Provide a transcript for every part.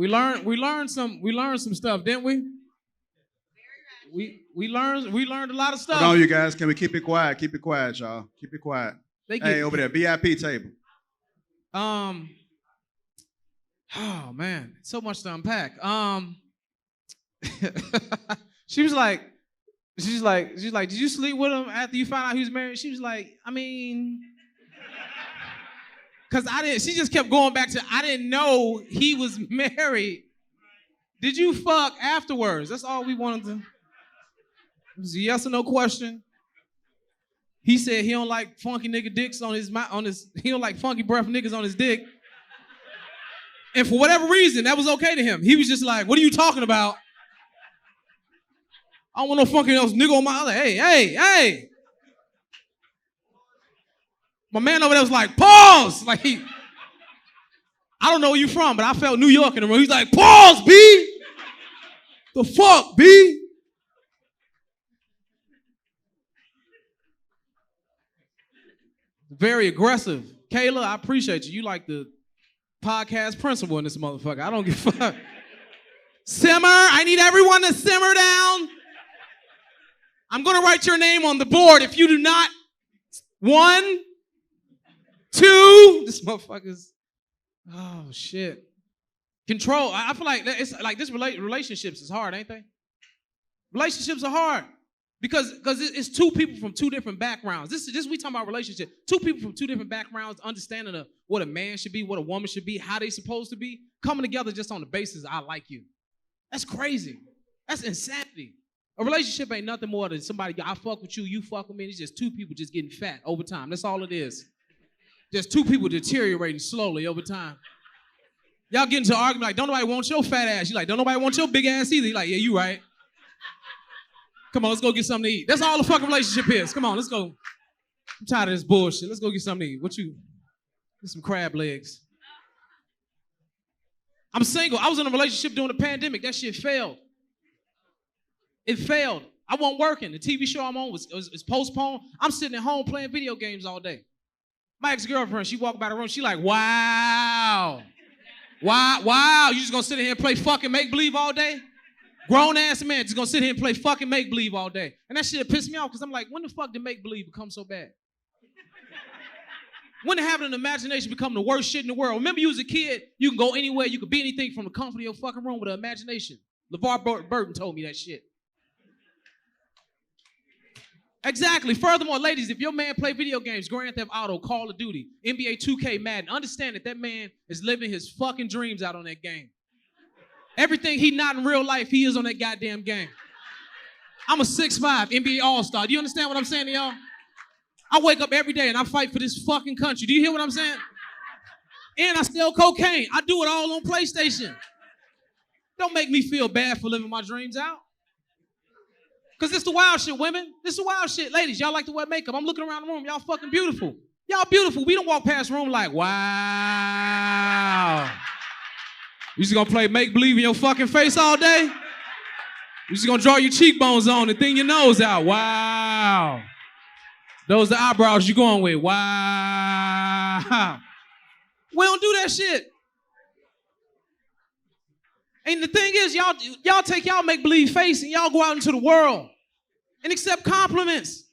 We learned some stuff, didn't we? We learned a lot of stuff. Hold on, you guys. Can we keep it quiet? Keep it quiet, y'all. Keep it quiet. Hey, over there, VIP table. Oh man, so much to unpack. She's like, did you sleep with him after you found out he was married? She was like, I mean, because she just kept going back to, I didn't know he was married. Did you fuck afterwards? That's all we wanted to. It was a yes or no question. He said he don't like funky nigga dicks he don't like funky breath niggas on his dick. And for whatever reason, that was okay to him. He was just like, what are you talking about? I don't want no funky else nigga on my other. Hey. My man over there was like, pause! Like I don't know where you from, but I felt New York in the room. He's like, pause, B! The fuck, B? Very aggressive. Kayla, I appreciate you. You like the podcast principal in this motherfucker. I don't give a fuck. Simmer. I need everyone to simmer down. I'm going to write your name on the board if you do not. 1, 2. This motherfucker's. Oh, shit. Control. I feel like it's like this relationships is hard, ain't they? Relationships are hard. Because it's two people from two different backgrounds. This we talking about relationship. Two people from two different backgrounds, understanding of what a man should be, what a woman should be, how they supposed to be, coming together just on the basis I like you. That's crazy. That's insanity. A relationship ain't nothing more than somebody, I fuck with you, you fuck with me. It's just two people just getting fat over time. That's all it is. Just two people deteriorating slowly over time. Y'all get into an argument like, don't nobody want your fat ass. You like, don't nobody want your big ass either. You like, yeah, you right. Come on, let's go get something to eat. That's all the fucking relationship is. Come on, let's go. I'm tired of this bullshit. Let's go get something to eat. Get some crab legs. I'm single. I was in a relationship during the pandemic. That shit failed. It failed. I wasn't working. The TV show I'm on was postponed. I'm sitting at home playing video games all day. My ex-girlfriend, she walked by the room. She like, wow. Wow. You just gonna sit in here and play fucking make-believe all day? Grown-ass man just gonna sit here and play fucking make-believe all day. And that shit pissed me off because I'm like, when the fuck did make-believe become so bad? When did having an imagination become the worst shit in the world? Remember you was a kid, you can go anywhere, you could be anything from the comfort of your fucking room with an imagination. LeVar Burton told me that shit. Exactly. Furthermore, ladies, if your man play video games, Grand Theft Auto, Call of Duty, NBA 2K, Madden, understand that man is living his fucking dreams out on that game. Everything he not in real life, he is on that goddamn game. I'm a 6'5" NBA All-Star. Do you understand what I'm saying to y'all? I wake up every day and I fight for this fucking country. Do you hear what I'm saying? And I sell cocaine. I do it all on PlayStation. Don't make me feel bad for living my dreams out. Because this the wild shit, women. This the wild shit. Ladies, y'all like to wear makeup. I'm looking around the room. Y'all fucking beautiful. Y'all beautiful. We don't walk past the room like, wow. You just gonna play make-believe in your fucking face all day? You just gonna draw your cheekbones on and thin your nose out. Wow. Those are the eyebrows you going with. Wow. We don't do that shit. And the thing is, y'all take y'all make-believe face and y'all go out into the world and accept compliments.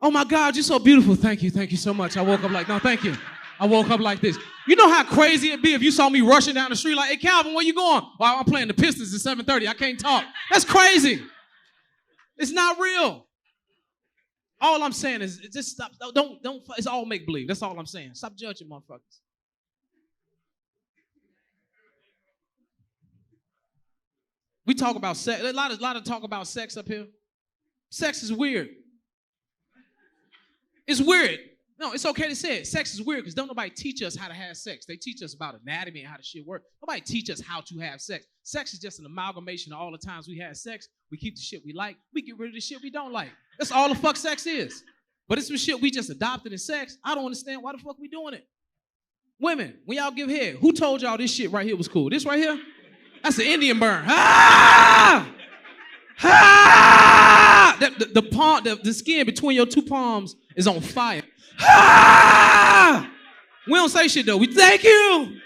Oh my God, you're so beautiful. Thank you so much. I woke up like, no, thank you. I woke up like this. You know how crazy it'd be if you saw me rushing down the street like, hey, Calvin, where you going? Well, I'm playing the Pistons at 7:30. I can't talk. That's crazy. It's not real. All I'm saying is just stop. Don't. It's all make-believe. That's all I'm saying. Stop judging motherfuckers. We talk about sex. A lot of talk about sex up here. Sex is weird. It's weird. No, it's okay to say it. Sex is weird because don't nobody teach us how to have sex. They teach us about anatomy and how the shit works. Nobody teach us how to have sex. Sex is just an amalgamation of all the times we had sex. We keep the shit we like. We get rid of the shit we don't like. That's all the fuck sex is. But it's some shit we just adopted in sex. I don't understand why the fuck we doing it. Women, when y'all give head, who told y'all this shit right here was cool? This right here? That's an Indian burn. Ah! Ah! The skin between your two palms is on fire. Ah! We don't say shit though. We thank you.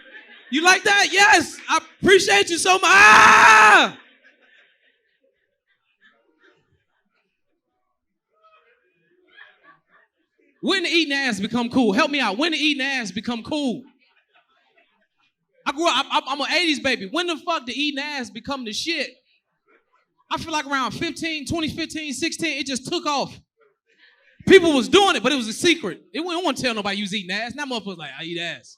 You like that? Yes. I appreciate you so much. Ah! When did eating ass become cool? Help me out. When did eating ass become cool? I grew up, I'm an 80s baby. When the fuck did eating ass become the shit? I feel like around 2015, 16, it just took off. People was doing it, but it was a secret. It wouldn't want to tell nobody you was eating ass. That motherfucker was like, I eat ass.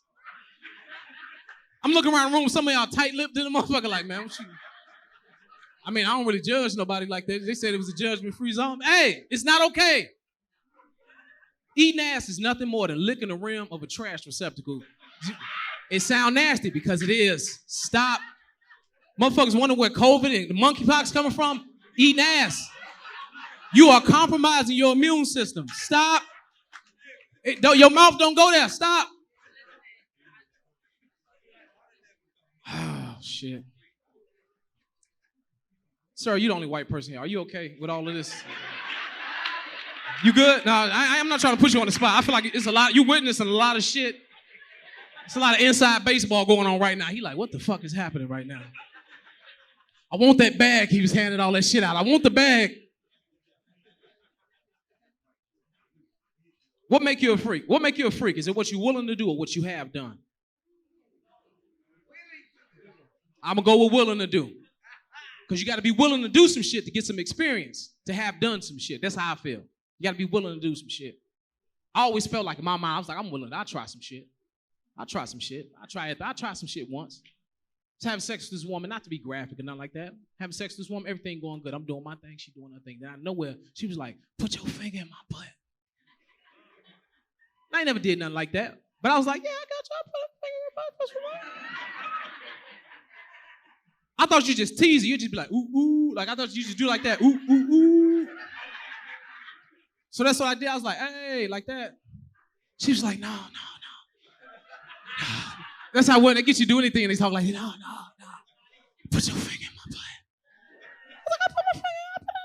I'm looking around the room, some of y'all tight-lipped in the motherfucker like, man, what you... I mean, I don't really judge nobody like that. They said it was a judgment-free zone. Hey, it's not okay. Eating ass is nothing more than licking the rim of a trash receptacle. It sound nasty because it is. Stop. Motherfuckers wonder where COVID and the monkeypox coming from. Eating ass. You are compromising your immune system. Stop. Your mouth don't go there. Stop. Oh, shit. Sir, you're the only white person here. Are you okay with all of this? You good? No, I'm not trying to put you on the spot. I feel like it's a lot. You witnessing a lot of shit. It's a lot of inside baseball going on right now. He like, what the fuck is happening right now? I want that bag. He was handing all that shit out. I want the bag. What make you a freak? What make you a freak? Is it what you're willing to do or what you have done? I'm going to go with willing to do. Because you got to be willing to do some shit to get some experience, to have done some shit. That's how I feel. You got to be willing to do some shit. I always felt like in my mind, I was like, I'm willing. I'll try some shit. I'll try some shit. I'll try some shit once. Just having sex with this woman, not to be graphic or nothing like that. Having sex with this woman, everything going good. I'm doing my thing. She doing her thing. Then out of nowhere, she was like, put your finger in my butt. I ain't never did nothing like that. But I was like, yeah, I got you. I put a finger in your butt. What's wrong? I thought you just tease it. You'd just be like, ooh, ooh. Like, I thought you just do like that. Ooh, ooh, ooh. So that's what I did. I was like, hey, like that. She was like, no. That's how when they get you to do anything and they talk like, no. Put your finger in my butt. I was like, I put my finger in my butt.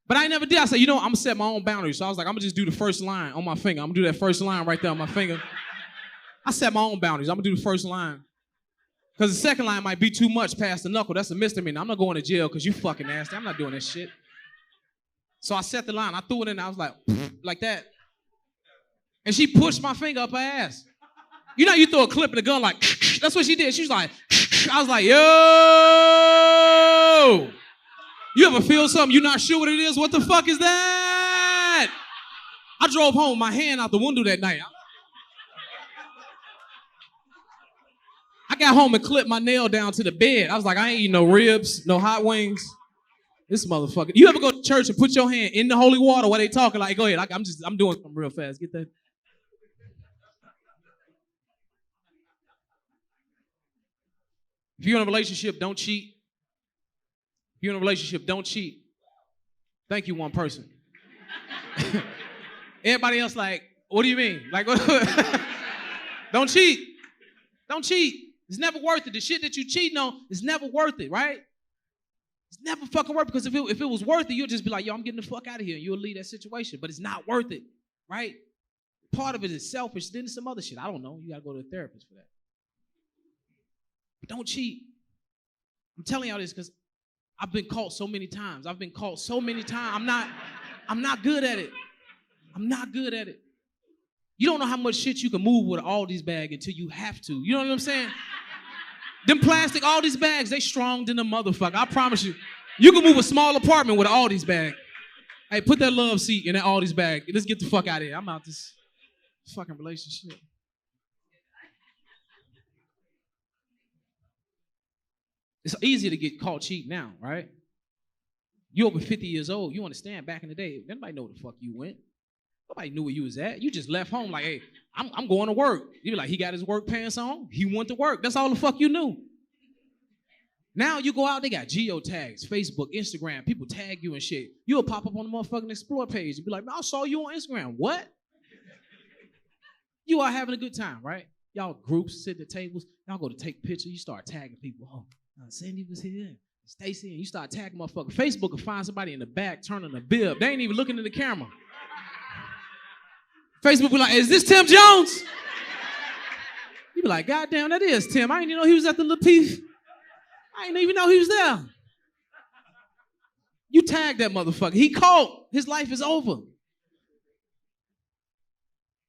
But I never did. I said, I'm going to set my own boundaries. So I was like, I'm going to just do the first line on my finger. I'm going to do that first line right there on my finger. I set my own boundaries. I'm going to do the first line. Because the second line might be too much past the knuckle. That's a misdemeanor. I'm not going to jail because you fucking nasty. I'm not doing that shit. So I set the line. I threw it in. I was like that. And she pushed my finger up her ass. You know you throw a clip in a gun like, that's what she did. She was like, I was like, yo. You ever feel something you're not sure what it is? What the fuck is that? I drove home, my hand out the window that night. I got home and clipped my nail down to the bed. I was like, I ain't eating no ribs, no hot wings. This motherfucker. You ever go to church and put your hand in the holy water while they talking? Like, go ahead. I'm doing something real fast. Get that? If you're in a relationship, don't cheat. If you're in a relationship, don't cheat. Thank you, one person. Everybody else like, what do you mean? Like, don't cheat. Don't cheat. It's never worth it. The shit that you cheating on is never worth it, right? It's never fucking worth it because if it was worth it, you'll just be like, yo, I'm getting the fuck out of here. And you'll leave that situation. But it's not worth it, right? Part of it is selfish. Then some other shit. I don't know. You got to go to a therapist for that. But don't cheat. I'm telling y'all this because I've been caught so many times. I'm not good at it. I'm not good at it. You don't know how much shit you can move with an Aldi's bag until you have to. You know what I'm saying? Them plastic Aldi's bags, they strong than a motherfucker. I promise you. You can move a small apartment with an Aldi's bag. Hey, put that love seat in that Aldi's bag. Let's get the fuck out of here. I'm out this fucking relationship. It's easy to get caught cheating now, right? You over 50 years old. You understand back in the day, nobody know where the fuck you went. Nobody knew where you was at. You just left home like, hey, I'm going to work. You be like, he got his work pants on. He went to work. That's all the fuck you knew. Now you go out, they got geotags, Facebook, Instagram. People tag you and shit. You'll pop up on the motherfucking Explore page and be like, man, I saw you on Instagram. What? You are having a good time, right? Y'all groups sit at tables. Y'all go to take pictures. You start tagging people. Oh, Sandy was here. Stacy, and you start tagging motherfuckers. Facebook will find somebody in the back turning a bib. They ain't even looking at the camera. Facebook be like, is this Tim Jones? You be like, God damn, that is Tim. I didn't even know he was at the Lapeef. I didn't even know he was there. You tagged that motherfucker. He caught. His life is over.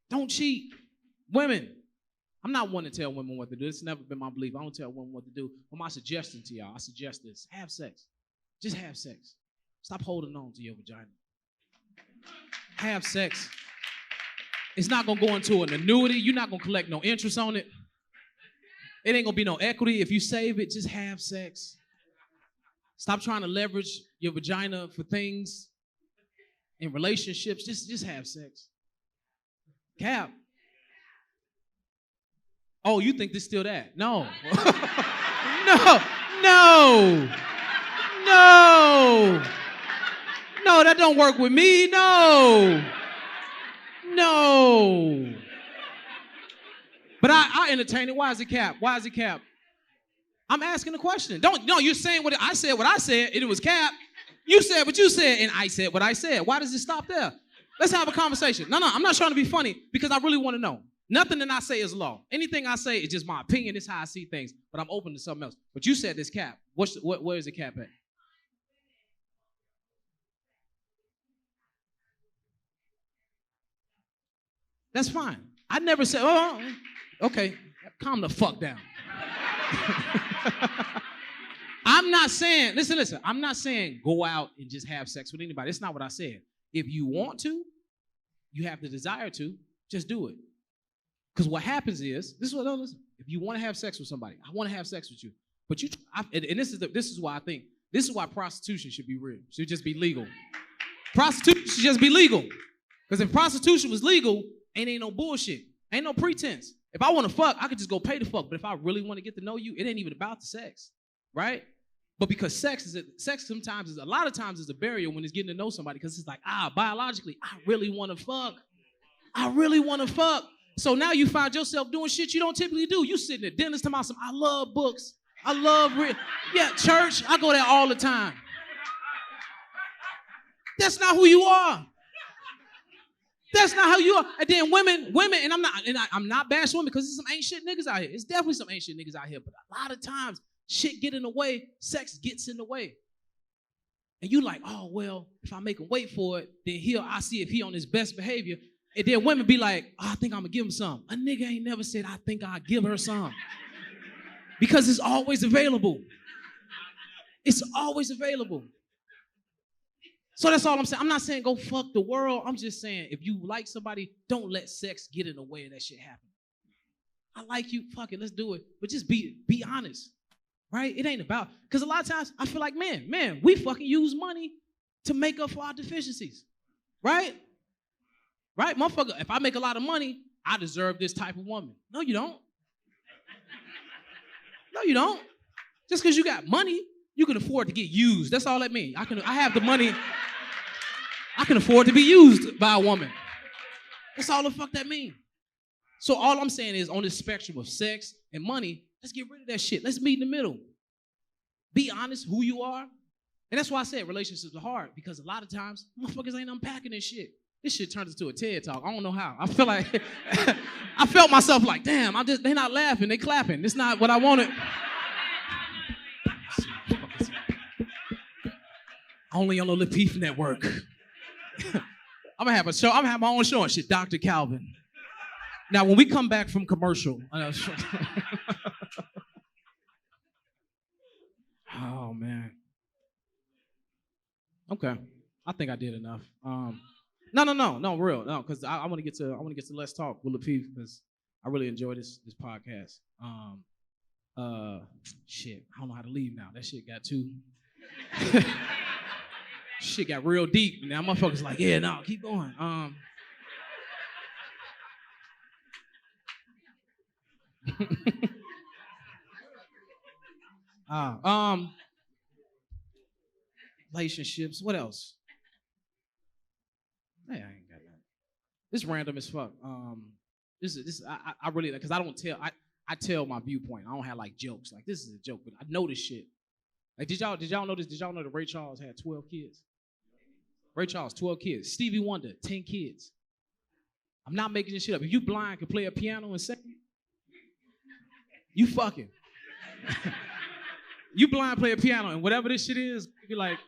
Don't cheat. Women, I'm not one to tell women what to do. It's never been my belief. I don't tell women what to do. But my suggestion to y'all, I suggest this. Have sex. Just have sex. Stop holding on to your vagina. Have sex. It's not going to go into an annuity. You're not going to collect no interest on it. It ain't going to be no equity. If you save it, just have sex. Stop trying to leverage your vagina for things in relationships. Just have sex. Cap. Oh, you think this still that? No. No, that don't work with me. No. But I entertain it. Why is it cap? I'm asking a question. No, you're saying what I said, and it was cap. You said what you said, and I said what I said. Why does it stop there? Let's have a conversation. No, I'm not trying to be funny because I really want to know. Nothing that I say is law. Anything I say is just my opinion. It's how I see things, but I'm open to something else. But you said this cap. Where is the cap at? That's fine. I never said, okay, calm the fuck down. I'm not saying, listen, I'm not saying go out and just have sex with anybody. That's not what I said. If you want to, you have the desire to, just do it. Because what happens is, listen, if you want to have sex with somebody, I want to have sex with you. But this is why I think, this is why prostitution should be real. Should just be legal. Prostitution should just be legal. Because if prostitution was legal, ain't no bullshit. Ain't no pretense. If I want to fuck, I could just go pay to fuck. But if I really want to get to know you, it ain't even about the sex, right? But because sex sometimes a lot of times is a barrier when it's getting to know somebody because it's like, biologically, I really want to fuck. So now you find yourself doing shit you don't typically do. You sitting at dinners talking about I love books. I love church. I go there all the time. That's not who you are. That's not how you are. And then women, and I'm not bashing women because there's some ain't shit niggas out here. It's definitely some ain't shit niggas out here. But a lot of times, shit get in the way, sex gets in the way. And you like, oh, well, if I make him wait for it, then I see if he on his best behavior. And then women be like, I think I'm gonna give him some. A nigga ain't never said, I think I'll give her some. Because it's always available. It's always available. So that's all I'm saying. I'm not saying go fuck the world. I'm just saying if you like somebody, don't let sex get in the way of that shit happen. I like you, fuck it, let's do it. But just be honest, right? It ain't about, because a lot of times I feel like, man, we fucking use money to make up for our deficiencies, right? Right, motherfucker, if I make a lot of money, I deserve this type of woman. No, you don't. No, you don't. Just because you got money, you can afford to get used. That's all that means. I have the money. I can afford to be used by a woman. That's all the fuck that means. So all I'm saying is on this spectrum of sex and money, let's get rid of that shit. Let's meet in the middle. Be honest who you are. And that's why I said relationships are hard, because a lot of times, motherfuckers ain't unpacking this shit. This shit turns into a TED Talk. I don't know how. I feel like, I felt myself like, damn, they not laughing, they clapping. This not what I wanted. Only on the Lapeef Network. I'm gonna have a show. I'm gonna have my own show and shit. Dr. Calvin. Now, when we come back from commercial, oh man. Okay, I think I did enough. No, real, no, because I want to get to Let's Talk with Lapeef because I really enjoy this podcast. Shit, I don't know how to leave now. That shit got too. Shit got real deep. Now motherfuckers like, yeah, no, keep going. Relationships. What else? Hey, I ain't got that. This random as fuck. I really, because I don't tell. I tell my viewpoint. I don't have like jokes. Like this is a joke, but I know this shit. Like did y'all know this? Did y'all know that Ray Charles had 12 kids? Ray Charles, 12 kids. Stevie Wonder, 10 kids. I'm not making this shit up. If you blind can play a piano and sing, You fucking. You blind play a piano and whatever this shit is, you be like,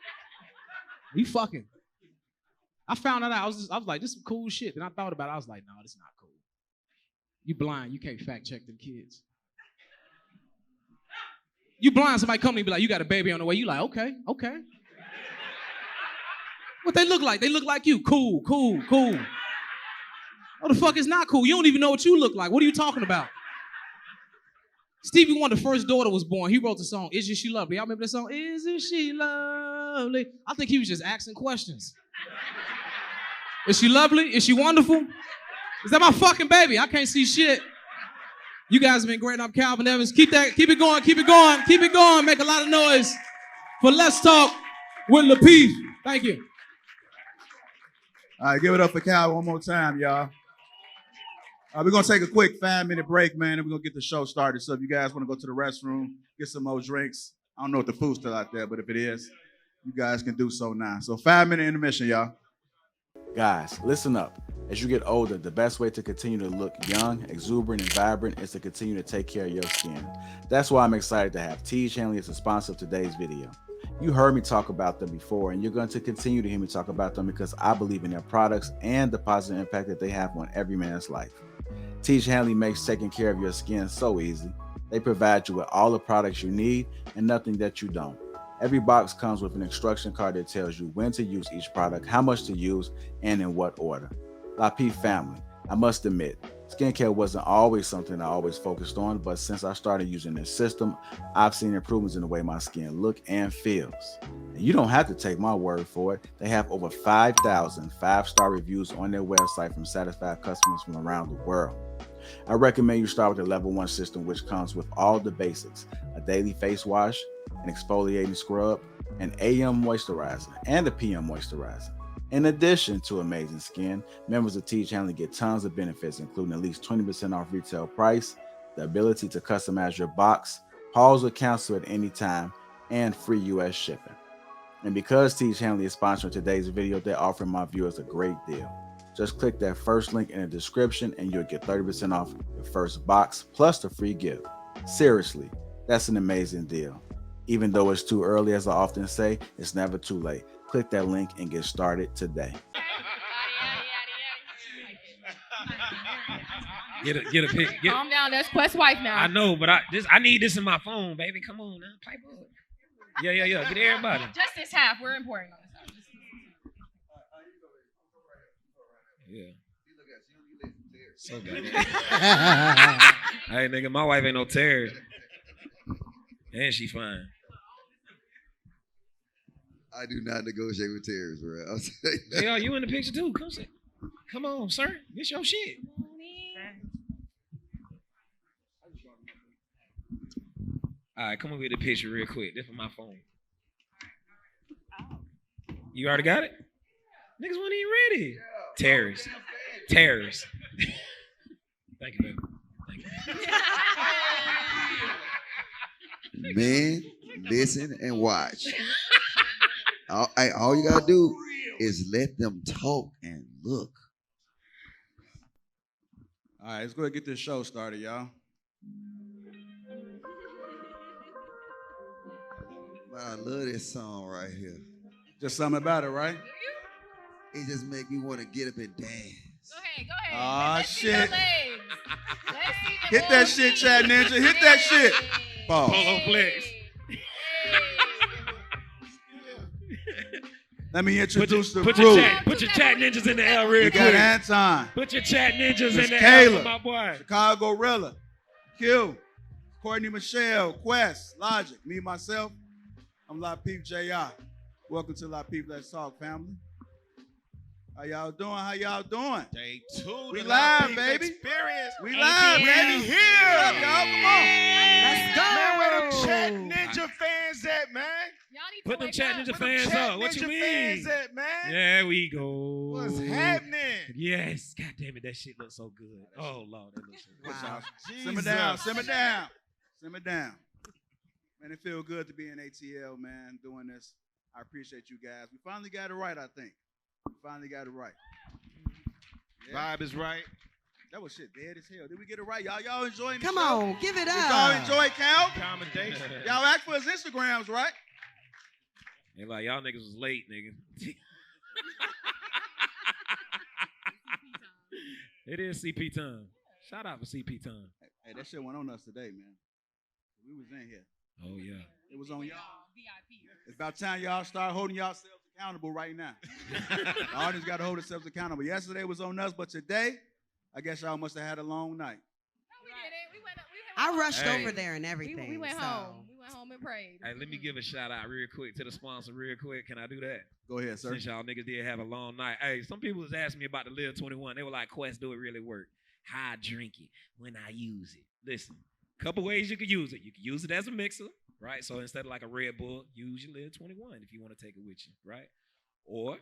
you fucking. I found that out. I was like, this is some cool shit. Then I thought about it. I was like, no, this is not cool. You blind. You can't fact check them kids. You blind, somebody come to me and be like, you got a baby on the way. You like, okay. What they look like? They look like you. Cool. What the fuck is not cool? You don't even know what you look like. What are you talking about? Stevie Wonder's first daughter was born. He wrote the song, Isn't She Lovely? Y'all remember the song? Isn't she lovely? I think he was just asking questions. Is she lovely? Is she wonderful? Is that my fucking baby? I can't see shit. You guys have been great. I'm Calvin Evans. Keep it going. Make a lot of noise for Let's Talk with Lapeef. Thank you. All right, give it up for Cal one more time, y'all. We're going to take a quick 5-minute break, man, and we're going to get the show started. So if you guys want to go to the restroom, get some more drinks. I don't know if the food's still out there, but if it is, you guys can do so now. So 5-minute intermission, y'all. Guys, listen up. As you get older, the best way to continue to look young, exuberant, and vibrant is to continue to take care of your skin. That's why I'm excited to have Teej Hanley as a sponsor of today's video. You heard me talk about them before, and you're going to continue to hear me talk about them because I believe in their products and the positive impact that they have on every man's life. Teej Hanley makes taking care of your skin so easy. They provide you with all the products you need and nothing that you don't. Every box comes with an instruction card that tells you when to use each product, how much to use, and in what order. Lapeef family, I must admit, skincare wasn't always something I always focused on, but since I started using this system, I've seen improvements in the way my skin looks and feels. And you don't have to take my word for it. They have over 5,000 5-star reviews on their website from satisfied customers from around the world. I recommend you start with the level 1 system, which comes with all the basics: a daily face wash, an exfoliating scrub, an AM moisturizer, and a PM moisturizer. In addition to amazing skin, members of Teej Hanley get tons of benefits, including at least 20% off retail price, the ability to customize your box, pause or cancel at any time, and free US shipping. And because Teej Hanley is sponsoring today's video, they're offering my viewers a great deal. Just click that first link in the description and you'll get 30% off your first box plus the free gift. Seriously, that's an amazing deal. Even though it's too early, as I often say, it's never too late. Click that link and get started today. Get a pic. Calm down. That's Quest's wife now. I know, but I need this in my phone, baby. Come on now, pipe up. Yeah. Get everybody. Just this half. We're important on this half. Yeah. So bad. Hey, nigga, my wife ain't no terror. And she fine. I do not negotiate with terrorists, bro. Hey, are you in the picture too? Come on, sir. This your shit. All right, come on with the picture real quick. This for my phone. You already got it? Niggas weren't even ready. Terrorists. Thank you, baby. Thank you. Man, listen and watch. All you gotta do is let them talk and look. All right, let's go ahead and get this show started, y'all. Man, I love this song right here. Just something about it, right? It just make me want to get up and dance. Go ahead. Aw, shit. Hit that shit, Chat Ninja. Hit that shit. Pause. Polo flex. Let me introduce the Put crew. your chat ninjas in the L real We quick. got Anton. Put your chat ninjas in the Kayla, L, my boy. Chicago Gorilla, Q, Courtney Michelle, Quest, Logic, me, myself. I'm Lapeef J.I. Welcome to Lapeef Let's Talk, family. How y'all doing? Day 2. We live, baby. Experience. We live, baby. Here. Y'all, come on. Let's go. Man, where them Chat Ninja fans at, man? Put them Chat Ninja fans Chat up. What you Ninja mean? fans at, man? There we go. What's happening? Yes. God damn it, that shit looks so good. Oh, Lord, that looks so good. Wow. Simmer down. Man, it feels good to be in ATL, man, doing this. I appreciate you guys. We finally got it right, I think. Yeah. Vibe is right. That was shit dead as hell. Did we get it right? Y'all enjoying the Come show? on, give it Did y'all up. enjoy Cal? Accommodation. Y'all asked for his Instagrams, right? They like, y'all niggas was late, nigga. It is CP time. Shout out for CP time. Hey, that shit went on us today, man. We was in here. Oh, yeah. It was on y'all. It's about time y'all start holding yourselves accountable right now. The audience got to hold themselves accountable. Yesterday was on us, but today, I guess y'all must have had a long night. No, we didn't. We went I rushed Hey. over there and everything. We went so. home. We went home and prayed. Hey, let me give a shout out real quick to the sponsor real quick. Can I do that? Go ahead, sir. Since y'all niggas did have a long night. Hey, some people was asking me about the Live 21. They were like, Quest, do it really work? How I drink it, when I use it. Listen, couple ways you could use it. You can use it as a mixer, right? So instead of like a Red Bull, use your Live 21 if you want to take it with you, right? Or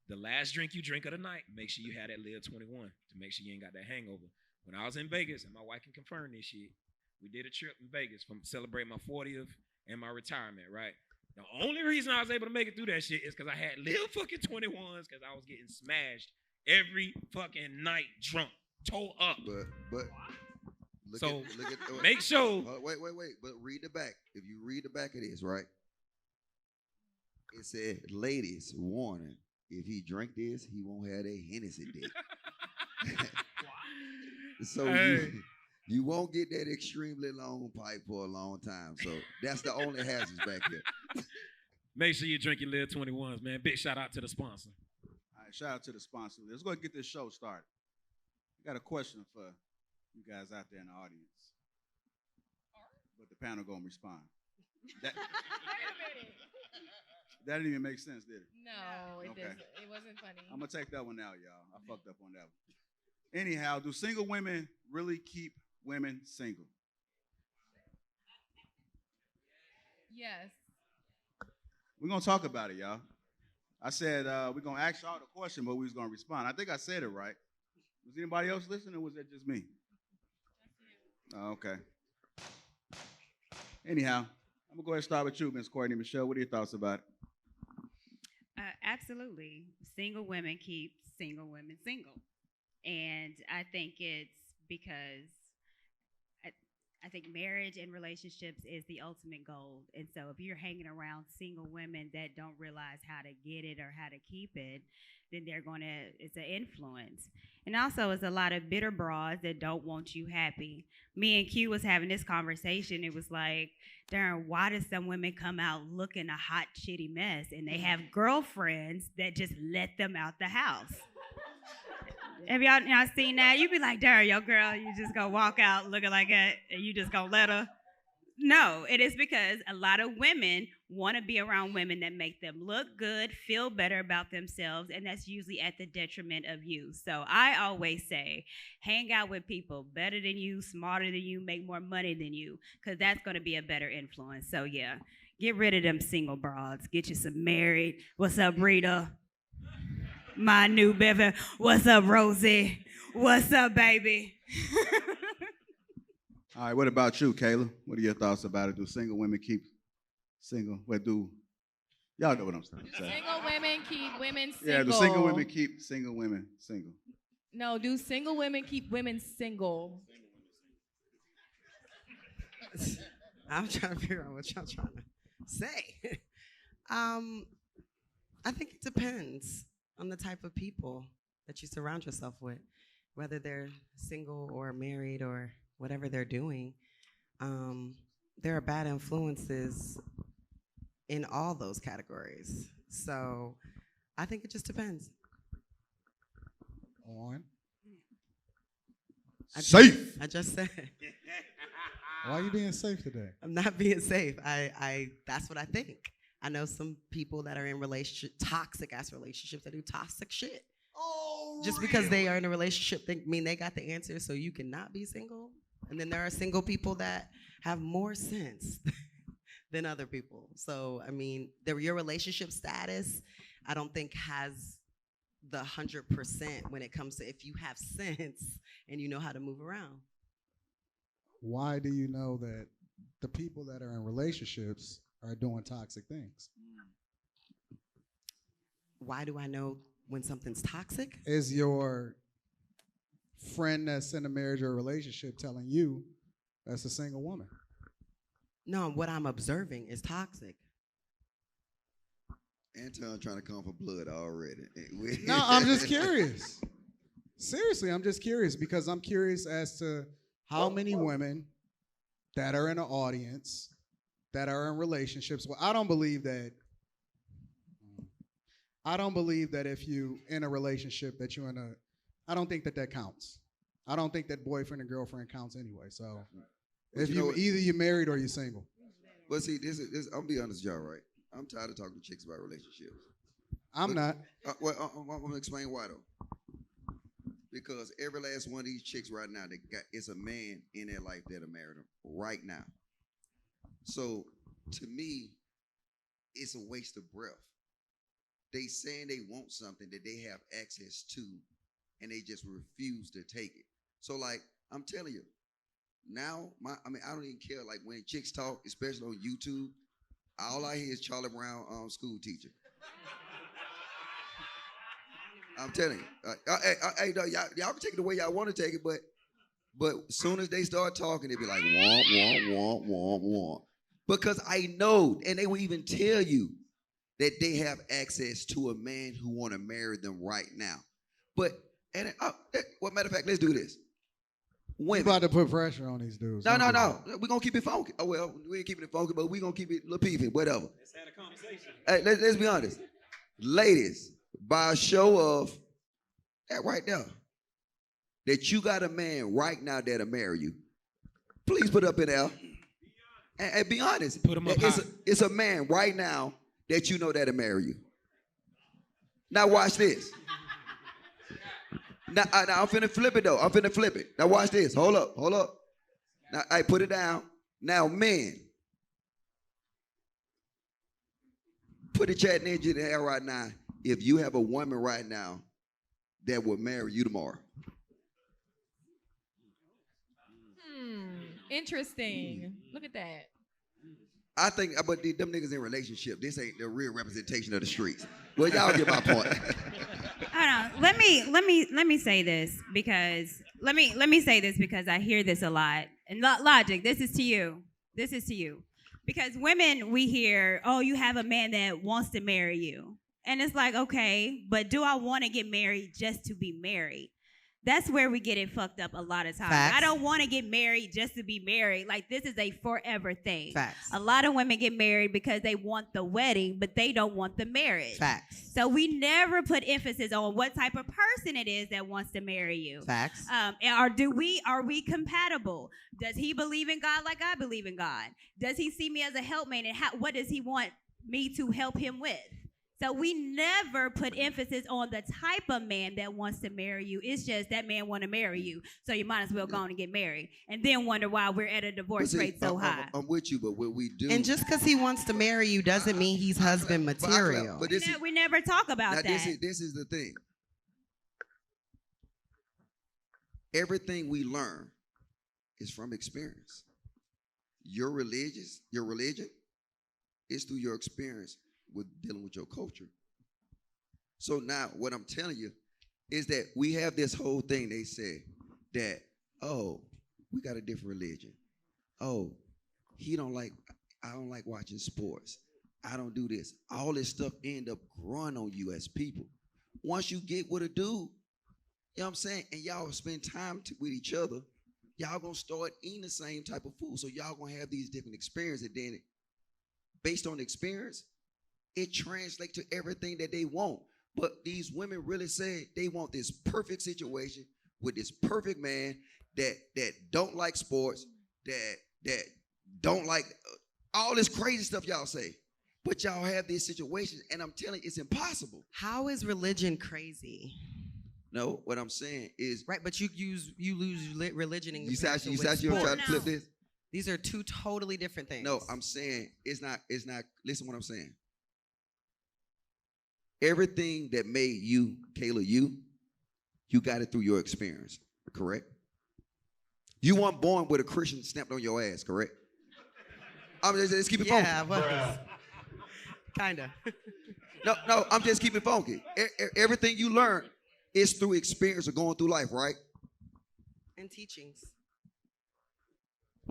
the last drink you drink of the night, make sure you have that Live 21 to make sure you ain't got that hangover. When I was in Vegas, and my wife can confirm this shit, we did a trip in Vegas from celebrating my 40th and my retirement, right? The only reason I was able to make it through that shit is because I had Live fucking 21s because I was getting smashed every fucking night drunk, toe up. But look So, at make sure. Wait. But read the back. If you read the back of this, right? It said, ladies, warning. If he drink this, he won't have that Hennessy dick. So Hey. you won't get that extremely long pipe for a long time. So that's the only hazards back here. Make sure you drink your Live 21s, man. Big shout out to the sponsor. All right, shout out to the sponsor. Let's go and get this show started. I got a question for you guys out there in the audience. But the panel gonna respond. That, Wait a minute. that didn't even make sense, did it? No, it Okay. doesn't. It wasn't funny. I'm gonna take that one out, y'all. I fucked up on that one. Anyhow, do single women really keep women single? Yes. We're gonna talk about it, y'all. I said we're gonna ask y'all the question, but we was gonna respond. I think I said it right. Was anybody else listening, or was that just me? Oh, okay. Anyhow, I'm gonna go ahead and start with you, Miss Courtney Michelle. What are your thoughts about it? Absolutely. Single women keep single women single. And I think it's because I think marriage and relationships is the ultimate goal. And so if you're hanging around single women that don't realize how to get it or how to keep it, then it's an influence. And also it's a lot of bitter broads that don't want you happy. Me and Q was having this conversation. It was like, darn, why do some women come out looking a hot, shitty mess and they have girlfriends that just let them out the house? Have y'all seen that? You be like, darn, your girl, you just gonna walk out looking like that and you just gonna let her? No, it is because a lot of women want to be around women that make them look good, feel better about themselves, and that's usually at the detriment of you. So I always say, hang out with people better than you, smarter than you, make more money than you, because that's going to be a better influence. So yeah, get rid of them single broads. Get you some married. What's up, Rita? My new baby. What's up, Rosie? What's up, baby? All right, what about you, Kayla? What are your thoughts about it? Do single women keep single? Y'all know what I'm saying? Single women keep women single. Yeah, do single women keep single women single? No, do single women keep women single? I'm trying to figure out what y'all trying to say. I think it depends on the type of people that you surround yourself with, whether they're single or married or whatever they're doing. There are bad influences in all those categories. So I think it just depends. On. Safe. I just said. Why are you being safe today? I'm not being safe. That's what I think. I know some people that are in toxic ass relationships that do toxic shit. Oh, just because they are in a relationship mean they got the answer so you cannot be single. And then there are single people that have more sense than other people. So, I mean, your relationship status, I don't think has the 100% when it comes to if you have sense and you know how to move around. Why do you know that the people that are in relationships are doing toxic things? Why do I know when something's toxic? Is your friend that's in a marriage or a relationship telling you that's a single woman. No, what I'm observing is toxic. Anton trying to come for blood already. No, I'm just curious. Seriously, I'm just curious because I'm curious as to how many women that are in the audience that are in relationships. Well, I don't believe that if you in a relationship that you're in a, I don't think that counts. I don't think that boyfriend and girlfriend counts anyway. So if you either you're married or you're single. But see, this I'm gonna be honest with y'all, right? I'm tired of talking to chicks about relationships. I'm not. I'm gonna explain why though. Because every last one of these chicks right now, it's a man in their life that'll marry them right now. So to me, it's a waste of breath. They saying they want something that they have access to, and they just refuse to take it. So like I'm telling you, now I don't even care. Like when chicks talk, especially on YouTube, all I hear is Charlie Brown school teacher. I'm telling you, hey, y'all can take it the way y'all want to take it, but as soon as they start talking, they be like womp womp womp womp womp. Because I know, and they will even tell you that they have access to a man who want to marry them right now. But well, matter of fact, let's do this. Women. You about to put pressure on these dudes. No. We're going to keep it funky. Oh, well, we ain't keeping it funky, but we're going to keep it Lapeef, whatever. Let's have a conversation. Hey, let's be honest. Ladies, by a show of that right there, that you got a man right now that'll marry you, please put up in there. And be honest. Put him up high. It's a man right now that you know that'll marry you. Now watch this. Now I'm finna flip it though. I'm finna flip it. Now watch this. Hold up. Now I put it down. Now men, put a chat ninja in the air right now. If you have a woman right now that will marry you tomorrow. Interesting. Look at that. I think, but them niggas in relationship, this ain't the real representation of the streets. Well, y'all get my point. Hold on. Let me say this because let me say this because I hear this a lot. And Logic, this is to you. Because women, we hear, oh, you have a man that wants to marry you. And it's like, okay, but do I want to get married just to be married? That's where we get it fucked up a lot of times. Facts. I don't want to get married just to be married. Like, this is a forever thing. Facts. A lot of women get married because they want the wedding, but they don't want the marriage. Facts. So we never put emphasis on what type of person it is that wants to marry you. Facts. Are we compatible? Does he believe in God like I believe in God? Does he see me as a helpmate, and what does he want me to help him with? So we never put emphasis on the type of man that wants to marry you. It's just that man want to marry you, so you might as well go on and get married, and then wonder why we're at a divorce rate so high. I'm with you, but what we do. And just because he wants to marry you doesn't mean he's husband material. But We never talk about that. This is the thing. Everything we learn is from experience. Your religion is through your experience with dealing with your culture. So now what I'm telling you is that we have this whole thing they say that, oh, we got a different religion. Oh, I don't like watching sports. I don't do this. All this stuff end up growing on you as people. Once you get with a dude, you know what I'm saying, and y'all spend time with each other, y'all gonna start eating the same type of food. So y'all gonna have these different experiences, and then based on the experience, it translates to everything that they want. But these women really say they want this perfect situation with this perfect man that don't like sports, that don't like all this crazy stuff y'all say. But y'all have these situations, and I'm telling you, it's impossible. How is religion crazy? No, what I'm saying is right, but you lose religion in you said you sports. trying to flip this. These are two totally different things. No, I'm saying it's not. Listen to what I'm saying. Everything that made you, Kayla, you got it through your experience, correct? You weren't born with a Christian stamped on your ass, correct? Let's keep it funky. Yeah, well, kinda. No, I'm just keeping it funky. Everything you learn is through experience of going through life, right? and teachings.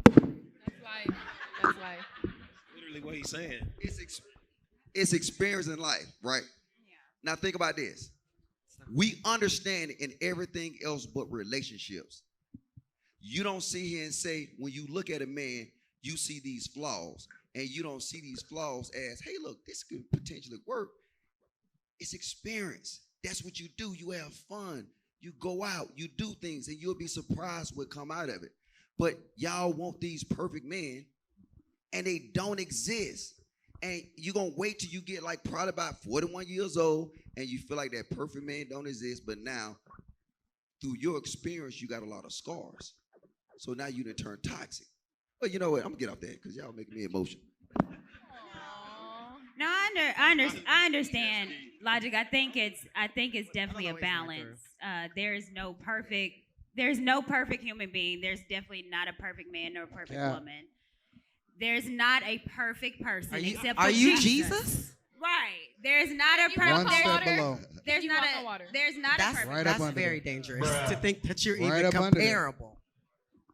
That's life. That's life. Literally what he's saying. It's experience in life, right? Now think about this. We understand in everything else but relationships. You don't sit here and say, when you look at a man, you see these flaws, and you don't see these flaws as, hey, look, this could potentially work. It's experience. That's what you do. You have fun. You go out, you do things, and you'll be surprised what come out of it. But y'all want these perfect men, and they don't exist. And you're going to wait till you get like probably about 41 years old, and you feel like that perfect man don't exist. But now, through your experience, you got a lot of scars. So now you done turn toxic. But you know what? I'm going to get off that because y'all making me emotional. No, I understand logic. I think it's definitely a balance. There's no perfect human being. There's definitely not a perfect man or a perfect woman. There's not a perfect person except for Are you Jesus? Right. There's not a perfect. One step below. There's not a perfect. Right That's up under very there. dangerous to think that you're Right even up under there. comparable.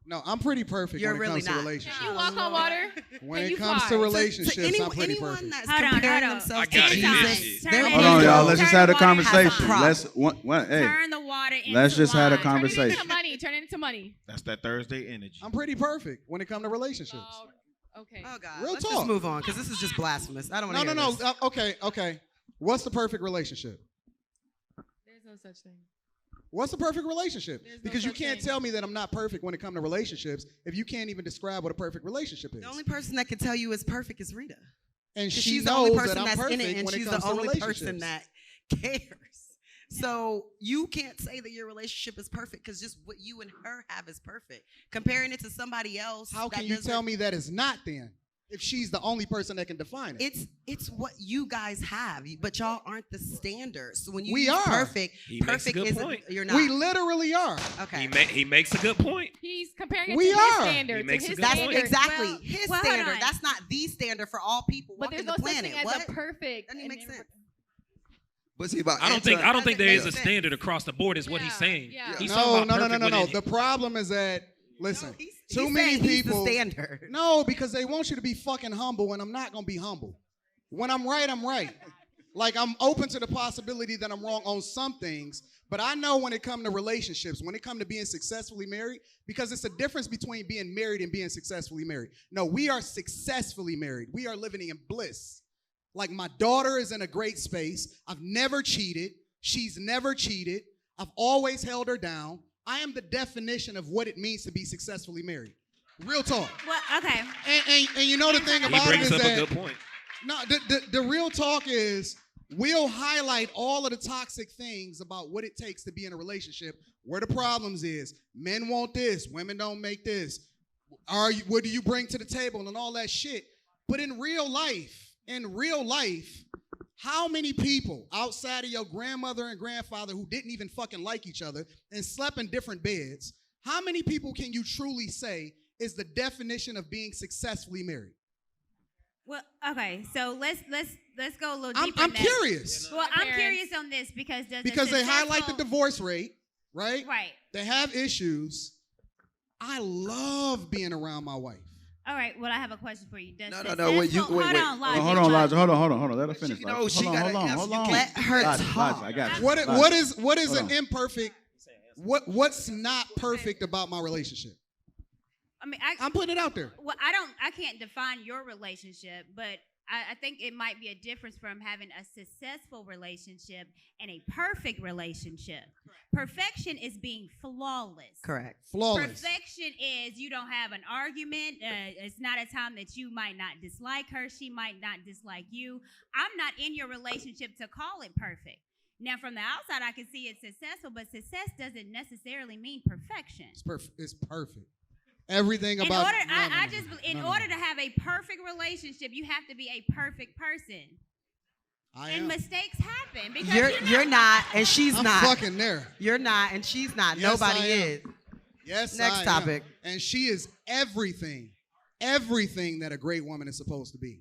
No, I'm pretty perfect You're when it really comes to not. relationships. Can you walk on water? When Can it you comes fly? to relationships, I'm pretty anyone perfect. that's Hold on, comparing hold on. themselves I to gotta get Jesus, this. they're Turn Hold on, the y'all. water- Let's just turn have the a water into conversation. wine. Hey, Turn the water into let's just have a wine. conversation. Turn it into money. Turn it into money. That's that Thursday energy. I'm pretty perfect when it comes to relationships. Oh, okay. Oh God, Real let's talk. just move on because this is just blasphemous. I don't want to No. hear this. Okay. What's the perfect relationship? There's no such thing. What's the perfect relationship? There's no Because you such can't thing. tell me that I'm not perfect when it comes to relationships if you can't even describe what a perfect relationship is. The only person that can tell you is perfect is Rita. And 'Cause she she's the only knows person that I'm that's in perfect it, and when it she's comes the to only relationships. person that cares. So you can't say that your relationship is perfect because just what you and her have is perfect. Comparing it to somebody else, How that can you doesn't- tell me that it's not then? If she's the only person that can define it. It's what you guys have, but y'all aren't the standard. So when you We use are. perfect, He makes a perfect good isn't. point. You're not. We literally are. Okay. He makes a good point. He's comparing it We to are. his standard. He To makes a his good That's point. standard. exactly Well, his hold standard. on. That's not the standard for all people But walking there's the no such planet. thing as What? a perfect. Doesn't even make sense. But see, about I don't think there is a sense. standard across the board. Is what he's Yeah, saying. yeah. He's talking about perfect No. when The problem is that, listen, No, he's too many saying he's the people. standard. No, because they want you to be fucking humble, and I'm not gonna be humble. When I'm right, I'm right. Like, I'm open to the possibility that I'm wrong on some things, but I know when it comes to relationships, when it comes to being successfully married, because it's a difference between being married and being successfully married. No, we are successfully married. We are living in bliss. Like, my daughter is in a great space. I've never cheated. She's never cheated. I've always held her down. I am the definition of what it means to be successfully married. Real talk. Well, okay. And you know the thing He about it brings is up a that good point. no, the real talk is we'll highlight all of the toxic things about what it takes to be in a relationship. Where the problems is, men want this, women don't make this. What do you bring to the table and all that shit? But in real life, how many people outside of your grandmother and grandfather who didn't even fucking like each other and slept in different beds? How many people can you truly say is the definition of being successfully married? Well, okay. So let's go a little deeper. I'm in that. curious. Well, I'm Parents. curious on this because Because they highlight the divorce rate, right? Right. They have issues. I love being around my wife. All right. Well, I have a question for you. Does No, successful- wait, hold wait. on, Logic. Hold on, Elijah. Hold on. Let her finish. She- no, Elijah. she Hold gotta on. answer. You Let her Elijah, talk. I got you. What is Hold an on. imperfect? What's not perfect about my relationship? I mean, I'm putting it out there. Well, I can't define your relationship, but I think it might be a difference from having a successful relationship and a perfect relationship. Perfection is being flawless. Correct. Flawless. Perfection is you don't have an argument. It's not a time that you might not dislike her. She might not dislike you. I'm not in your relationship to call it perfect. Now, from the outside, I can see it's successful, but success doesn't necessarily mean perfection. It's perfect. Everything In about. order, no, no, no, no. in No, no, order no. to have a perfect relationship, you have to be a perfect person. I And am. mistakes happen because You're not, and she's I'm not. fucking there. You're not, and she's not. Yes, Nobody I am. is. Yes. Next I am. topic. And she is everything that a great woman is supposed to be.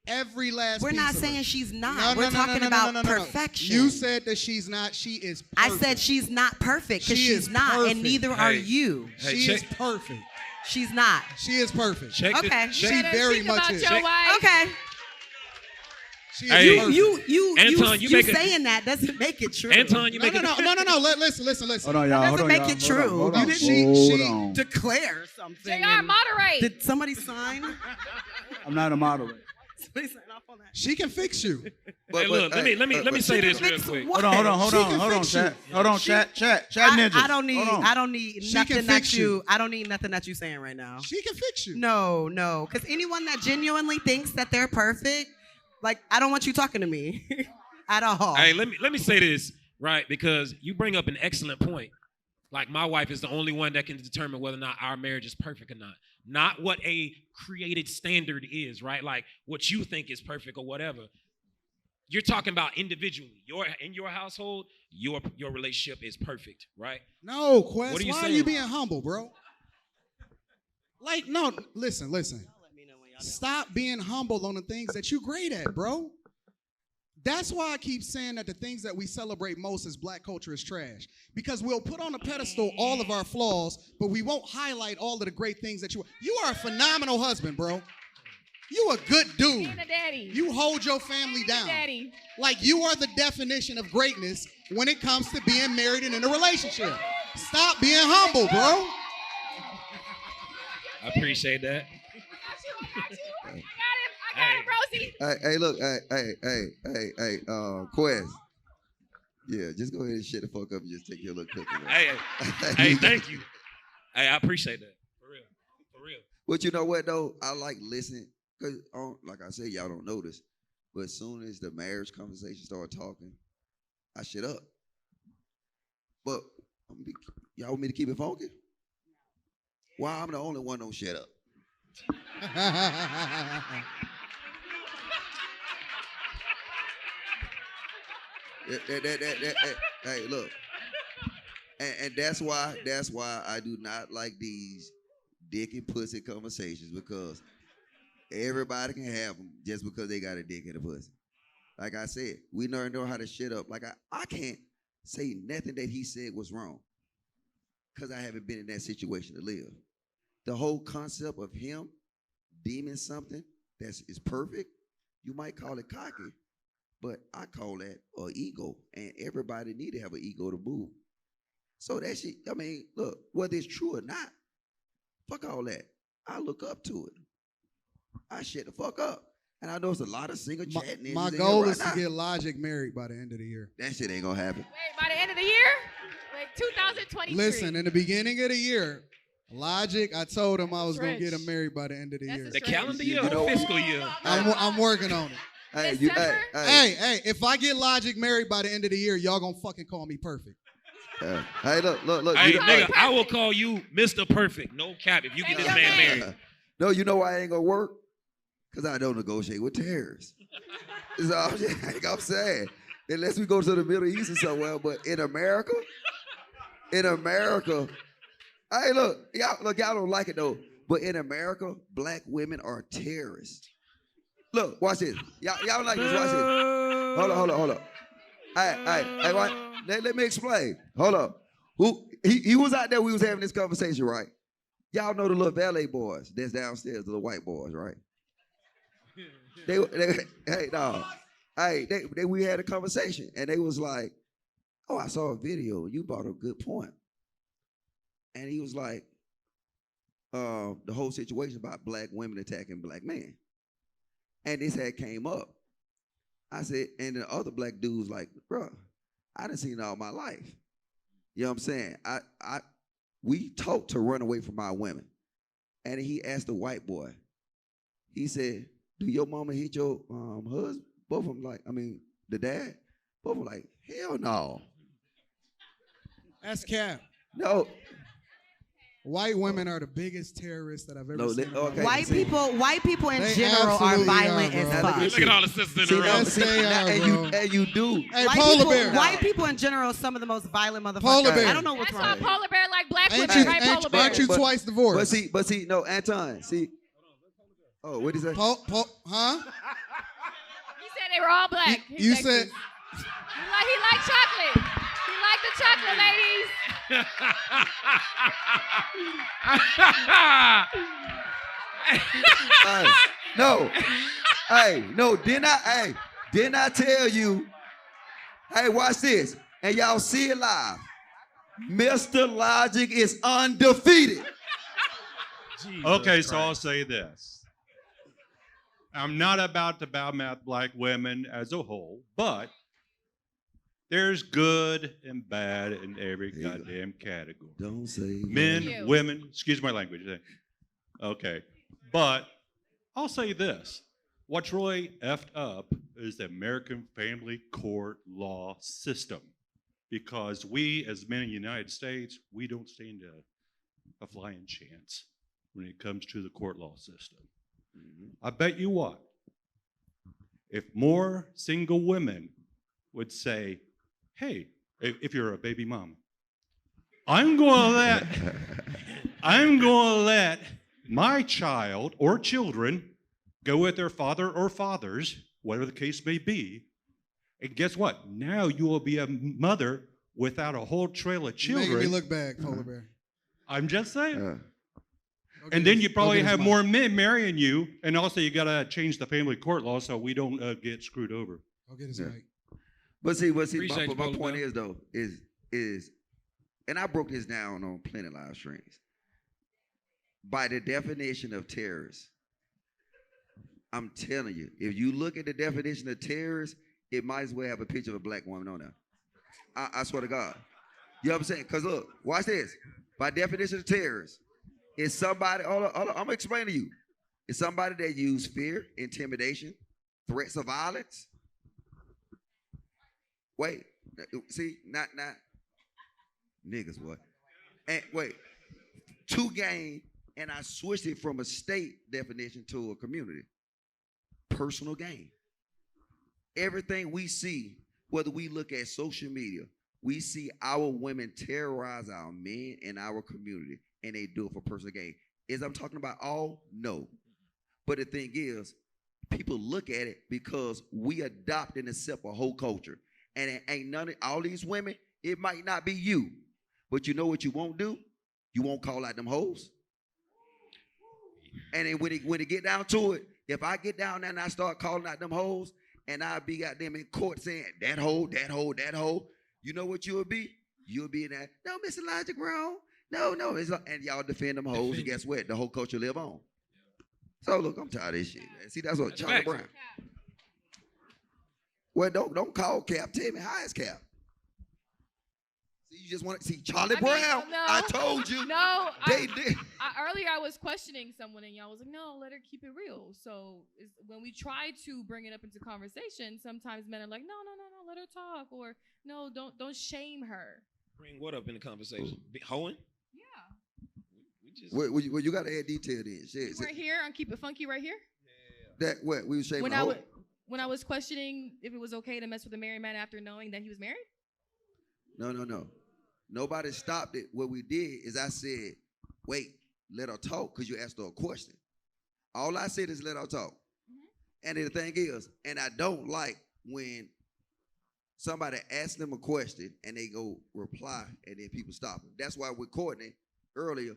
Every last We're piece not of saying it. she's not. No, We're no, talking no, about no, no, no, no. perfection. You said that she's not. She is I perfect. said she's not perfect because She she's is not, perfect. and neither are you. Hey, She is check- perfect. She's not. She is perfect. Check the- Okay. She check- very Think much about is. your wife. Okay. She is Hey. perfect. Anton, you make a- saying that doesn't make it true. Anton, you No, make no, it. no, no, no, no. Listen. Hold on, y'all. That Hold doesn't on, make y'all. it true. Hold on. You didn't Hold on. declare something. JR, and- moderate. Did somebody sign? I'm not a moderator. Somebody sign off on that. She can fix you. Hey, look, let me say this real Fix quick. what? Hold on, She can chat. fix you. Hold on, chat ninjas. I don't need. Hold on. I don't need She nothing can that fix you. I don't need nothing that you're saying right now. She can fix you. No, because anyone that genuinely thinks that they're perfect, like I don't want you talking to me at all. Hey, let me say this, right? Because you bring up an excellent point. Like my wife is the only one that can determine whether or not our marriage is perfect or not. Not what a created standard is, right? Like what you think is perfect or whatever. You're talking about individually. In your household, your relationship is perfect, right? No, Quest. What are you Why saying? are you being humble, bro? Like, no, listen. Stop being humble on the things that you're great at, bro. That's why I keep saying that the things that we celebrate most as black culture is trash. Because we'll put on a pedestal all of our flaws, but we won't highlight all of the great things that you are. You are a phenomenal husband, bro. You a good dude. And a daddy. You hold your family down. Daddy. Like you are the definition of greatness when it comes to being married and in a relationship. Stop being humble, bro. I appreciate that. I got it, Rosie. Hey, look, hey, Quest. Yeah, just go ahead and shut the fuck up and just take your little cookie. Hey, thank you. Hey, I appreciate that. For real. But you know what though? I like listening because, like I said, y'all don't notice, but as soon as the marriage conversation start talking, I shut up. But y'all want me to keep it funky? Why I'm the only one don't shut up? Hey, look, and that's why I do not like these dick and pussy conversations because everybody can have them just because they got a dick and a pussy. Like I said, we never know how to shut up. Like I can't say nothing that he said was wrong because I haven't been in that situation to live. The whole concept of him deeming something that is perfect, you might call it cocky, but I call that an ego, and everybody need to have an ego to move. So that shit, I mean, look, whether it's true or not, fuck all that. I look up to it. I shut the fuck up. And I know it's a lot of single chat niggas. My in goal here is right to now. get Logic married by the end of the year. That shit ain't gonna happen. Wait, by the end of the year? Like 2023. Listen, in the beginning of the year, Logic, I told him I was going to get him married by the end of the year. The calendar year You or know- fiscal year? I'm working on it. Hey, Hey, if I get Logic married by the end of the year, y'all gonna fucking call me perfect. Hey, look. Hey, you know- nigga, I will call you Mr. Perfect. No cap if you get this man married. No, you know why I ain't gonna work? Because I don't negotiate with terrorists. That's all I'm saying. Unless we go to the Middle East or somewhere, but in America, hey, look, y'all don't like it though, but in America, black women are terrorists. Look, watch this. Y'all don't like this, watch this. Hold up. Hey, what? Let me explain. Hold up. He was out there, we was having this conversation, right? Y'all know the little valet boys that's downstairs, the little white boys, right? We had a conversation, and they was like, "Oh, I saw a video. You brought a good point." And he was like, "The whole situation about black women attacking black men," and this had came up. I said, and the other black dudes like, "Bro, I done seen it all my life. You know what I'm saying? We taught to run away from our women." And he asked the white boy. He said, "Do your mama hit your husband?" Both of them the dad. Both of them like, "Hell no." That's cap. No. White women are the biggest terrorists that I've ever seen. Okay. White people in They general are absolutely violent are, as bro. fuck. Look at all the sisters in the room. Yes, they are, And you do. Hey, Polar Bear. White people in general are some of the most violent motherfuckers. Polar Bear. I don't know what's That's wrong. why Polar Bear like black Ain't women, you, right, Polar Bear? aren't you twice divorced? But see, no, Anton, see. Oh, what is that? Huh? they were all black. He's You sexist. said He liked chocolate. He liked the chocolate, ladies. Hey, no. Hey, no, didn't I tell you? Hey, watch this. And y'all see it live. Mr. Logic is undefeated. Okay, so I'll say this. I'm not about to badmouth black women as a whole, but there's good and bad in every goddamn category. Don't say Men, women, excuse my language. Okay, but I'll say this. What's really effed up is the American family court law system. Because we, as men in the United States, we don't stand a flying chance when it comes to the court law system. I bet you what, if more single women would say, hey, if you're a baby mama, I'm going to let my child or children go with their father or fathers, whatever the case may be. And guess what? Now you will be a mother without a whole trail of children. making me look bad, Polar Bear. I'm just saying. And then you probably have more men marrying you, and also you got to change the family court law so we don't get screwed over. I'll get his mic. But see, Appreciate you, my Polar point Bear. is though, is, and I broke this down on plenty of live streams. By the definition of terrorists, I'm telling you, if you look at the definition of terrorists, it might as well have a picture of a black woman on there. I swear to God. You know what I'm saying? Because look, watch this. By definition of terrorists, it's somebody, hold on, I'm going to explain to you. It's somebody that use fear, intimidation, threats of violence. Wait, see, not niggas, what? And wait, to gain, and I switched it from a state definition to a community. Personal gain. Everything we see, whether we look at social media, we see our women terrorize our men in our community, and they do it for personal gain. Is I'm talking about all? No. But the thing is, people look at it because we adopt and accept a whole culture. And it ain't none of all these women, it might not be you. But you know what you won't do? You won't call out them hoes. And then when it get down to it, if I get down there and I start calling out them hoes, and I be got them in court saying, that hoe, that hoe, that hoe, you know what you'll be? You'll be in that, no, Miss Elijah Brown. No, it's like, and y'all defend them hoes, and guess what? The whole culture live on. So look, I'm tired of this shit, man. See, that's what Charlie Brown. Well, don't call Cap. Tell me how is Cap. See, you just want to see Charlie Brown. No, I told you. No, They did. Earlier I was questioning someone, and y'all was like, "No, let her keep it real." So when we try to bring it up into conversation, sometimes men are like, "No, let her talk," or "No, don't shame her." Bring what up in the conversation? Hoeing? Yeah. Well, you got to add detail in. Shit. Right here on Keep It Funky, right here. That what we was shaming the hoe? When I was questioning if it was okay to mess with a married man after knowing that he was married. No. Nobody stopped it. What we did is I said, wait, let her talk, because you asked her a question. All I said is let her talk. Mm-hmm. And the thing is, and I don't like when somebody asks them a question and they go reply and then people stop them. That's why with Courtney earlier,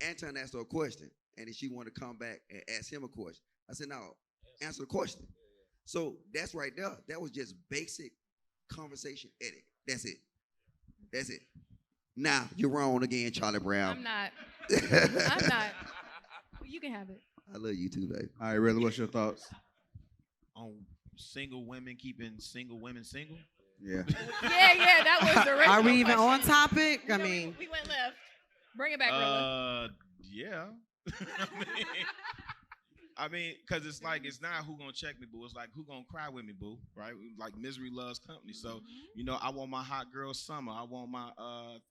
Anton asked her a question and then she wanted to come back and ask him a question. I said, no, answer the question. So that's right there. That was just basic conversation edit. That's it. Now you're wrong again, Charlie Brown. I'm not. I'm not. You can have it. I love you too, baby. All right, really, what's your thoughts? On single women keeping single women single? Yeah. Yeah, that was the original Are we even question. on topic? I mean, we went left. Bring it back, Rilla. Yeah. I mean, because it's like, it's not who gonna check me, boo. It's like, who gonna cry with me, boo, right? Like, misery loves company. So, you know, I want my hot girl summer. I want my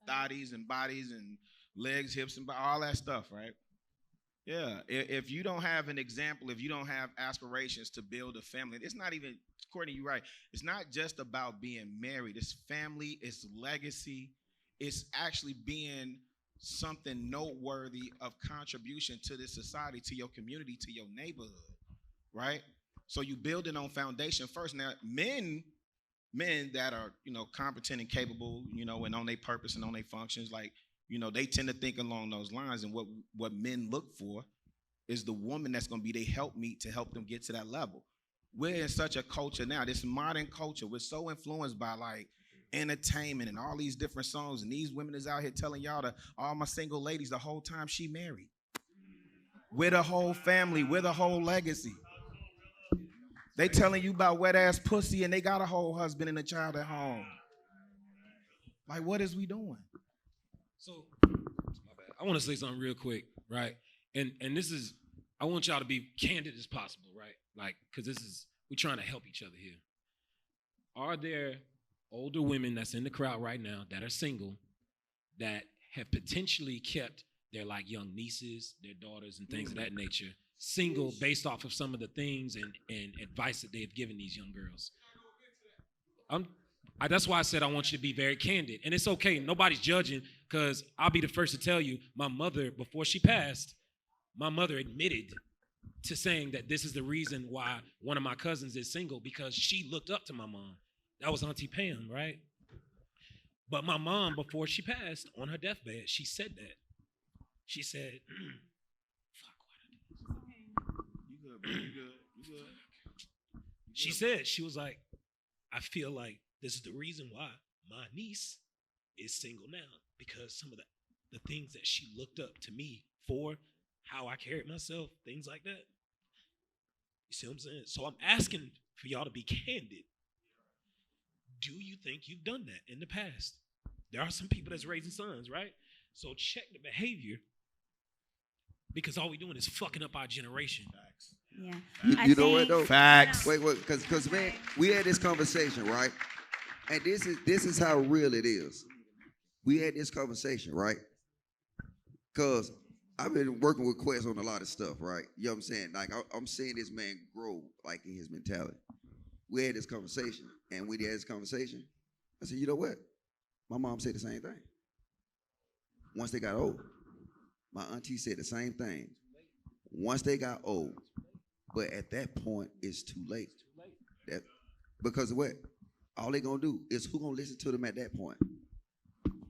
thotties and bodies and legs, hips, and all that stuff, right? Yeah. If you don't have an example, if you don't have aspirations to build a family, it's not even, Courtney, you're right. It's not just about being married. It's family, it's legacy. It's actually being something noteworthy of contribution to this society, to your community, to your neighborhood, right? So you build it on foundation first. Now, men that are, competent and capable, and on their purpose and on their functions, like, they tend to think along those lines. And what men look for is the woman that's going to be their helpmeet to help them get to that level. We're in such a culture now, this modern culture. We're so influenced by like entertainment and all these different songs. And these women is out here telling y'all to all my single ladies the whole time she married. With a whole family, with a whole legacy. They telling you about wet ass pussy and they got a whole husband and a child at home. Like, what is we doing? So, my bad. I want to say something real quick, right? And this is, I want y'all to be candid as possible, right? Like, because we're trying to help each other here. Are there older women that's in the crowd right now that are single that have potentially kept their like young nieces, their daughters, and things of that nature single based off of some of the things and advice that they have given these young girls? That's why I said I want you to be very candid. And it's okay. Nobody's judging, because I'll be the first to tell you, my mother, before she passed, my mother admitted to saying that this is the reason why one of my cousins is single, because she looked up to my mom. That was Auntie Pam, right? But my mom, before she passed, on her deathbed, she said that. She said, fuck, what I did. You good, bro. You good. She said, she was like, I feel like this is the reason why my niece is single now, because some of the things that she looked up to me for, how I carried myself, things like that. You see what I'm saying? So I'm asking for y'all to be candid. Do you think you've done that in the past? There are some people that's raising sons, right? So check the behavior, because all we're doing is fucking up our generation. Facts. Yeah. You know what though? Facts. Wait, because man, we had this conversation, right? And this is how real it is. We had this conversation, right? Because I've been working with Quest on a lot of stuff, right? You know what I'm saying? Like, I'm seeing this man grow, like, in his mentality. We had this conversation, and when we had this conversation, I said, you know what? My mom said the same thing. Once they got old, my auntie said the same thing. Once they got old, but at that point, it's too late. Because of what? All they gonna do is who gonna listen to them at that point?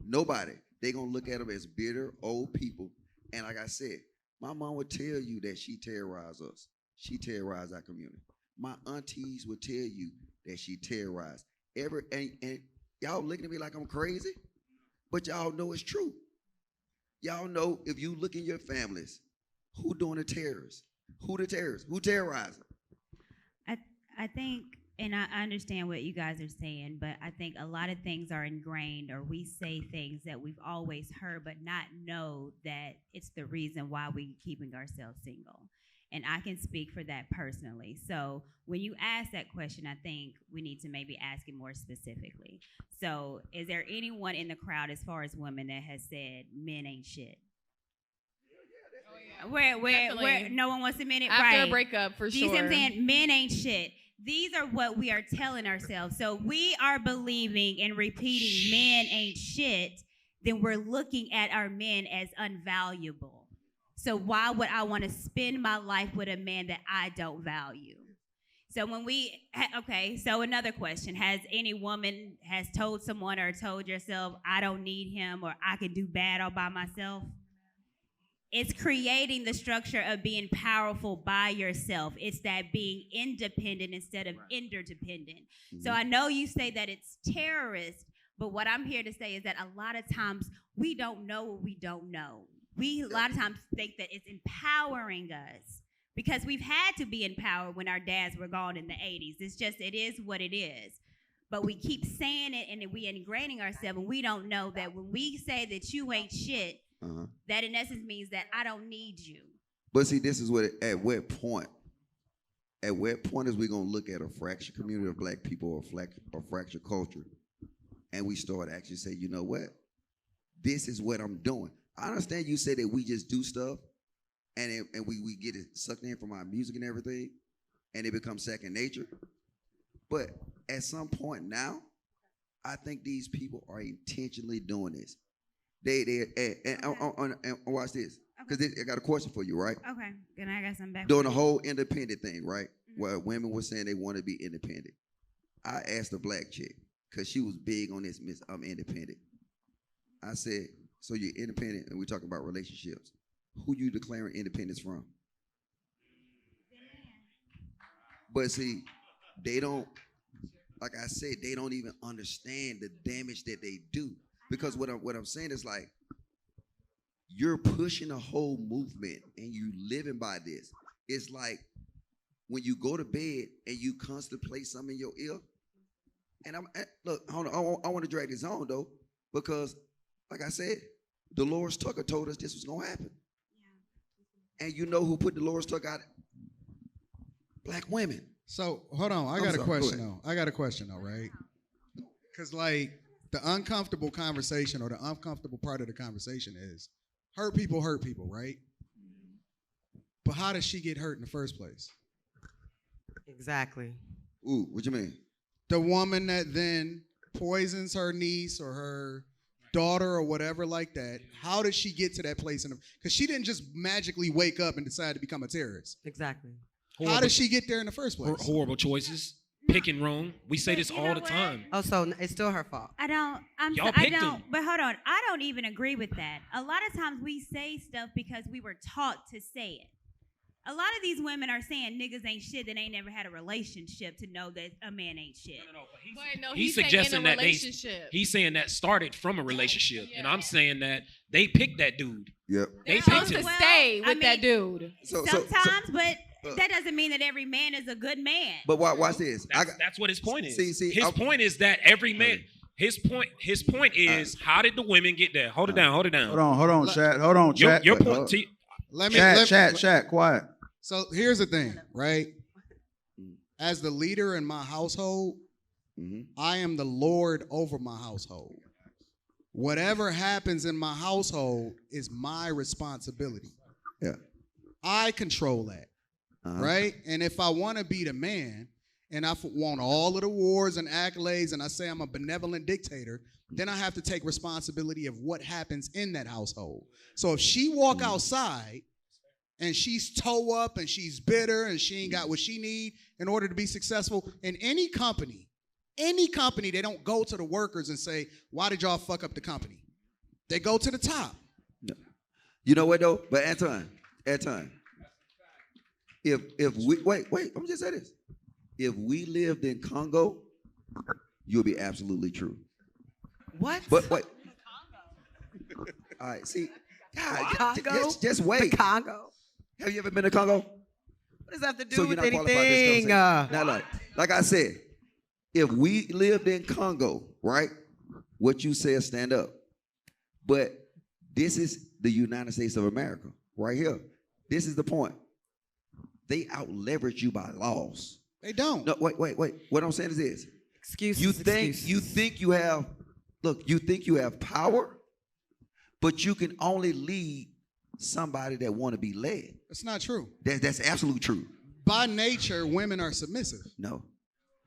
Nobody. They gonna look at them as bitter old people. And like I said, my mom would tell you that she terrorized us. She terrorized our community. My aunties would tell you that she terrorized and y'all looking at me like I'm crazy, but y'all know it's true. Y'all know if you look in your families, who doing the terrorists? Who the terrorists? Who terrorizing? I think, and I understand what you guys are saying, but I think a lot of things are ingrained, or we say things that we've always heard, but not know that it's the reason why we're keeping ourselves single. And I can speak for that personally. So when you ask that question, I think we need to maybe ask it more specifically. So is there anyone in the crowd, as far as women, that has said men ain't shit? Where no one wants to admit it? After right. a breakup, for Do you sure. see what I'm saying? Men ain't shit. These are what we are telling ourselves. So we are believing and repeating men ain't shit, then we're looking at our men as unvaluable. So why would I want to spend my life with a man that I don't value? So so another question. Has any woman has told someone or told yourself, I don't need him, or I can do bad all by myself? It's creating the structure of being powerful by yourself. It's that being independent instead of interdependent. Mm-hmm. So I know you say that it's terrorist, but what I'm here to say is that a lot of times we don't know what we don't know. We a lot of times think that it's empowering us because we've had to be empowered when our dads were gone in the 80s. It is what it is. But we keep saying it and we ingraining ourselves, and we don't know that when we say that you ain't shit, that in essence means that I don't need you. But see, this is at what point is we gonna look at a fractured community of black people or fractured culture, and we start actually say, you know what? This is what I'm doing. I understand you say that we just do stuff, and we get it sucked in from our music and everything, and it becomes second nature. But at some point now, I think these people are intentionally doing this. And watch this, because I got a question for you, right? Okay, then I got some back. Doing the whole independent thing, right? where women were saying they want to be independent. I asked a black chick, because she was big on this, Miss, I'm independent. I said, so you're independent, and we're talking about relationships. Who you declaring independence from? But see, they don't, like I said, they don't even understand the damage that they do. Because what I'm saying is like, you're pushing a whole movement and you living by this. It's like when you go to bed and you constantly play something in your ear. And look, hold on, I want to drag this on though, because like I said, Dolores Tucker told us this was gonna happen. Yeah. And you know who put Dolores Tucker out? Black women. So hold on, I got a question though, right? Because like the uncomfortable conversation or the uncomfortable part of the conversation is hurt people, right? But how does she get hurt in the first place? Exactly. Ooh, what you mean? The woman that then poisons her niece or her daughter or whatever like that, how did she get to that place? Because she didn't just magically wake up and decide to become a terrorist. Exactly. How did she get there in the first place? Horrible choices. Picking wrong. We say this all the time. Oh, so it's still her fault. But hold on. I don't even agree with that. A lot of times we say stuff because we were taught to say it. A lot of these women are saying niggas ain't shit that ain't never had a relationship to know that a man ain't shit. He's suggesting that he's saying that started from a relationship, and I'm saying that they picked that dude. Yep. They chose picked to him. stay with that dude. Sometimes, but that doesn't mean that every man is a good man. But watch this. That's what his point is. See, his point is that every man. His point is how did the women get there? Hold it down. Hold on, chat. Hold on, chat. Your point. Chat. Quiet. So here's the thing, right? As the leader in my household, I am the Lord over my household. Whatever happens in my household is my responsibility. Yeah. I control that, right? And if I want to be the man and I want all of the awards and accolades and I say I'm a benevolent dictator, then I have to take responsibility of what happens in that household. So if she walk outside and she's toe up and she's bitter and she ain't got what she need in order to be successful in any company, they don't go to the workers and say, why did y'all fuck up the company? They go to the top. No. You know what though? But Anton, if we wait, let me just say this. If we lived in Congo, you'll be absolutely true. What? But wait. All right, see, God, just wait. The Congo? Have you ever been to Congo? What does that have to do So with you're not qualified for anything? this conversation. Now, like I said, if we lived in Congo, right, what you said stand up. But this is the United States of America, right here. This is the point. They out-leverage you by laws. They don't. No, wait. What I'm saying is this. Excuses. You think you have power, but you can only lead somebody that want to be led. That's not true. That's absolutely true. By nature, women are submissive. No.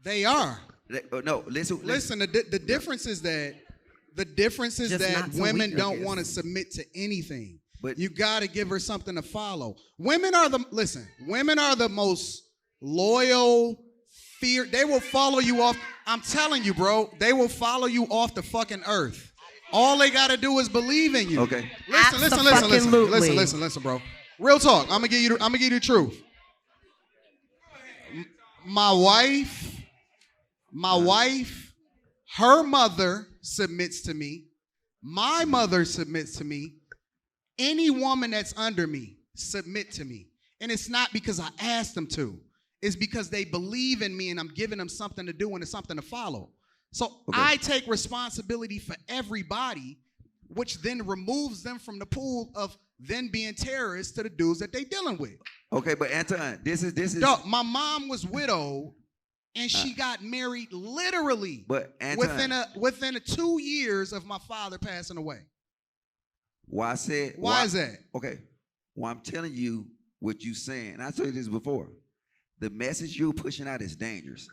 They are. No, listen. The difference is that women don't want to submit to anything. But you got to give her something to follow. Women are the most loyal, they will follow you off. I'm telling you, bro, they will follow you off the fucking earth. All they got to do is believe in you. Okay. Listen, bro. Real talk. I'm gonna give you the truth. My wife, her mother submits to me. My mother submits to me. Any woman that's under me submit to me. And it's not because I asked them to. It's because they believe in me and I'm giving them something to do and it's something to follow. So I take responsibility for everybody, which then removes them from the pool of then being terrorists to the dudes that they dealing with. Okay, but Anton, this is. Dog, my mom was widowed and she got married literally within 2 years of my father passing away. Why is that? Okay. Well, I'm telling you what you saying. And I told you this before. The message you're pushing out is dangerous.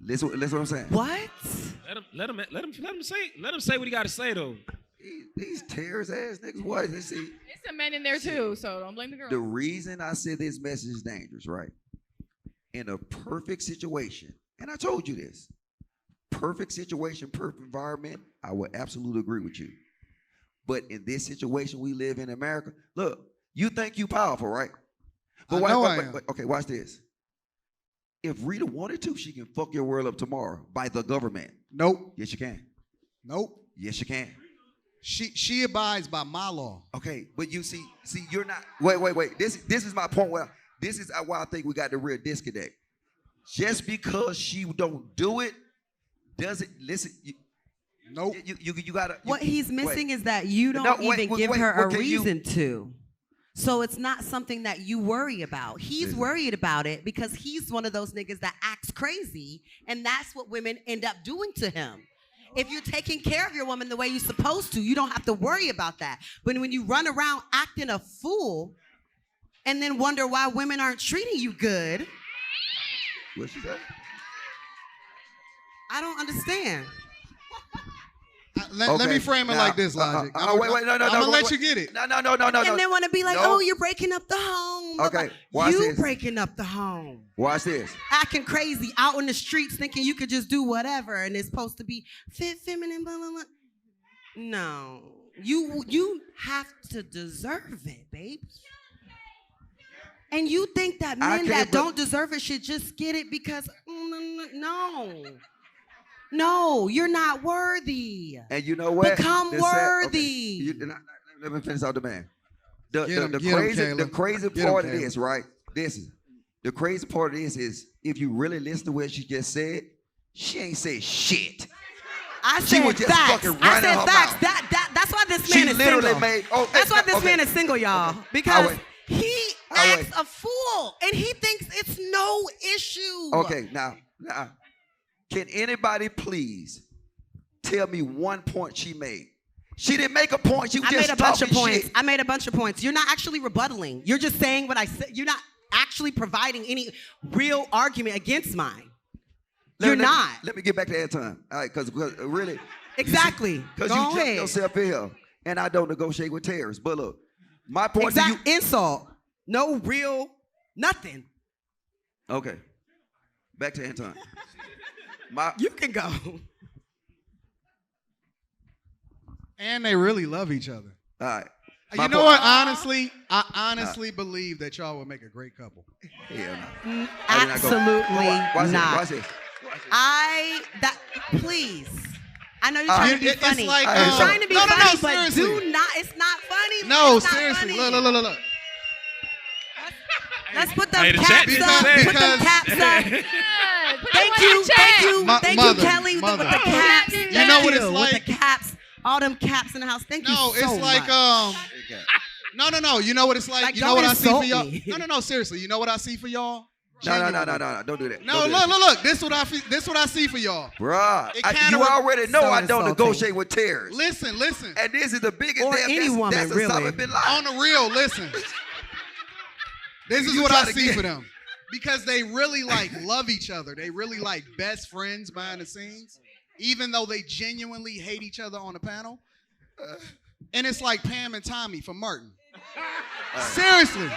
Listen what I'm saying. What? Let him say what he got to say though. These terrorist ass niggas. What? Let's see. There's some men in there too, so don't blame the girl. The reason I said this message is dangerous, right? in a perfect situation, and I told you this, perfect situation, perfect environment, I would absolutely agree with you. But in this situation we live in America, look, you think you powerful, right? But okay, watch this. If Rita wanted to, she can fuck your world up tomorrow by the government. Nope. Yes, you can. Nope. Yes, you can. She abides by my law. Okay, but you see, you're not. Wait. This is my point. Well, this is why I think we got the real disconnect. Just because she don't do it, doesn't listen. Nope. You gotta. What he's missing is that you don't give her a reason to. So it's not something that you worry about. He's worried about it because he's one of those niggas that acts crazy, and that's what women end up doing to him. If you're taking care of your woman the way you're supposed to, you don't have to worry about that. But when you run around acting a fool and then wonder why women aren't treating you good, what she said? I don't understand. Let me frame it like this, Logic. I'm gonna let you get it. No. And then want to be like, oh, you're breaking up the home. Okay, watch this. Breaking up the home. Watch this. Acting crazy out in the streets thinking you could just do whatever and it's supposed to be fit, feminine, blah, blah, blah. No. You have to deserve it, babe. And you think that men that don't deserve it should just get it because, No, you're not worthy. And you know what? Become worthy. Okay. Let me finish out the man. The crazy part of this, right? The crazy part of this is if you really listen to what she just said, she ain't said shit. I she said was just facts. fucking I running said her facts. mouth. That's why this man is single. That's why this man is single, y'all. Because he acts a fool and he thinks it's no issue. Okay, now, can anybody please tell me one point she made? She didn't make a point. She was just talking shit. I made a bunch of points. You're not actually rebuttaling. You're just saying what I said. You're not actually providing any real argument against mine. You're not. Let me get back to that time. All right, because really. Exactly. Because you jump yourself in here, and I don't negotiate with terrorists. But look, my point to you. Insult. No real nothing. Okay. Back to Anton. You can go. And they really love each other. All right. You know what? Honestly, I honestly believe that y'all would make a great couple. Yeah. Absolutely not. Watch this. Please. I know you're trying to be funny. Like, you're trying to be funny, but seriously. do not. It's not funny. No, it's not seriously. Funny. Look. Let's put them caps up. Put them caps up. Thank you, Kelly, with the caps. You know what it's like? With the caps, all them caps in the house. Thank you so much. No, it's like No. You know what it's like? You know what I see for y'all? No. Seriously, you know what I see for y'all? No. Don't do that. No, look. This is what I see for y'all. Bruh, you already know I don't negotiate with terrorists. Listen. And this is the biggest or any woman, that's really. On the real, listen. This is what I see for them. Because they really love each other. They really best friends behind the scenes, even though they genuinely hate each other on the panel. And it's like Pam and Tommy from Martin. Seriously.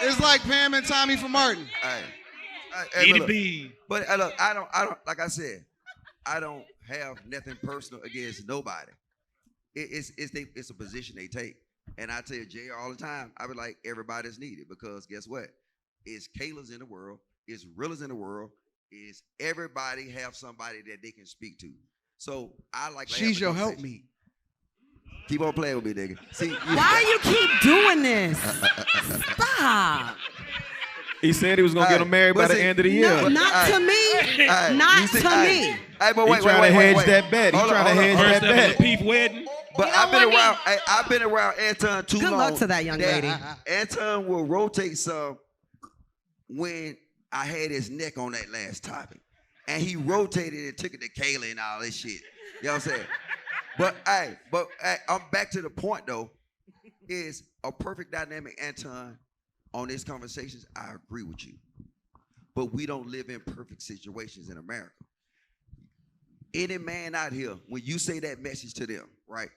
It's like Pam and Tommy from Martin. But look, I don't like I said, I don't have nothing personal against nobody. It's a position they take. And I tell JR all the time, I be like, everybody's needed because guess what? It's Kayla's in the world, it's Rilla's in the world, is everybody have somebody that they can speak to. So I like to She's your helpmeet. Keep on playing with me, nigga. See, why you keep doing this? Stop. He said he was gonna get him married by the end of the year. No, not to me. Not to me. Hey, but wait, He's trying to hedge that bet. He's trying to hedge that bet. Lapeef wedding. But I've been around Anton too long. Good luck to that young lady. Anton will rotate some when I had his neck on that last topic. And he rotated and took it to Kayla and all this shit. You know what I'm saying? But I'm back to the point though, is a perfect dynamic, Anton, on these conversations. I agree with you. But we don't live in perfect situations in America. Any man out here, when you say that message to them, right?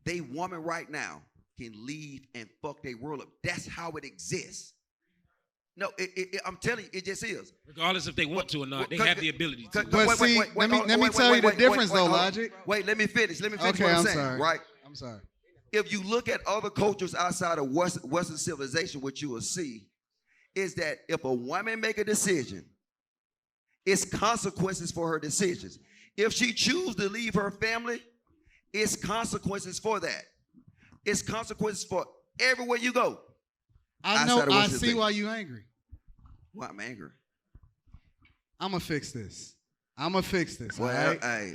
They woman right now can leave and fuck their world up. That's how it exists. No, I'm telling you, it just is. Regardless if they want to or not, they have the ability to. But see, let me tell you the difference, though, Logic. Wait, let me finish. Let me finish Okay, what I'm I'm saying. sorry. Right? I'm sorry. If you look at other cultures outside of Western civilization, what you will see is that if a woman make a decision, it's consequences for her decisions. If she chooses to leave her family, it's consequences for that. It's consequences for everywhere you go. I see why you angry. Why I'm angry? I'm going to fix this. Well, all right? Hey,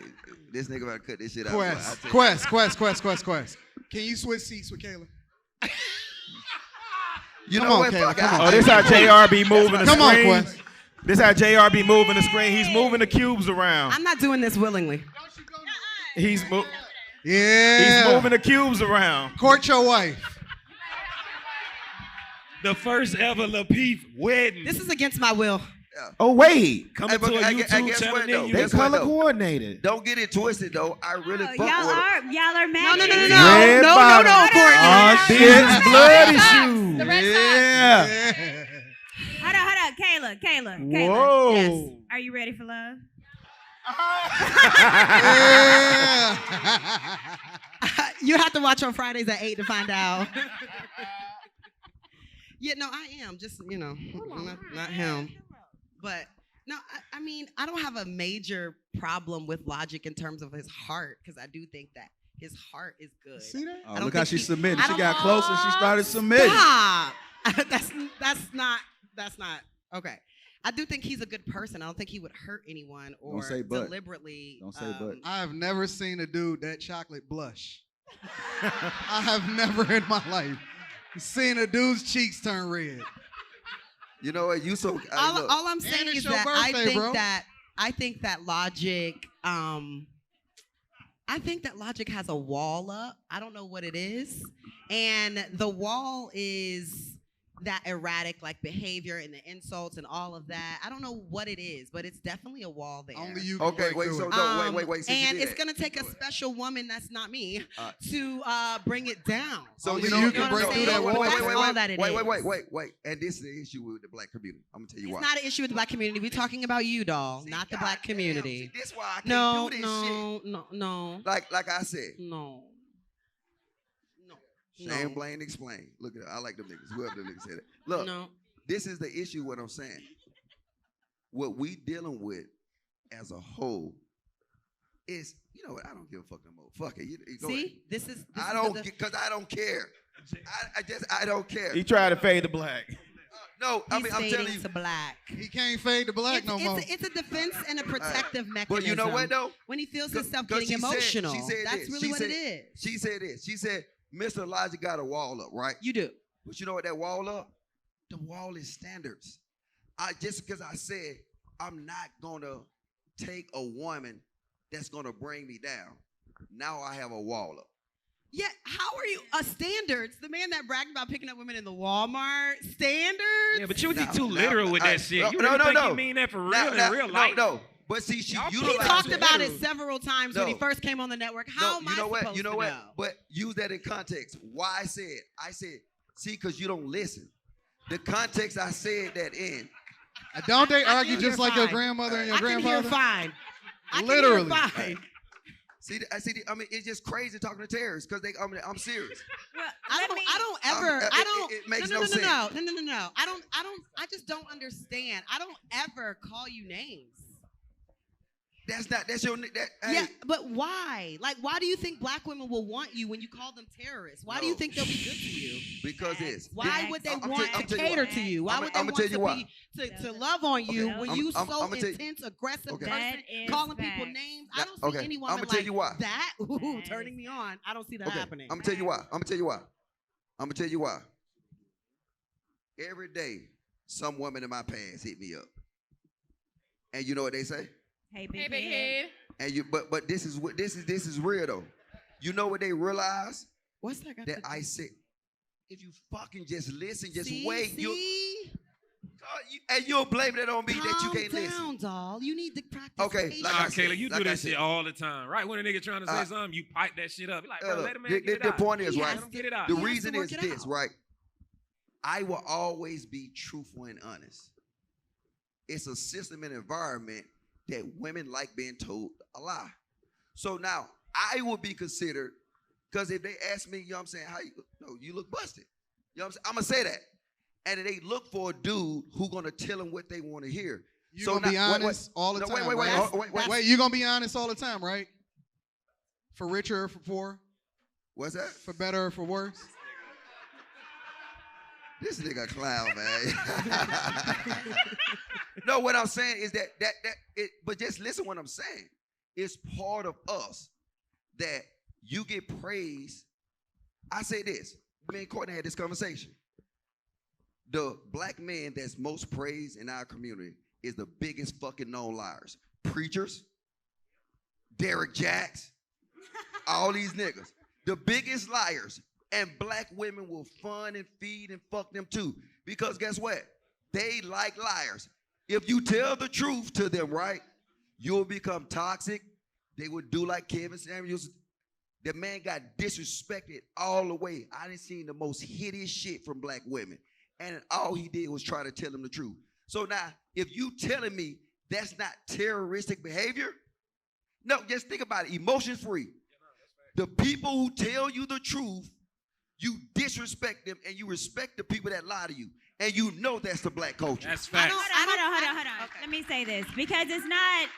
this nigga about to cut this shit out. Quest. Can you switch seats with Kayla? You Come know on, what? Kayla, Fuck, come on. Oh, this how JR be moving the Come on, screen. Quest. This how JR be moving the screen. He's moving the cubes around. I'm not doing this willingly. He's Yeah. He's moving the cubes around. Court your wife. The first ever Lapeef wedding. This is against my will. Oh wait, Coming to a YouTube channel near you. they color coordinated. Don't get it twisted though. I really fuck with Y'all are mad. No, Red bottom. Courtney. Oh shit, blood issues. The red Yeah. Hold on. Kayla. Whoa. Yes. Are you ready for love? You have to watch on Fridays at 8 to find out. Yeah, no, I am. Just, not him. But, no, I mean, I don't have a major problem with Logic in terms of his heart, because I do think that his heart is good. See that? Oh, look how she submitted. She got close and she started submitting. Stop. That's not, okay. I do think he's a good person. I don't think he would hurt anyone or Don't say but. deliberately. Don't say but. I have never seen a dude that chocolate blush. I have never in my life seen a dude's cheeks turn red. You know what? You so All I'm saying it's is your that birthday, bro. I think that Logic has a wall up. I don't know what it is. And the wall is that erratic like behavior and the insults and all of that. I don't know what it is, but it's definitely a wall there. Only you can Okay, break wait, through so it. no, wait. Since And you did it's that. gonna take a special woman that's not me to bring it down. So Only you know you what can I'm break saying? through that wall. That's all that it is. Wait. And this is the issue with the black community. I'm gonna tell you It's why. not an issue with the black community. We're talking about you, doll, not the black community. See, this why I can't No, do this shit. no. Like I said. No. Shame, blame, explain. Look at it. I like them niggas. Whoever them niggas said it. Look, this is the issue. What I'm saying. What we dealing with as a whole is, you know what? I don't give a fuck no more. Fuck it. You go See, ahead. this is. I don't because I don't care. I don't care. He tried to fade the black. No, I mean I'm telling fading you. to black. He can't fade the black no more. It's a defense and a protective mechanism. But you know what though? When he feels himself 'Cause getting she said- emotional, she said that's this. really She what said- it is. She said this. She said, Mr. Elijah got a wall up, right? You do. But you know what that wall up? The wall is standards. Just because I said I'm not gonna take a woman that's gonna bring me down. Now I have a wall up. Yeah, how are you? Standards. The man that bragged about picking up women in the Walmart. Standards? Yeah, but you be too literal with that shit. You really think you mean that for real in real life? No. But see, she He utilized talked it. about it several times when he No. first came on the network. How am I supposed to know? But use that in context. Why I said, see, because you don't listen. The context I said that in. Don't they I argue can just hear like your fine. grandmother and your I can grandfather? hear fine. Literally. I can hear fine. See, I mean, it's just crazy talking to terrorists because I'm serious. It makes no sense. No. I just don't understand. I don't ever call you names. That's your. Hey. Yeah, but why? Like, why do you think black women will want you when you call them terrorists? Why do you think they'll be good to you? Because it's. Why would they want to cater to you? Why would they want to love on you when you so intense, aggressive person, calling people names? I don't see any woman I'm gonna tell you why. that. Ooh, turning me on. I don't see that happening. I'm gonna tell you why. Every day, some woman in my past hit me up, and you know what they say? Hey, big head. And but this is real though. You know what they realize? What's that? That I said, if you fucking just listen, just wait. And you'll blame that on me that you can't listen. Calm down, doll. You need to practice. Okay, Nah, Kayla, you do that shit all the time, right? When a nigga trying to say something, you pipe that shit up. You're like, bro, let him get it out. The point is, right? Let him get it out. The reason is this, right? I will always be truthful and honest. It's a system and environment that women like being told a lie. So now I will be considered, because if they ask me, you know what I'm saying, how you, no, you look busted. You know what I'm saying? I'm gonna say that. And then they look for a dude who gonna tell them what they want to hear. You gonna be honest all the time. Wait, you gonna be honest all the time, right? For richer or for poor? What's that? For better or for worse? This nigga clown, man. No, what I'm saying is that but just listen what I'm saying. It's part of us that you get praise. I say this. Me and Courtney had this conversation. The black man that's most praised in our community is the biggest fucking known liars. Preachers, Derek Jacks, all these niggas. The biggest liars. And black women will fund and feed and fuck them too. Because guess what? They like liars. If you tell the truth to them, right, you'll become toxic. They would do like Kevin Samuels. The man got disrespected all the way. I done seen the most hideous shit from black women. And all he did was try to tell them the truth. So now, if you telling me that's not terroristic behavior, no, just think about it, emotions free. The people who tell you the truth, you disrespect them and you respect the people that lie to you. And you know that's the black culture. That's facts. Hold on. Okay. Let me say this because it's not.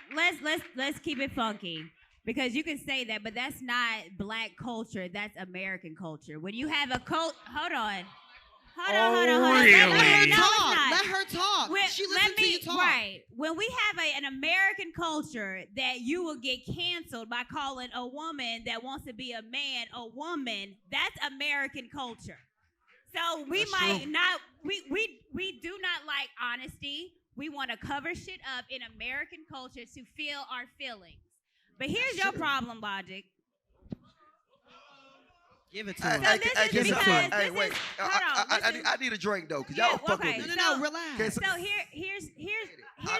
Let's keep it funky because you can say that, but that's not black culture. That's American culture. When you have a cult, hold on. Really? Let her talk. She listened to you talk. Right. When we have an American culture that you will get canceled by calling a woman that wants to be a man a woman, that's American culture. So we we do not like honesty. We want to cover shit up in American culture to feel our feelings. But here's your problem, Logic. Give it to him. So this is because I need a drink though, cause y'all fucking with me. No, relax. So here's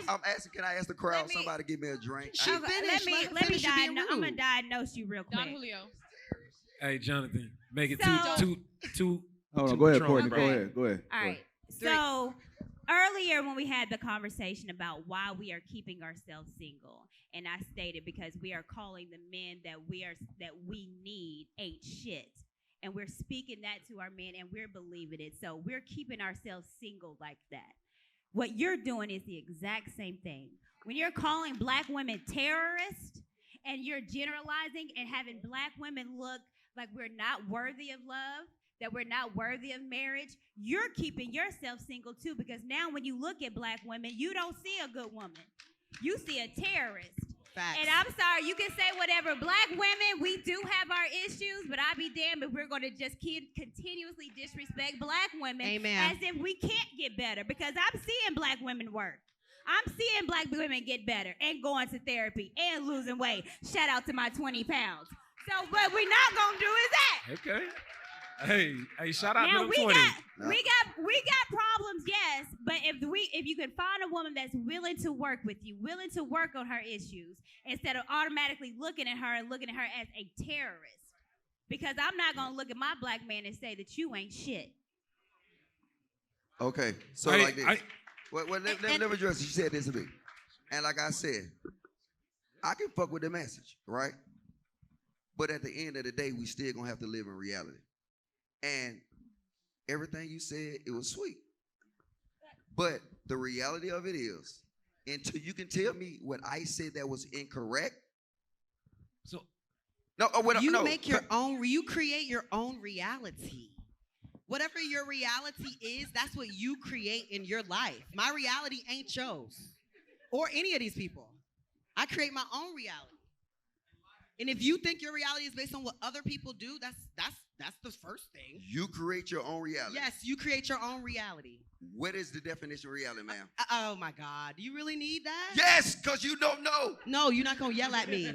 I'm asking. Can I ask the crowd? Somebody give me a drink. Let me I'm gonna diagnose you real quick. Don Julio. Hey, Jonathan, make it two. Hold on, go ahead, Courtney. Go ahead. All right. So earlier when we had the conversation about why we are keeping ourselves single, and I stated because we are calling the men that we need ain't shit. And we're speaking that to our men and we're believing it. So we're keeping ourselves single like that. What you're doing is the exact same thing. When you're calling black women terrorists and you're generalizing and having black women look like we're not worthy of love, that we're not worthy of marriage, you're keeping yourself single too, because now when you look at black women, you don't see a good woman. You see a terrorist. Facts. And I'm sorry, you can say whatever. Black women, we do have our issues, but I'll be damned if we're going to just continuously disrespect black women. Amen. As if we can't get better, because I'm seeing black women work. I'm seeing black women get better and going to therapy and losing weight. Shout out to my 20 pounds. So what we're not going to do is that. Okay. Hey, shout out now to them 20. We got problems, yes, but if you can find a woman that's willing to work with you, willing to work on her issues, instead of automatically looking at her as a terrorist, because I'm not gonna look at my black man and say that you ain't shit. Okay, so like this. Let me address it. She said this to me, and like I said, I can fuck with the message, right? But at the end of the day, we still gonna have to live in reality. And everything you said, it was sweet. But the reality of it is, until you can tell me what I said that was incorrect. So you create your own reality. Whatever your reality is, that's what you create in your life. My reality ain't yours or any of these people. I create my own reality. And if you think your reality is based on what other people do, that's the first thing. You create your own reality. Yes, you create your own reality. What is the definition of reality, ma'am? Oh my God, do you really need that? Yes, because you don't know. No, you're not gonna yell at me.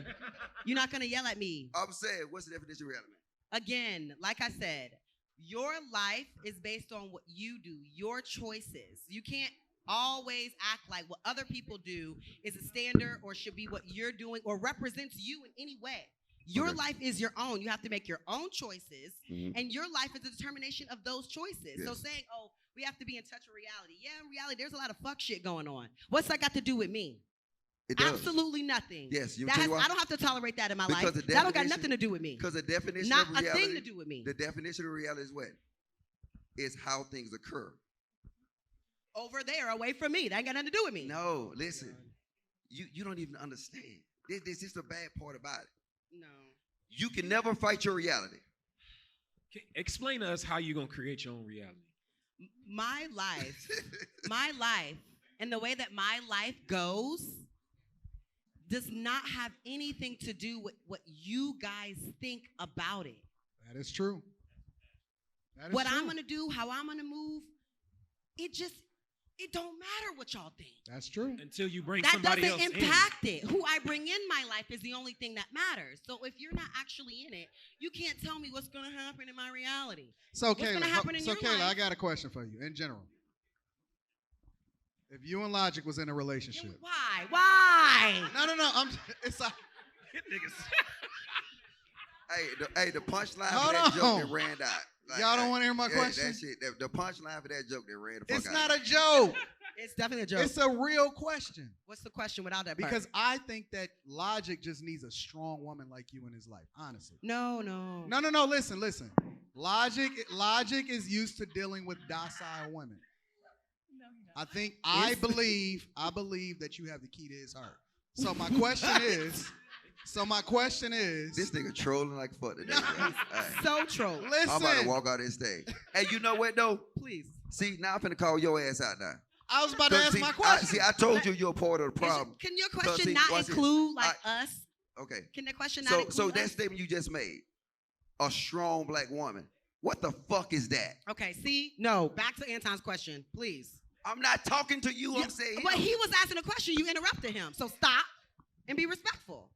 You're not gonna yell at me. I'm saying, what's the definition of reality, ma'am? Again, like I said, your life is based on what you do, your choices. You can't always act like what other people do is a standard or should be what you're doing or represents you in any way. Your Okay. life is your own. You have to make your own choices, Mhm. and your life is a determination of those choices. So Yes. saying, "Oh, we have to be in touch with reality." Yeah, in reality, there's a lot of fuck shit going on. What's that got to do with me? It does. Absolutely nothing. Yes, you That tell has, you why? I don't have to tolerate that in my Because life. the That don't got definition- nothing to do with me. Because the definition Not of a reality, thing to do with me. the definition of reality is what? Is how things occur. Over there, away from me. That ain't got nothing to do with me. No, listen. You don't even understand. This is the bad part about it. No. You can never fight your reality. Explain to us how you're going to create your own reality. My life, and the way that my life goes does not have anything to do with what you guys think about it. That is true. That is What true. I'm gonna do, how I'm gonna move, it don't matter what y'all think. That's true. Until you bring That somebody doesn't else impact it. Who I bring in my life is the only thing that matters. So if you're not actually in it, you can't tell me what's gonna happen in my reality. So what's Kayla, gonna happen in your Kayla, I life? got a question for you in general. If you and Logic was in a relationship. Why? Why? No. It's a, Hey, the punchline Hold for that joke on. that ran out. Y'all don't wanna hear my yeah, question? That shit, the punchline for that joke that ran the fuck it's out. not a joke. It's definitely a joke. It's a real question. What's the question without that part? Because I think that Logic just needs a strong woman like you in his life, honestly. No. No. Listen. Logic is used to dealing with docile women. I believe that you have the key to his heart. So my question is, This nigga trolling like fuck today. man. Hey, So troll. listen. I'm about to walk out this stage. Hey, you know what though? Please. See, now I'm finna call your ass out now. I was about to ask my question. I told you you're a part of the problem. Can your Because, question see, not watch this. include us? Okay. Can the question not So include that us? statement you just made, a strong black woman. What the fuck is that? Okay, see? No, back to Anton's question, please. I'm not talking to you. I'm saying. But he was asking a question. You interrupted him. So stop and be respectful.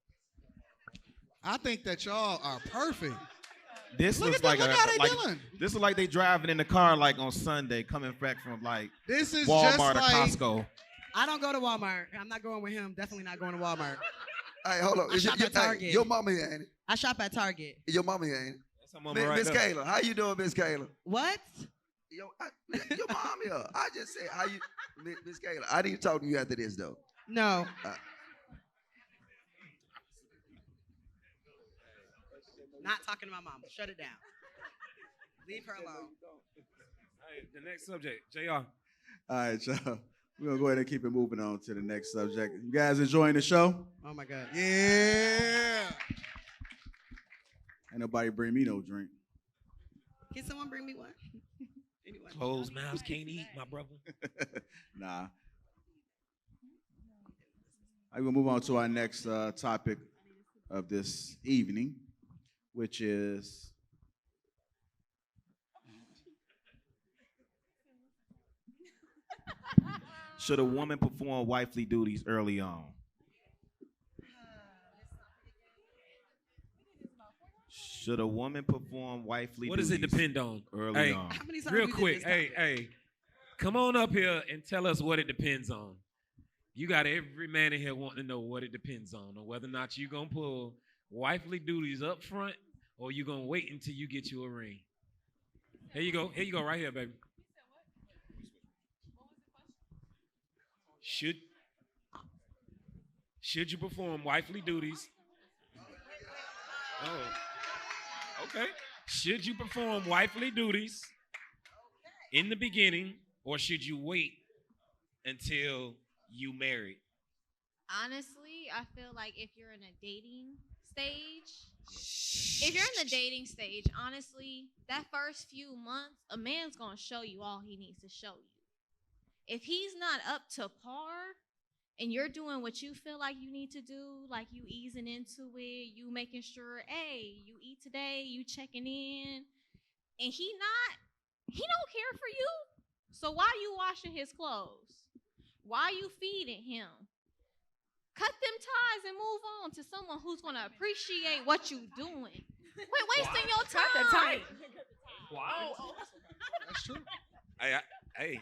I think that y'all are perfect. This Look looks at them, like look how they like doing. this is like they driving in the car like on Sunday, coming back from like This is Walmart just or like Costco. I don't go to Walmart. I'm not going with him. Definitely not going to Walmart. Hey, hold on. I shop at Target. Your mama here, ain't it? I shop at Target. Your mama here, ain't it? That's her mama right Miss there. Kayla, how you doing, Miss Kayla? What? Your mom here. I just said, how you, Miss Kayla? I need to talk to you after this though. No. Not talking to my mama. Shut it down. Leave her alone. Hey, the next subject, JR. All right, y'all. We're going to go ahead and keep it moving on to the next subject. You guys enjoying the show? Oh my God. Yeah. Ain't nobody bring me no drink. Can someone bring me one? Anyone? Closed mouths can't eat, my brother. Nah. I'm going to move on to our next topic of this evening, which is Should a woman perform wifely duties early on? Should a woman perform wifely What duties? does it depend on? Early Hey, on. How many times real we did quick, this hey, topic? come on up here and tell us what it depends on. You got every man in here wanting to know what it depends on whether or not you gonna pull wifely duties up front or you gonna wait until you get you a ring. Here you go, right here, baby. Should you perform wifely duties? Oh, okay. Should you perform wifely duties in the beginning, or should you wait until you married? Honestly, I feel like if you're in a dating stage, honestly, that first few months, a man's gonna show you all he needs to show you. If he's not up to par and you're doing what you feel like you need to do, like you easing into it, you making sure, hey, you eat today, you checking in, and he don't care for you. So why you washing his clothes? Why you feeding him? Cut them ties and move on to someone who's gonna appreciate what you doing. Quit wasting your time. Wow. That's true. Hey,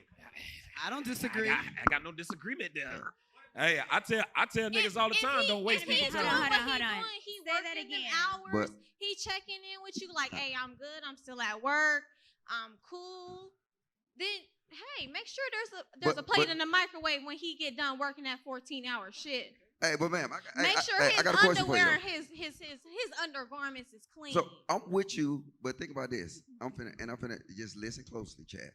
I don't disagree. I got no disagreement there. Hey, I tell niggas all the time, don't waste If he people's doing time. what he doing, he that working them again. hours. But- He checking in with you like, hey, I'm good. I'm still at work. I'm cool. Then, hey, make sure there's a plate in the microwave when he get done working that 14-hour shit. Hey, but ma'am, Make sure I his got a question for you. underwear, his undergarments is clean. So I'm with you, but think about this. I'm finna just listen closely, Chad.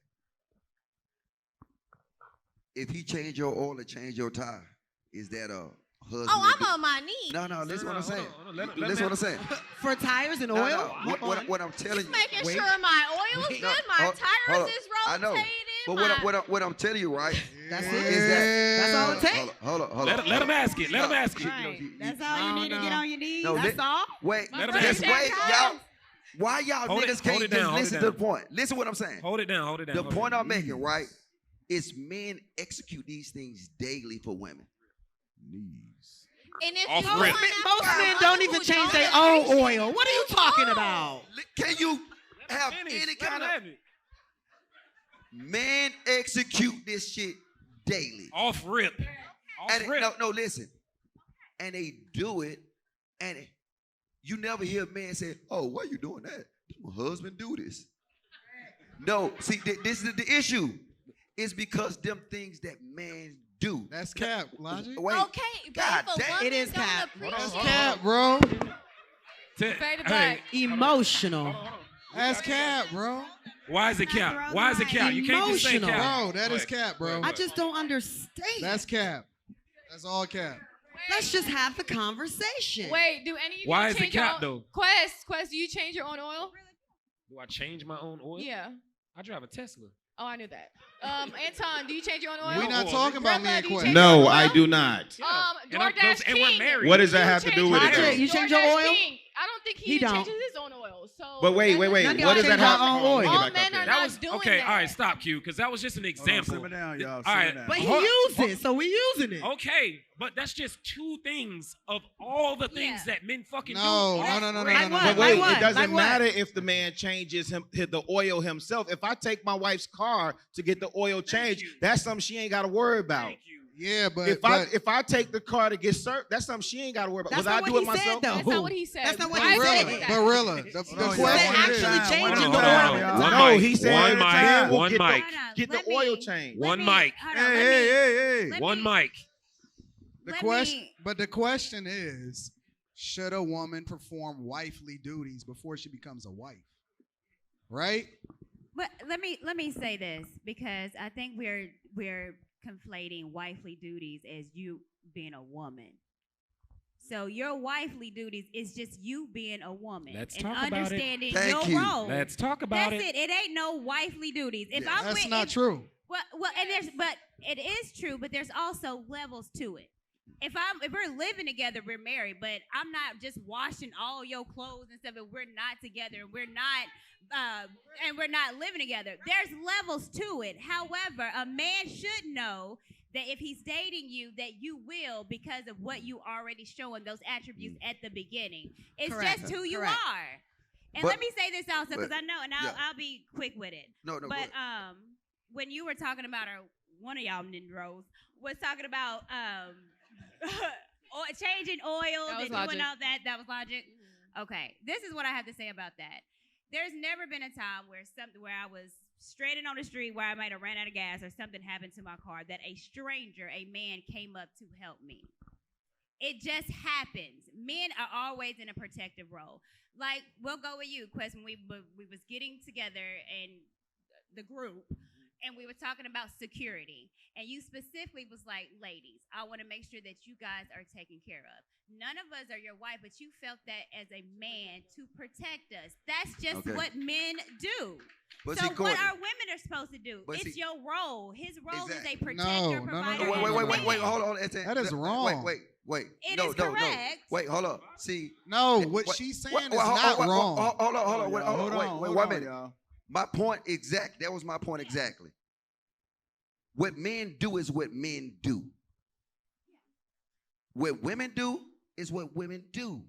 If he change your oil or change your tire, is that a husband? Oh, I'm on my knees. No, listen what I'm saying. hold on. Listen what I'm saying. For tires and No, oil? no. What I'm telling you. Making sure my oil's good, my hold tires on. is I know. rotated. But what I'm telling you, right? That's is it. that That's all it takes. Hold on. Let him ask it. Let him ask it. Right. That's all you need to get on your knees. No, That's all. Wait, Let him just ask wait, it. y'all. Why y'all Hold it- niggas hold can't it down, just hold it listen to down. the point? Listen what I'm saying. Hold it down. The point I'm making, right, is men execute these things daily for women. Knees. And if Off you rip. Most men don't even change their own oil. What are you talking about? Can you have any kind of men execute this shit daily? Off rip. And no, listen. And they do it, and you never hear a man say, "Oh, why you doing that? My husband do this." No, see, this is the issue. It's because them things that men do. That's cap, Logic. Wait, Okay, but God if a damn. woman It is don't cap. That's appreciate cap, bro. Fade to Hey, black. Emotional. That's cap, bro. why is it cap? Why is it cap? You can't just say Emotional. cap. Bro, that is cap, bro. I just don't understand. That's cap. That's all cap. Let's just have the conversation. Wait, do any of you Why is it change your cap, own- though? Quest, do you change your own oil? Do I change my own oil? Yeah. I drive a Tesla. Oh, I knew that. Anton, do you change your own oil? We're not talking about me and do you Quest. change No, your own I oil? do not. And I'm- DoorDash and we're King. married. What does that have to do with it? Logic, though? you change your DoorDash oil? King. I don't think He he don't. changes his own oil. So But wait. None of What y'all does that change have? our own Hold on, let me oil. get all back men up are there. That not was doing okay. that. All right, stop, Q, because that was just an example. Simmer down, y'all. All Simmer right, down. But he Hold- used it, so we using it. Okay, but that's just two things of all the things Yeah. that men fucking do. No. Like But what? wait, Like what? it doesn't Like what? matter if the man changes the oil himself. If I take my wife's car to get the oil changed, you. that's something she ain't got to worry about. Thank you. Yeah, but If I take the car to get served, that's something she ain't got to worry about. That's Was I not do what it he said, myself? though. That's not what he said. That's not what Why he is said. it that? Barilla, the Hold on, y'all. question One at a actually time, changing one the at a oil. time, y'all. One No, mic, he said one every mic, time we'll one get mic. Get the Let oil me- changed. One Let me- mic. hold Hey, on, let hey, me- hey, hey. let One me- mic. the question is, should a woman perform wifely duties before she becomes a wife? Right? But let me say this, because I think we're conflating wifely duties as you being a woman. So your wifely duties is just you being a woman Let's and talk about it. understanding Thank your you. role. Let's talk about That's it. it. It ain't no wifely duties. If I'm That's with, not if- true. Well, but it is true, but there's also levels to it. If we're living together, we're married, but I'm not just washing all your clothes and stuff, and we're not together, and we're not living together. There's levels to it. However, a man should know that if he's dating you, that you will, because of what you already showing those attributes at the beginning. It's Correct. just who you Correct. are. And But- let me say this also, because but- I know, and yeah. I'll be quick with it. No, go But ahead. when you were talking about one of y'all Ninros was talking about changing oils That was and Logic. doing all that. That was Logic. Okay, this is what I have to say about that. There's never been a time where I was stranded on the street where I might have ran out of gas or something happened to my car that a stranger, a man, came up to help me. It just happens. Men are always in a protective role. Like, we'll go with you, Quest, when we was getting together and the group, and we were talking about security. And you specifically was like, ladies, I want to make sure that you guys are taken care of. None of us are your wife, but you felt that as a man to protect us. That's just Okay. what men do. But So see, what Courtney, are women are supposed to do? But It's see- your role. His role is a Exactly. protector, No, provider. wait, and wait, man. hold on. That is wrong. Wait. It no, is no, correct. No. Wait, hold up. See. No, what Wait, she's saying wait, is hold- not hold- wrong. Hold on. Hold Wait, one minute. y'all. My point exact. That was my point exactly. What men do is what men do. What women do is what women do.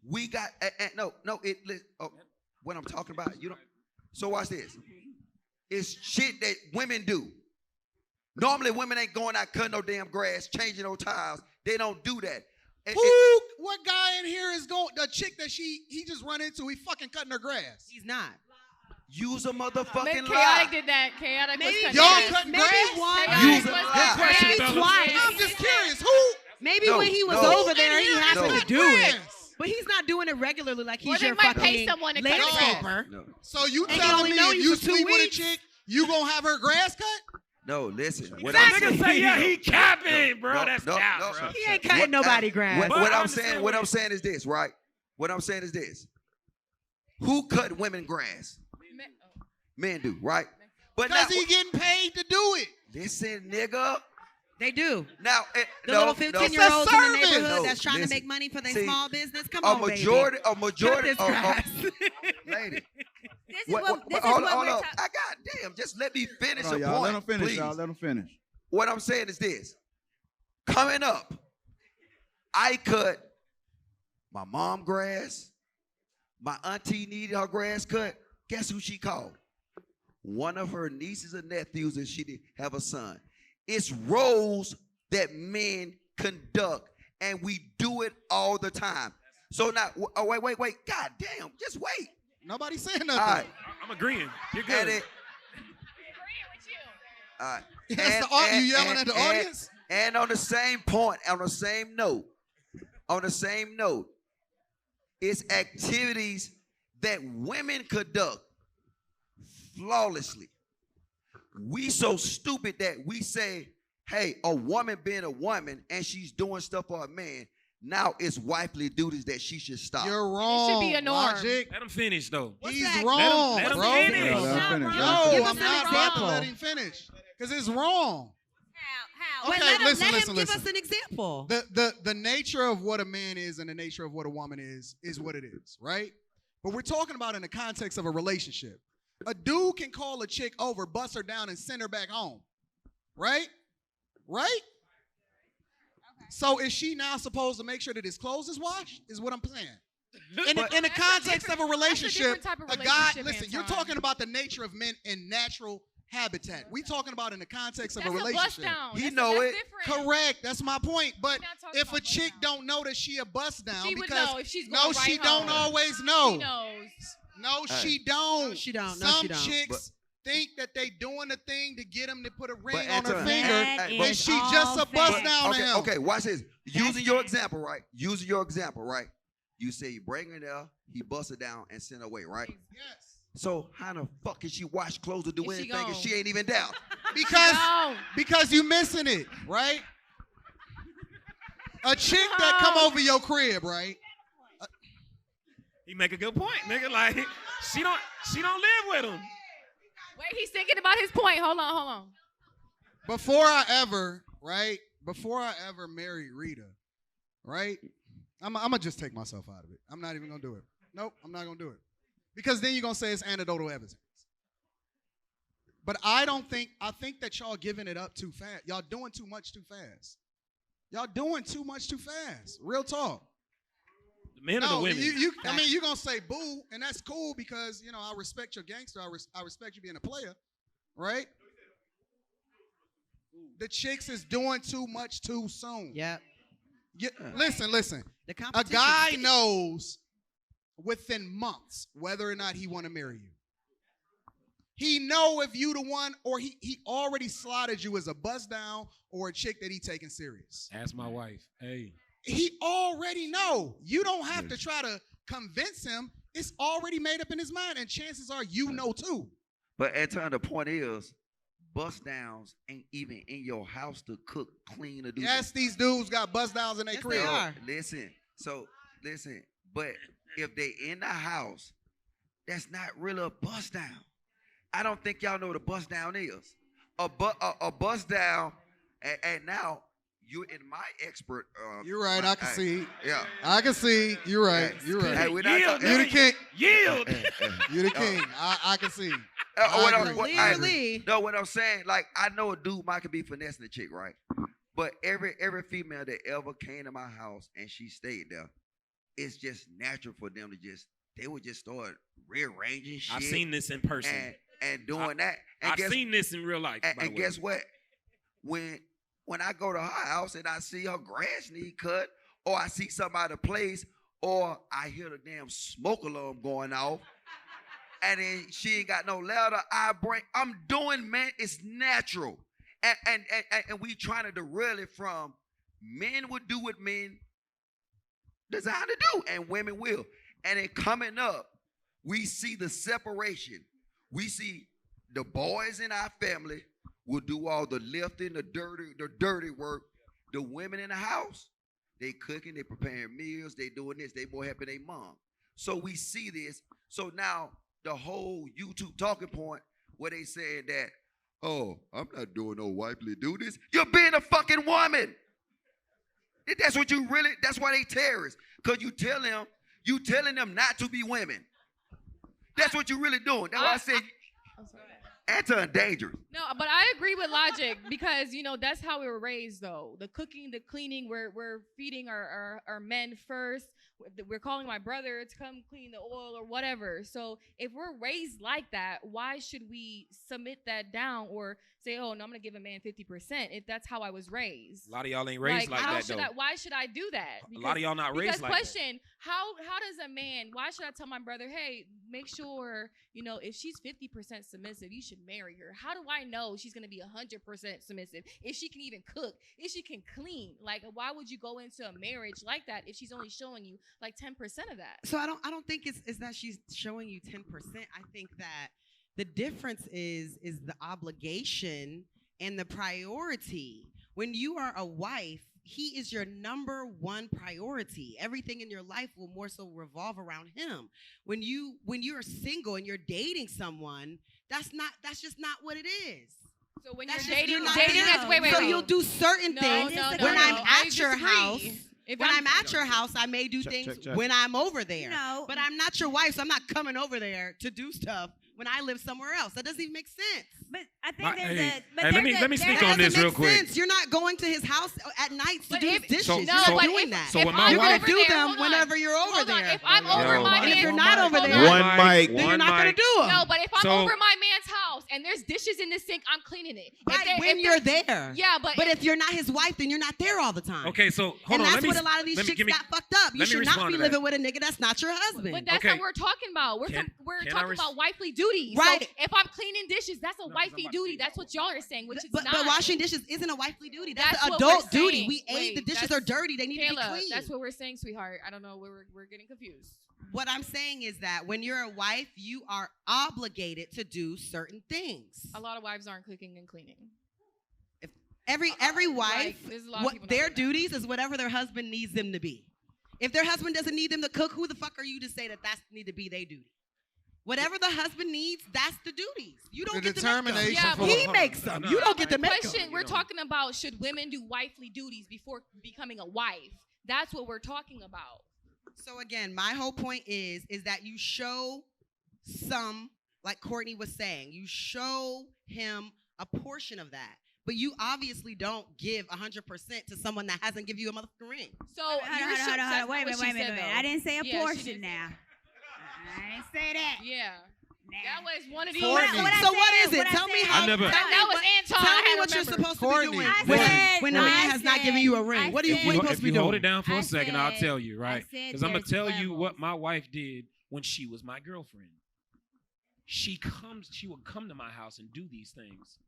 We got what I'm talking about. You know. So watch this. It's shit that women do. Normally, women ain't going out cutting no damn grass, changing no tires. They don't do that. What guy in here is going? The chick that he just run into, he fucking cutting her grass. He's not. Use a motherfucking Maybe lie. Chaotic did that. Chaotic was cutting Y'all grass. cutting Maybe grass? one. Use a Chaotic was lie. cutting grass. Maybe twice. I'm just curious. Who? Maybe when he was No. over there, he happened No. to do it. But he's not doing it regularly like Or he's they your might fucking pay someone to cut it off. landscaper. No. So you And he telling only me know if you you for 2 sleep with a weeks? chick, you gonna have her grass cut? No, listen. What That I'm nigga saying, say, yeah, he capping, bro. No, That's no, cap, no. bro. He ain't cutting nobody grass. What But I'm I'm saying, saying what what- I'm saying is this, right? What I'm saying is this. Who cut women grass? Men do, right? But now, Because he getting paid to do it. listen, nigga. They do. Now, The little 15-year-olds in the neighborhood No, that's trying to listen. make money for their See, small business. Come a on, majority, baby. a majority, Cut this grass. lady. This is What, what, this is hold what on, we're hold on. talking. I got damn. Just let me finish Hold on, the y'all. point, Let him finish, please. y'all. Let him finish. What I'm saying is this. Coming up, I cut my mom grass. My auntie needed her grass cut. Guess who she called? One of her nieces and nephews, and she did have a son. It's roles that men conduct, and we do it all the time. So now, oh, wait. God damn, just wait. Nobody saying nothing. All right. I'm agreeing. You're And good. it, all right. That's you yelling at the audience? And on the same point, on the same note, it's activities that women conduct flawlessly. We so stupid that we say, hey, a woman being a woman and she's doing stuff for a man, now it's wifely duties that she should stop. You're wrong. It should be a norm. Logic. Let him finish, though. He's that? wrong, Let him bro. finish. Yeah, let him finish. No, Let him Give I'm us an not about to example. let him finish because it's wrong. How? Okay, Wait, let listen, him listen, give listen. us an example. The nature of what a man is and the nature of what a woman is what it is, right? But we're talking about in the context of a relationship. A dude can call a chick over, bust her down, and send her back home, right? Right? So is she now supposed to make sure that his clothes is washed? Is what I'm saying. In the context of a relationship, type of a guy, relationship, listen, you're Anton. talking about the nature of men in natural habitat. We talking about in the context of That's a a bust relationship. down. He That's- know that's it. different. Correct. That's my point. But We're not talking if a about bust chick down. don't know that she a bust down, She would because know if she's no, going she right don't home. always know. She knows. No, Hey. she don't. No, she don't. No, Some she don't. chicks think that they doing a thing to get him to put a ring But on her Anton, finger, That Hey, but is she all just a bust fake. down to him. Okay, watch this. Using your example, right? Using your example, right? You say you bring her there, he busts her down and send her away, right? Yes. So how the fuck can she wash clothes or do If she anything if gone. she ain't even down? Because you missing it, right? A chick that come over your crib, right? He make a good point, nigga. Like she don't live with him. Wait, he's thinking about his point. Hold on. Before I ever married Rita, right? I'm gonna just take myself out of it. I'm not even gonna do it. Nope, I'm not gonna do it. Because then you're gonna say it's anecdotal evidence. But I think that y'all giving it up too fast. Y'all doing too much too fast. Y'all doing too much too fast. Real talk. The men or the women? I mean, you're gonna say boo, and that's cool because I respect your gangster. I respect you being a player, right? The chicks is doing too much too soon. Yep. Listen. The A competition. guy knows within months whether or not he want to marry you. He know if you the one, or he already slotted you as a bust down or a chick that he taking serious. Ask my wife. Hey. He already know. You don't have to try to convince him. It's already made up in his mind, and chances are you know too. But Anton, the point is, bust downs ain't even in your house to cook, clean, or do. Yes, these dudes got bust downs in their Yes, crib. they are. Listen. But if they in the house, that's not really a bust down. I don't think y'all know what a bust down is. A bust down, and now you're in my expert. You're right. I can hey, see. Yeah. I can see. You're right. Hey, You're right. hey, we're not Yield, talking- You the king. Yield. You the king. I can see. Clearly. What I'm saying, like, I know a dude might could be finessing a chick, right? But every female that ever came to my house and she stayed there, it's just natural for them to they would just start rearranging shit. I've seen this in person. And doing that. And I've seen this in real life. And guess what? When I go to her house and I see her grass need cut, or I see somebody place, or I hear the damn smoke alarm going off, and then she ain't got no letter, I'm doing, man, it's natural. And we trying to derail it from men would do what men designed to do, and women will. And then coming up, we see the separation. We see the boys in our family will do all the lifting, the dirty work. The women in the house, they cooking, they preparing meals, they doing this, they more helping their mom. So we see this. So now the whole YouTube talking point where they saying that, oh, I'm not doing no wifely duties. You're being a fucking woman. That's what you really, that's why they terrorists. Because you telling them not to be women. That's what you're really doing. That's why I said anti-endangered. No, but I agree with Logic because, that's how we were raised, though. The cooking, the cleaning, we're feeding our men first. We're calling my brother to come clean the oil or whatever. So if we're raised like that, why should we submit that down or say, oh, no, I'm going to give a man 50% if that's how I was raised? A lot of y'all ain't raised like that, though. Why should I do that? A lot of y'all not raised like that. Because question, how does a man, why should I tell my brother, hey, make sure, if she's 50% submissive, you should marry her. How do I know she's going to be 100% submissive? If she can even cook, if she can clean, like, why would you go into a marriage like that if she's only showing you like 10% of that? So I don't think it's that she's showing you 10%. I think that the difference is the obligation and the priority. When you are a wife, he is your number one priority. Everything in your life will more so revolve around him. When you're single and you're dating someone, that's just not what it is. So when That's you're just- dating, not- that's wait. So you'll do certain things no, when I'm no. I at your disagree. house. If When I'm- I'm at your house, I may do things check. when I'm over there. No. But I'm not your wife, so I'm not coming over there to do stuff when I live somewhere else. That doesn't even make sense. But I think there's Hey, a. But hey, let me That speak on doesn't this make real quick. sense. You're not going to his house at night to But do if- his dishes. So- You're No, not but doing if- that. So when if my I'm You're wife- going over to do there, them hold on. whenever you're over Hold on. there. If I'm Yo, over my And if man's you're not over hold there, on. One mic. then you're not going to do them. No, but if I'm So- over my man's house and there's dishes in the sink, I'm cleaning it. Right, when you're there. Yeah, but if you're not his wife, then you're not there all the time. Okay, so hold And on. that's let me, what a lot of these let me- chicks give me- got fucked up. You let me should not respond be to that. living with a nigga that's not your husband. But that's Okay. what we're talking about. We're Can I talking about wifely duties. Right. So if I'm cleaning dishes, that's a wifely duty. That's what y'all are saying, which is But not. washing dishes isn't a wifely duty. That's That's an what adult we're duty. saying. We ate, the Wait, dishes that's- are dirty. They need to be Kayla, clean. that's what we're saying, sweetheart. I don't know. We're getting confused. What I'm saying is that when you're a wife, you are obligated to do certain things. A lot of wives aren't cooking and cleaning. Every wife, there's a lot of people what not their doing that. duties is whatever their husband needs them to be. If their husband doesn't need them to cook, who the fuck are you to say that that's need to be their duty? Whatever the husband needs, that's the duties. You don't The get to make them. determination Yeah, for He makes them. You don't get to make them. Question: we're talking about should women do wifely duties before becoming a wife? That's what we're talking about. So again, my whole point is that you show some, like Courtney was saying, you show him a portion of that. But you obviously don't give 100% to someone that hasn't given you a motherfucking ring. So Hold on. Wait a minute. I didn't say a Yeah, she portion didn't say now. I didn't say that. Yeah. That was one of these. Courtney. So what is it? Tell me how. I never- That was Anton. Tell I me had what to you're remember. supposed to Courtney. be doing I when said- when a man I has not said- given you a ring. I What are you said- what are you supposed If to be you hold it doing? down for I a second, I'll said- tell you, I right? said Because I'm going to there's tell you what levels. my wife did when she was my girlfriend. She would come to my house and do these things.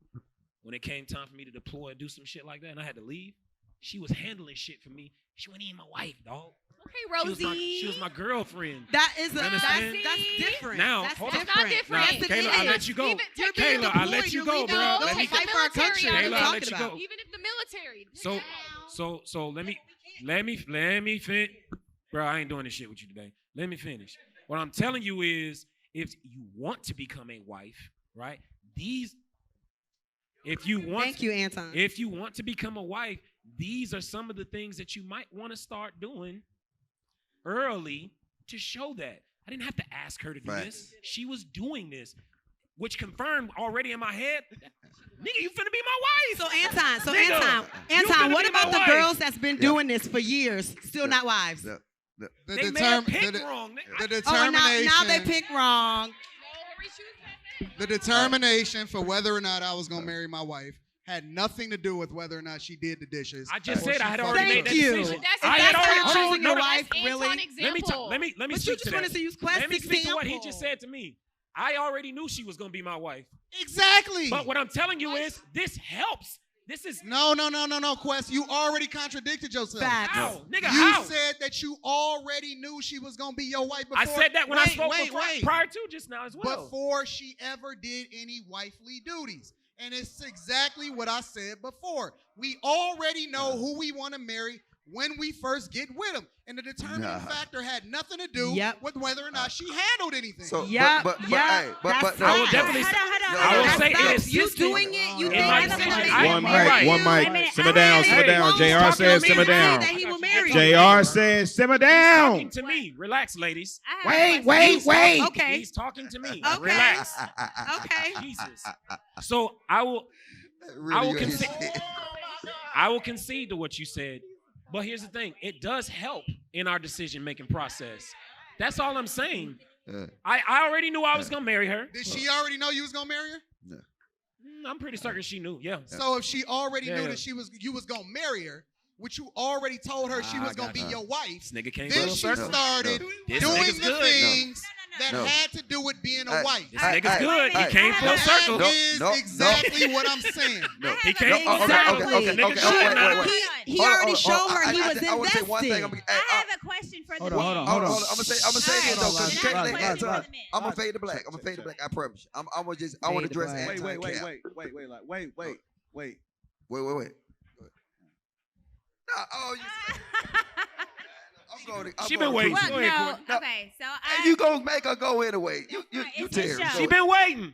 When it came time for me to deploy and do some shit like that and I had to leave, she was handling shit for me. She wasn't even my wife, dog. Okay, Rosie. She was my girlfriend. That is You that's understand? different. Now, that's hold on. different. Not different. Yes, it Kayla, I is. let you go. Even You're take being the- Kayla, I let deployed. you You're go, leaving. bro. No, Let take me the fight for our military country. out of What are it. you Kayla, I talking let you about? go. Even if the military. So let me finish. Bro, I ain't doing this shit with you today. Let me finish. What I'm telling you is, if you want to become a wife, right? If you want Thank you, Anton. If you want to become a wife, these are some of the things that you might want to start doing early to show that. I didn't have to ask her to do Right. this. She was doing this, which confirmed already in my head, nigga, you finna be my wife. So Anton, Nigga, you Anton, finna what be my about the wife. girls that's been doing this for years, still not wives? The- They may have picked wrong. The Oh, determination. now they pick wrong. The determination for whether or not I was gonna marry my wife had nothing to do with whether or not she did the dishes. I just or said she I had fucked already her. made that decision. I had already chosen your wife. Let me But you speak just to wanted that. to use Quest's Let me speak to what he example. just said to me. I already knew she was gonna be my wife. Exactly. But what I'm telling you is, this helps. This is No, Quest. You already contradicted yourself. Facts. How? Nigga, you how? said that you already knew she was gonna be your wife before. I said that when I spoke wait, prior to just now as well. Before she ever did any wifely duties. And it's exactly what I said before. We already know who we want to marry when we first get with them. And the determining factor had nothing to do with whether or not she handled anything. So, Yep, but yep, that's I will facts. definitely Hold I will on. say it is You doing it, you think my that's decision. what I am right. One mic. Simmer down, simmer down. JR Talking says to me simmer to say down. that he will marry you. JR says simmer He's down. talking to me. Relax, ladies. Wait. Okay. He's talking to me. Okay. Relax. Okay. Jesus. So I will concede to what you said. But here's the thing. It does help in our decision-making process. That's all I'm saying. I already knew I was going to marry her. Did she already know you was gonna marry her? I'm pretty certain she knew, yeah. So if she already knew that you was gonna marry her, which you already told her she was gonna be your wife, This nigga came then full she circle. started This doing nigga's the good. things that had to do with being a wife. This nigga's good. He came full circle. That is exactly what I'm saying. He came full circle. The nigga good now. He already showed her he was I want to say one thing. invested. I have a question for the Hold on. I'm gonna say this though, because you can't Hold on, let that Lodge. talk. I'm gonna fade to black. I'm gonna fade to black. I promise you. I want to address that. Wait. No, She been waiting. Well, Go ahead, no, Courtney. okay, so Hey, you gonna make her go anyway. You It's his Terry. show. She been waiting.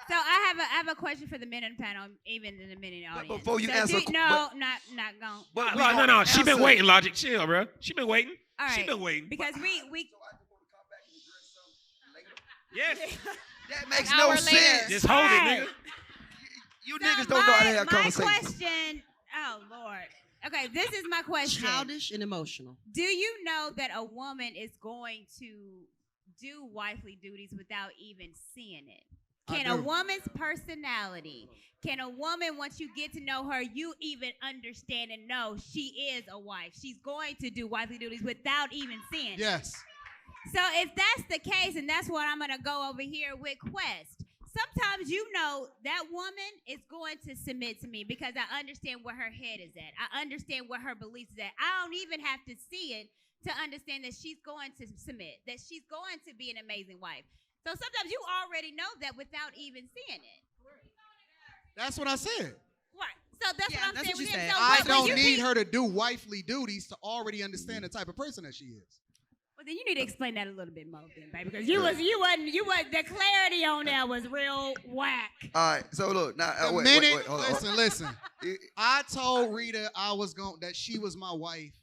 So I have a question for the men in the panel, even in the men in the audience. before you so answer, not going. But No. She been answer- waiting, Logic. Chill, bro. She been waiting. All right. She been waiting. Because we Yes. That makes An no hour later. sense. Just hold it, Right. nigga. You So niggas don't know how to have my conversations. question. Oh Lord. Okay, this is my question. Childish and emotional. Do you know that a woman is going to do wifely duties without even seeing it? Can a woman's personality, can a woman, once you get to know her, you even understand and know she is a wife? She's going to do wifely duties without even seeing it. Yes. So if that's the case, and that's what I'm going to go over here with Quest, sometimes you know that woman is going to submit to me because I understand where her head is at. I understand where her beliefs is at. I don't even have to see it to understand that she's going to submit, that she's going to be an amazing wife. So sometimes you already know that without even seeing it. That's what I said. Right. So that's what I'm that's saying what you with him. said. So I when don't you need see- her to do wifely duties to already understand the type of person that she is. Well, then you need to explain that a little bit more, then, baby, because you wasn't the clarity on that was real whack. All right, so look now. The Wait, minute, hold on. listen. I told Rita that she was my wife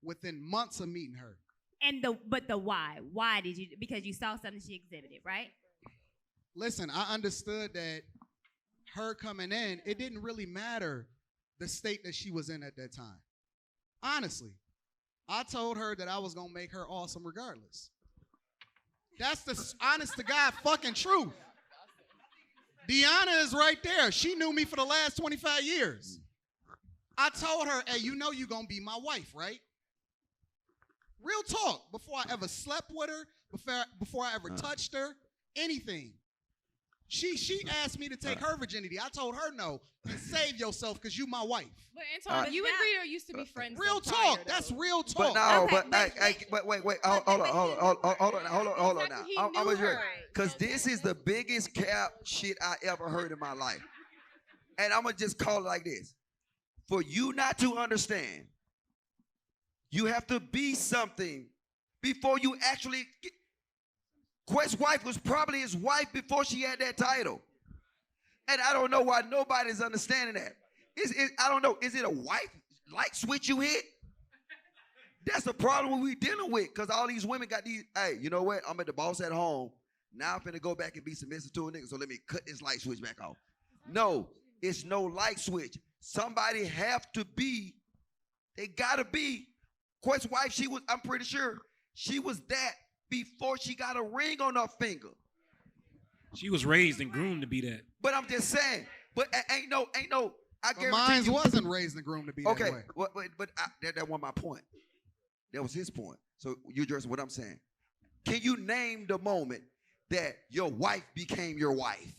within months of meeting her. And but the why? Why did you? Because you saw something she exhibited, right? Listen, I understood that her coming in, it didn't really matter the state that she was in at that time. Honestly, I told her that I was gonna make her awesome regardless. That's the honest to God fucking truth. Deanna is right there. She knew me for the last 25 years. I told her, hey, you know you're gonna be my wife, right? Real talk. Before I ever slept with her, before I ever touched her, anything. She asked me to take her virginity. I told her no and save yourself because you my wife. But Anton, you and Rita used to be friends. Real prior, talk. though. That's real talk. But no, wait. Hold on now. I'm gonna hear, because this is the biggest cap shit I ever heard in my life, and I'm gonna just call it like this: for you not to understand, you have to be something before you actually get. Quest's wife was probably his wife before she had that title. And I don't know why nobody's understanding that. I don't know, is it a wife light switch you hit? That's the problem we dealing with, because all these women got these, hey, you know what? I'm at the boss at home. Now I'm finna go back and be submissive to a nigga, so let me cut this light switch back off. No, it's no light switch. Somebody have to be, they gotta be. Quest's wife, I'm pretty sure, she was that before she got a ring on her finger. She was raised and groomed to be that. But I'm just saying, but ain't no, I But guarantee mine you. wasn't raising the groom to be that Okay, way. but that wasn't my point. That was his point. So you address what I'm saying. Can you name the moment that your wife became your wife?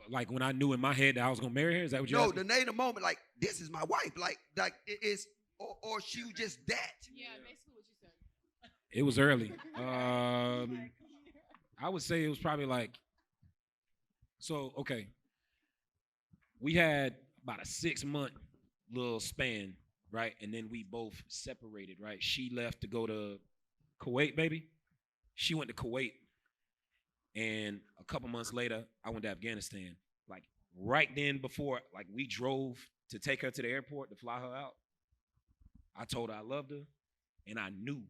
Like when I knew in my head that I was gonna marry her. Is that what you? No, the name the moment like this is my wife. Like it is, or she was just that. Yeah, basically what you said. It was early. I would say it was probably like. So okay, we had about a 6-month little span, right? And then we both separated, right? She left to go to Kuwait, baby. She went to Kuwait. And a couple months later, I went to Afghanistan. Like right then before, like we drove to take her to the airport to fly her out. I told her I loved her, and I knew.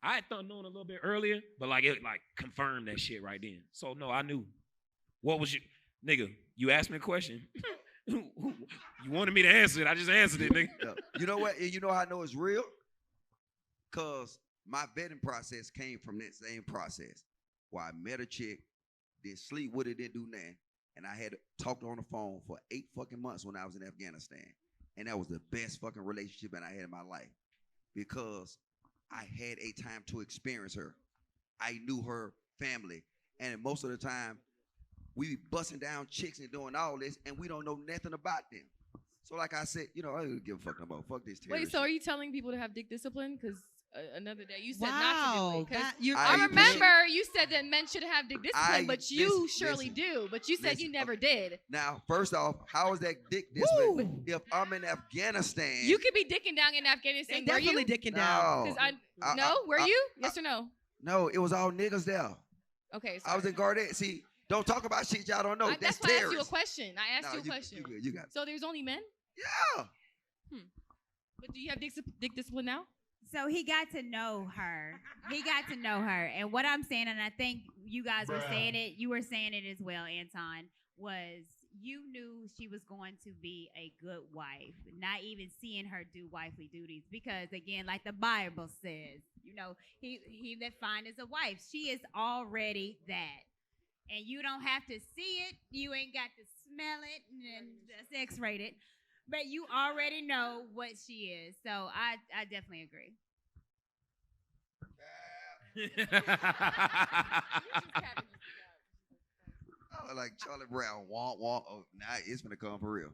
I had known a little bit earlier, but like it like confirmed that shit right then. So no, I knew. What was you, nigga? You asked me a question. You wanted me to answer it. I just answered it, nigga. Yeah. You know what? And you know how I know it's real? Cause my vetting process came from that same process. Where I met a chick, didn't sleep with her, didn't do nothing. And I had talked on the phone for 8 fucking months when I was in Afghanistan. And that was the best fucking relationship that I had in my life. Because I had a time to experience her. I knew her family. And most of the time, we be busting down chicks and doing all this, and we don't know nothing about them. So like I said, I don't give a fuck no more. Fuck this terrorist Wait, so shit. are you telling people to have dick discipline? Because another day you said not Wow, to do it. 'Cause you're- I I remember you said that men should have dick discipline, but you listen, surely do. But you said listen, you never did. Now, first off, how is that dick discipline if I'm in Afghanistan? You could be dicking down in Afghanistan. They Were you? definitely dicking down. No. Because were you? Yes or no? No, it was all niggas there. Okay. I was in Gardette. See, don't talk about shit y'all don't know. That's That's why I asked you a terrorist. question. I asked No, you a question. You good. You got it. So there's only men? Yeah. But do you have dick discipline now? So he got to know her. He got to know her. And what I'm saying, and I think you guys were saying it, you were saying it as well, Anton, was you knew she was going to be a good wife, not even seeing her do wifely duties. Because again, like the Bible says, he that findeth a wife, she is already that. And you don't have to see it. You ain't got to smell it and that's X-rated. But you already know what she is. So I definitely agree. Oh, like Charlie Brown. Womp, womp. Oh, now it's going to come for real.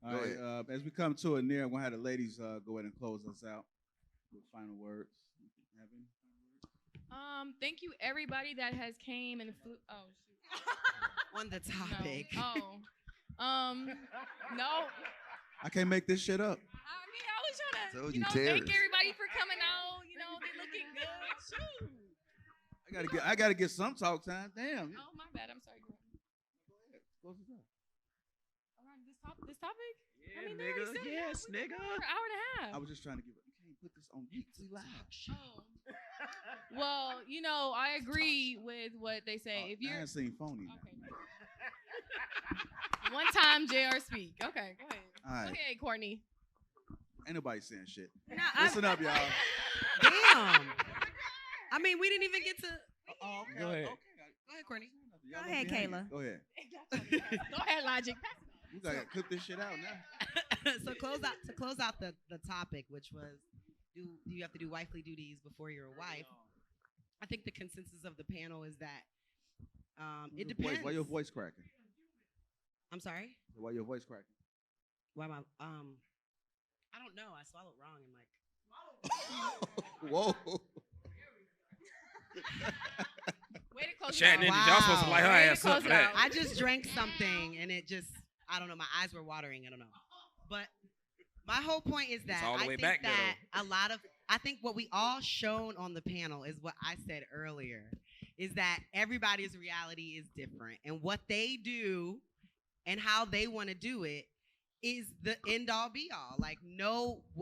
All right, as we come to a near, I'm going to have the ladies go ahead and close us out with final words. Have any final words? Thank you everybody that has came and flew. Oh shoot. On the topic. No. Oh. No. I can't make this shit up. I mean, I was trying to, Told you thank terrorists. everybody for coming out. They're looking good. Shoot. I gotta get some talk time. Damn. Oh, my bad. I'm sorry. Go ahead. Close us out. Around this topic? Yeah, I mean, they already nigga. said it. Yes, We did nigga. For an hour and a half. I was just trying to give it. You can't put this on weekly live. Oh. Well, I agree with what they say. If I you're ain't seen phony. Now. okay. One time, JR speak. Okay, go ahead. All right. Go ahead, Courtney. Ain't nobody saying shit. No, Listen up, y'all. Damn. I mean, we didn't even get to. Oh, okay. Go ahead. Okay. Go ahead, Courtney. Go ahead, Kayla. Go ahead. Go ahead, Logic. You gotta clip this shit out now. So to close out the topic, which was do you have to do wifely duties before you're a wife? I think the consensus of the panel is that it depends. Why your voice cracking? I'm sorry. Why your voice cracking? Why my I don't know. I swallowed wrong and Whoa. Way to close Chat it out. ninjas, y'all supposed to light her Way to ass up close for it that. out. I just drank something and it just I don't know. My eyes were watering. I don't know. But my whole point is that all the I way think back there, that I think what we all shown on the panel is what I said earlier, is that everybody's reality is different and what they do and how they want to do it is the end all be all. Like,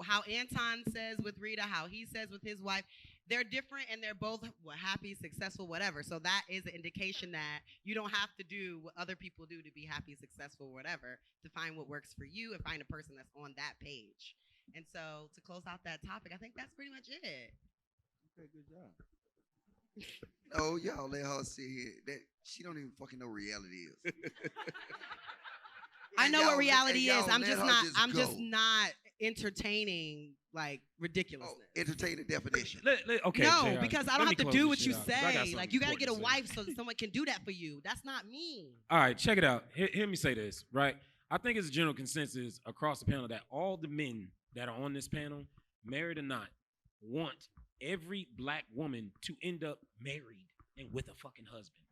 how Anton says with Rita, how he says with his wife, they're different and they're both happy, successful, whatever. So that is an indication that you don't have to do what other people do to be happy, successful, whatever, to find what works for you and find a person that's on that page. And so to close out that topic, I think that's pretty much it. Okay, good job. No, y'all let her sit here. That she don't even fucking know reality is. I know what y'all reality is. let I'm just her not. just I'm just go. not entertaining like ridiculousness. Entertain the definition. Okay. No, JR, because I let don't me have to close do this what shit you out, 'cause I got say. something Like you got to get a important to say. wife so someone can do that for you. That's not me. All right, check it out. Hear me say this, right? I think it's a general consensus across the panel that all the men that are on this panel, married or not, want every black woman to end up married and with a fucking husband.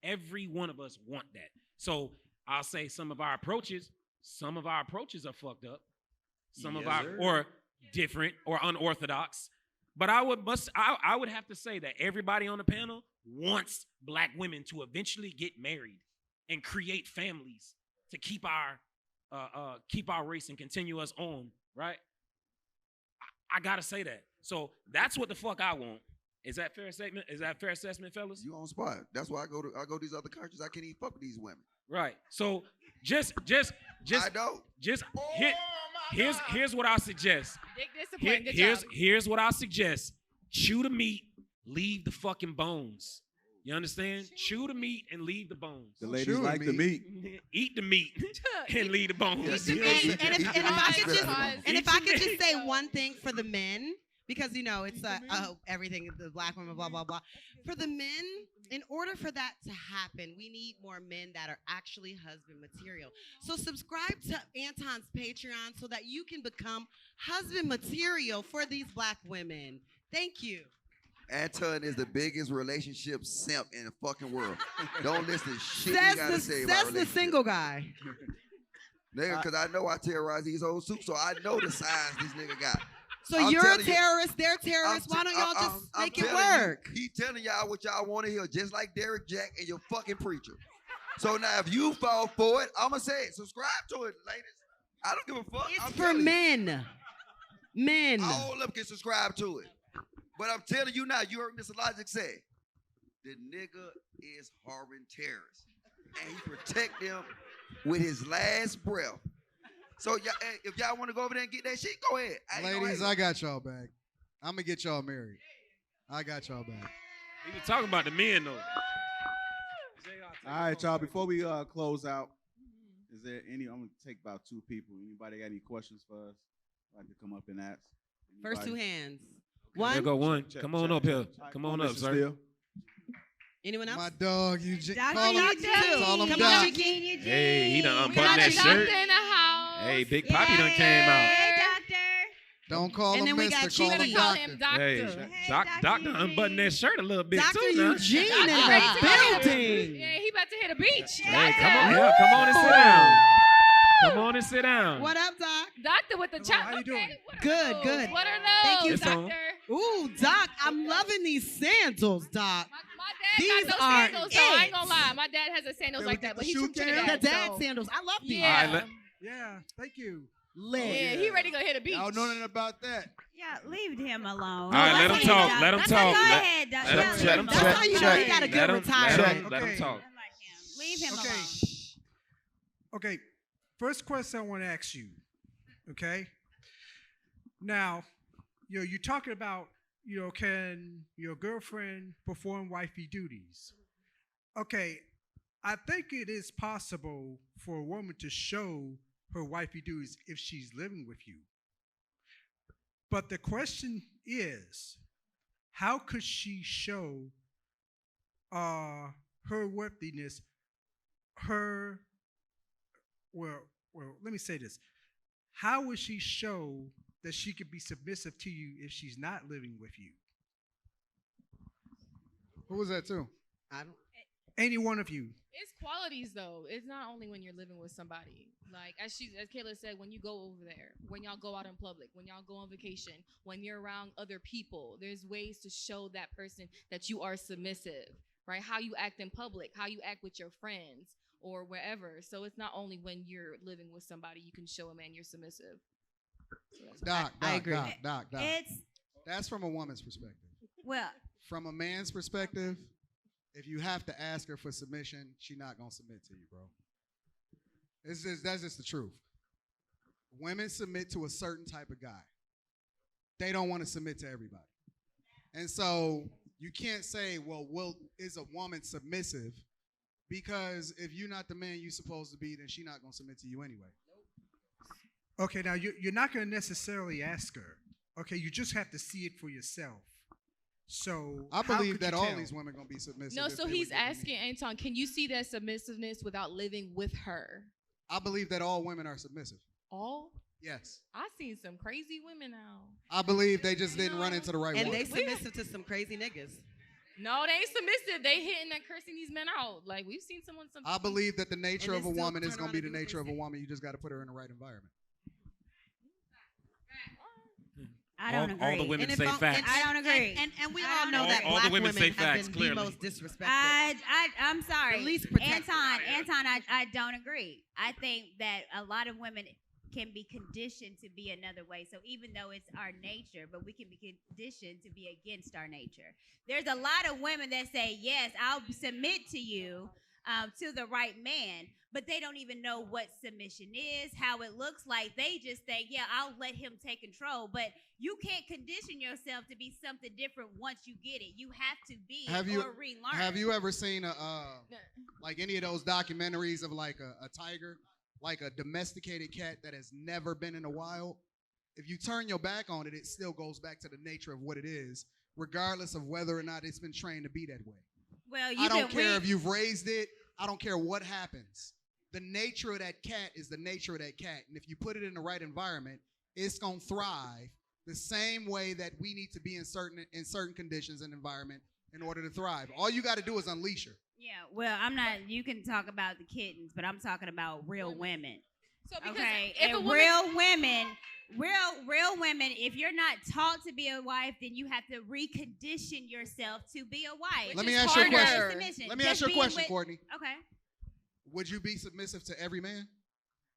Every one of us want that. So I'll say some of our approaches are fucked up. Some of our or different or unorthodox. But I would have to say that everybody on the panel wants black women to eventually get married and create families to keep our race and continue us on, right? I gotta say that. So that's what the fuck I want. Is that fair statement? Is that fair assessment, fellas? You on spot. That's why I go to these other countries. I can't even fuck with these women. Right. So just I don't. Just here's what I suggest. Dick discipline. Good job. Here's what I suggest. Chew the meat, leave the fucking bones. You understand? Chew the meat and leave the bones. The ladies like the meat. Eat the meat and leave the bones. And if I could just say one thing for the men, because it's everything, the black women, blah blah blah. For the men, in order for that to happen, we need more men that are actually husband material. So subscribe to Anton's Patreon so that you can become husband material for these black women. Thank you. Anton is the biggest relationship simp in the fucking world. Don't listen to shit Says you gotta say about the relationships. single guy. Nigga, because I know I terrorize these old suits, so I know the signs this nigga got. So I'm you're a telling you, terrorist, they're terrorists. Why don't y'all just make it work? He telling y'all what y'all want to hear, just like Derek Jack and your fucking preacher. So now if you fall for it, I'ma say it. Subscribe to it, ladies. I don't give a fuck. It's for men. Men. All of them can subscribe to it. But I'm telling you now, you heard Mr. Logic say, the nigga is harboring terrorists. And he protect them with his last breath. So if y'all want to go over there and get that shit, go ahead. Ladies, I got y'all back. I'm going to get y'all married. I got y'all back. We been talking about the men, though. All right, y'all. Before we close out, is there any? I'm gonna take about 2 people. Anybody got any questions for us? Like to come up and ask. First 2 hands. There go one. Come on up here. Come on up, sir. Anyone else? My dog, Eugene. Doctor, Call him Come Doc. on, Eugene. Hey, he done We got unbuttoned that the shirt. doctor in the house. Hey, Big Poppy done came out. Hey, doctor. Don't call And him then we mister, got call Chief. him Call doctor. him doctor. Hey, Doc done unbuttoned that shirt a little bit Dr. too now. Eugene in Doctor the ready to hit- building. Yeah, he about to hit a beach. Hey, Doctor. come on, yeah, come on and sit down. Come on and sit down. What up, Doc? Doctor with the chop. how you doing? What are Good, those? good. What are those, Thank you, It's on. doctor? Ooh, Doc, I'm loving these sandals, Doc. My dad These got those are sandals, so I ain't it. gonna lie. My dad has a sandals Can like we get that, but the he's shoe from cam? Trinidad. The dad so. sandals. I love these. Yeah. Yeah, thank you. Lit. Yeah, he ready to go hit a beach. I don't know nothing about that. Yeah, leave him alone. All right, let him talk. Let him talk. Go ahead, doctor. Let him That's how you know he got a good retirement. Let him talk. Leave him Okay. alone. Okay, first question I want to ask you, okay? Now, you're talking about, can your girlfriend perform wifey duties? Okay, I think it is possible for a woman to show her wifey duties if she's living with you. But the question is, how could she show her worthiness, let me say this. How would she show that she could be submissive to you if she's not living with you? Who was that to? I don't. Any one of you. It's qualities though. It's not only when you're living with somebody. Like as Kayla said, when you go over there, when y'all go out in public, when y'all go on vacation, when you're around other people, there's ways to show that person that you are submissive, right? How you act in public, how you act with your friends or wherever. So it's not only when you're living with somebody you can show a man you're submissive. Doc, I agree. Doc. It's That's from a woman's perspective. well, From a man's perspective, if you have to ask her for submission, she's not gonna submit to you, bro. That's just the truth. Women submit to a certain type of guy. They don't want to submit to everybody. And so you can't say, well, is a woman submissive Because if you're not the man you're supposed to be, then she's not gonna submit to you anyway. Okay, now you're not going to necessarily ask her. Okay, you just have to see it for yourself. So I how believe could that you all tell? these women gonna be submissive. No, if so they he's were given me. asking Anton, can you see that submissiveness without living with her? I believe that all women are submissive. All? Yes. I've seen some crazy women now. I believe they just didn't run into the right And one. they submissive to some crazy niggas. No, they ain't submissive. They hitting and cursing these men out. Like we've seen someone. I believe that the nature And of a they still woman is turn gonna be around the and do what nature they of a say. woman. You just got to put her in the right environment. I don't agree. All the women And if say I'm- facts. I don't agree. And we I all don't know agree. that All the black women women say have facts, been clearly. the most disrespected. I'm sorry. The least protected. Anton, I don't agree. I think that a lot of women can be conditioned to be another way. So even though it's our nature, but we can be conditioned to be against our nature. There's a lot of women that say, yes, I'll submit to you, to the right man, but they don't even know what submission is, how it looks like. They just think, yeah, I'll let him take control. But you can't condition yourself to be something different once you get it. You have to be or relearn. Have you ever seen like any of those documentaries of like a tiger, like a domesticated cat that has never been in the wild? If you turn your back on it, it still goes back to the nature of what it is, regardless of whether or not it's been trained to be that way. Well, I don't care if you've raised it. I don't care what happens. The nature of that cat is the nature of that cat. And if you put it in the right environment, it's going to thrive the same way that we need to be in certain conditions and environment in order to thrive. All you got to do is unleash her. Yeah, well, I'm not. You can talk about the kittens, but I'm talking about real women. So because Okay, if and a woman, real women. If you're not taught to be a wife, then you have to recondition yourself to be a wife. Let me ask you a question. Submission. Let me Just ask you a being question, with- Courtney. Okay, Would you be submissive to every man?